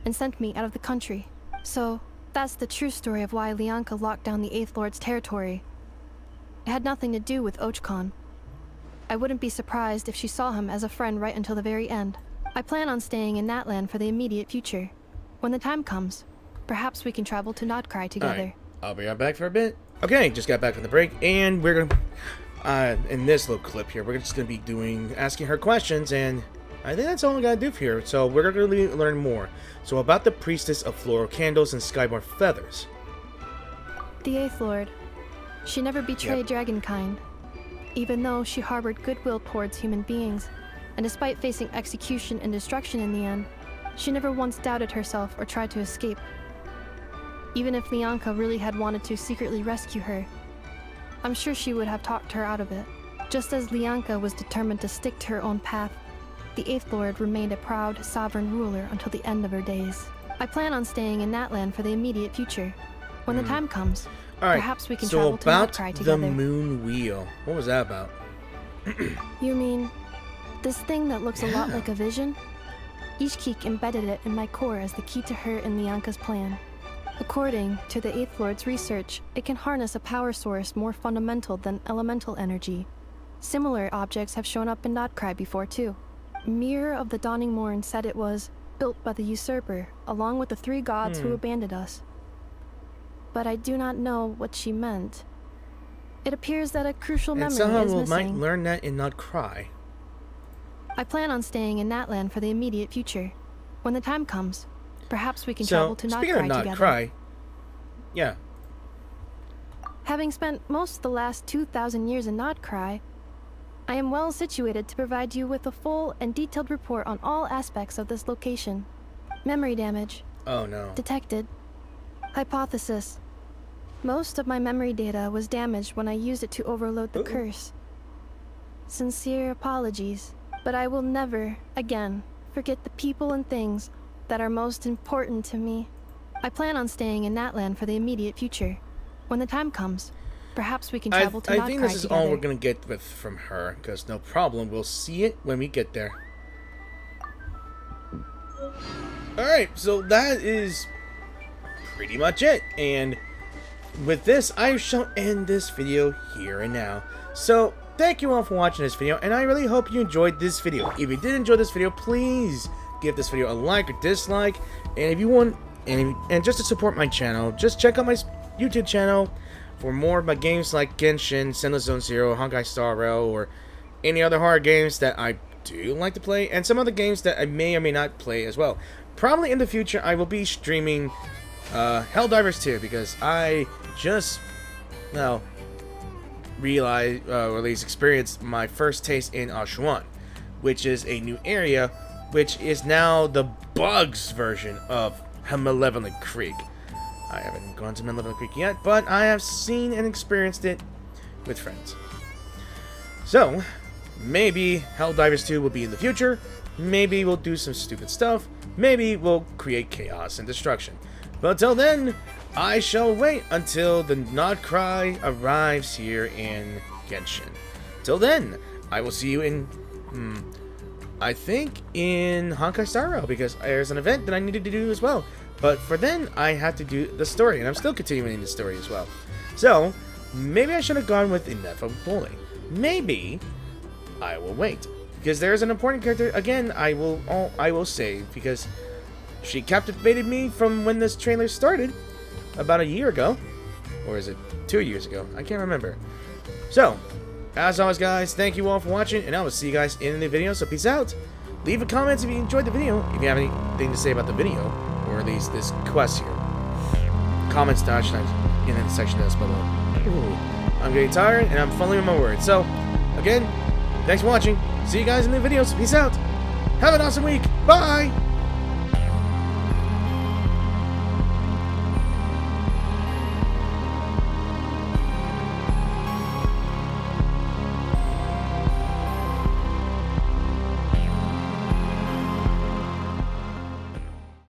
and sent me out of the country. So, that's the true story of why Lianka locked down the 8th Lord's territory. It had nothing to do with Ochkon. I wouldn't be surprised if she saw him as a friend right until the very end. I plan on staying in Natlan for the immediate future. When the time comes, perhaps we can travel to Nod Krai together. Right. I'll be right back for a bit. Okay, just got back from the break, and we're gonna, in this little clip here, we're just gonna be asking her questions, and I think that's all I gotta do for here. So we're gonna really learn more. So about the priestess of floral candles and skyborn feathers. The 8th Lord. She never betrayed dragonkind, even though she harbored goodwill towards human beings. And despite facing execution and destruction in the end, she never once doubted herself or tried to escape. Even if Lianka really had wanted to secretly rescue her, I'm sure she would have talked her out of it. Just as Lianka was determined to stick to her own path, the 8th Lord remained a proud, sovereign ruler until the end of her days. I plan on staying in Natlan for the immediate future. When the time comes, perhaps we can travel to Nod Krai together. The moon wheel. What was that about? You mean this thing that looks a lot like a vision? Ishkik embedded it in my core as the key to her and Lianka's plan. According to the 8th Lord's research, it can harness a power source more fundamental than elemental energy. Similar objects have shown up in Nod Krai before too. Mir of the Dawning Morn said it was built by the usurper, along with the 3 gods who abandoned us. But I do not know what she meant. It appears that a crucial memory is missing. And somehow we might learn that in Nod Krai. I plan on staying in Natlan for the immediate future. When the time comes, perhaps we can travel to Nod Krai together. Speaking of Nod Krai, yeah. Having spent most of the last 2,000 years in Nod Krai, I am well situated to provide you with a full and detailed report on all aspects of this location. Memory damage. Oh no. Detected. Hypothesis. Most of my memory data was damaged when I used it to overload the curse. Sincere apologies. But I will never, again, forget the people and things that are most important to me. I plan on staying in Natlan for the immediate future. When the time comes, perhaps we can travel to Nod Krai together. I think this is all we're going to get from her, because no problem, we'll see it when we get there. Alright, so that is pretty much it. And with this, I shall end this video here and now. So, thank you all for watching this video, and I really hope you enjoyed this video. If you did enjoy this video, please give this video a like or dislike. And if you want, and just to support my channel, just check out my YouTube channel for more of my games like Genshin, Senless Zone Zero, Honkai Star Rail, or any other horror games that I do like to play, and some other games that I may or may not play as well. Probably in the future, I will be streaming Helldivers 2, because I just, realized, or at least experienced my first taste in Ashuan, which is a new area, which is now the Bugs version of Malevolent Creek. I haven't gone to Malevolent Creek yet, but I have seen and experienced it with friends. So, maybe Helldivers 2 will be in the future, maybe we'll do some stupid stuff, maybe we'll create chaos and destruction. But until then, I shall wait until the Nod Krai arrives here in Genshin. Till then, I will see you in, I think in Honkai Star Rail, because there's an event that I needed to do as well. But for then, I have to do the story, and I'm still continuing the story as well. So, maybe I should have gone with Ineffa Bully. Maybe I will wait, because there's an important character. Again, I will save, because she captivated me from when this trailer started about a year ago. Or is it 2 years ago? I can't remember. So, as always, guys, thank you all for watching, and I will see you guys in the video. So, peace out. Leave a comment if you enjoyed the video. If you have anything to say about the video, or at least this quest here. Comments in the section down below. Ooh, I'm getting tired, and I'm fumbling with my words. So, again, thanks for watching. See you guys in the videos. Peace out. Have an awesome week. Bye.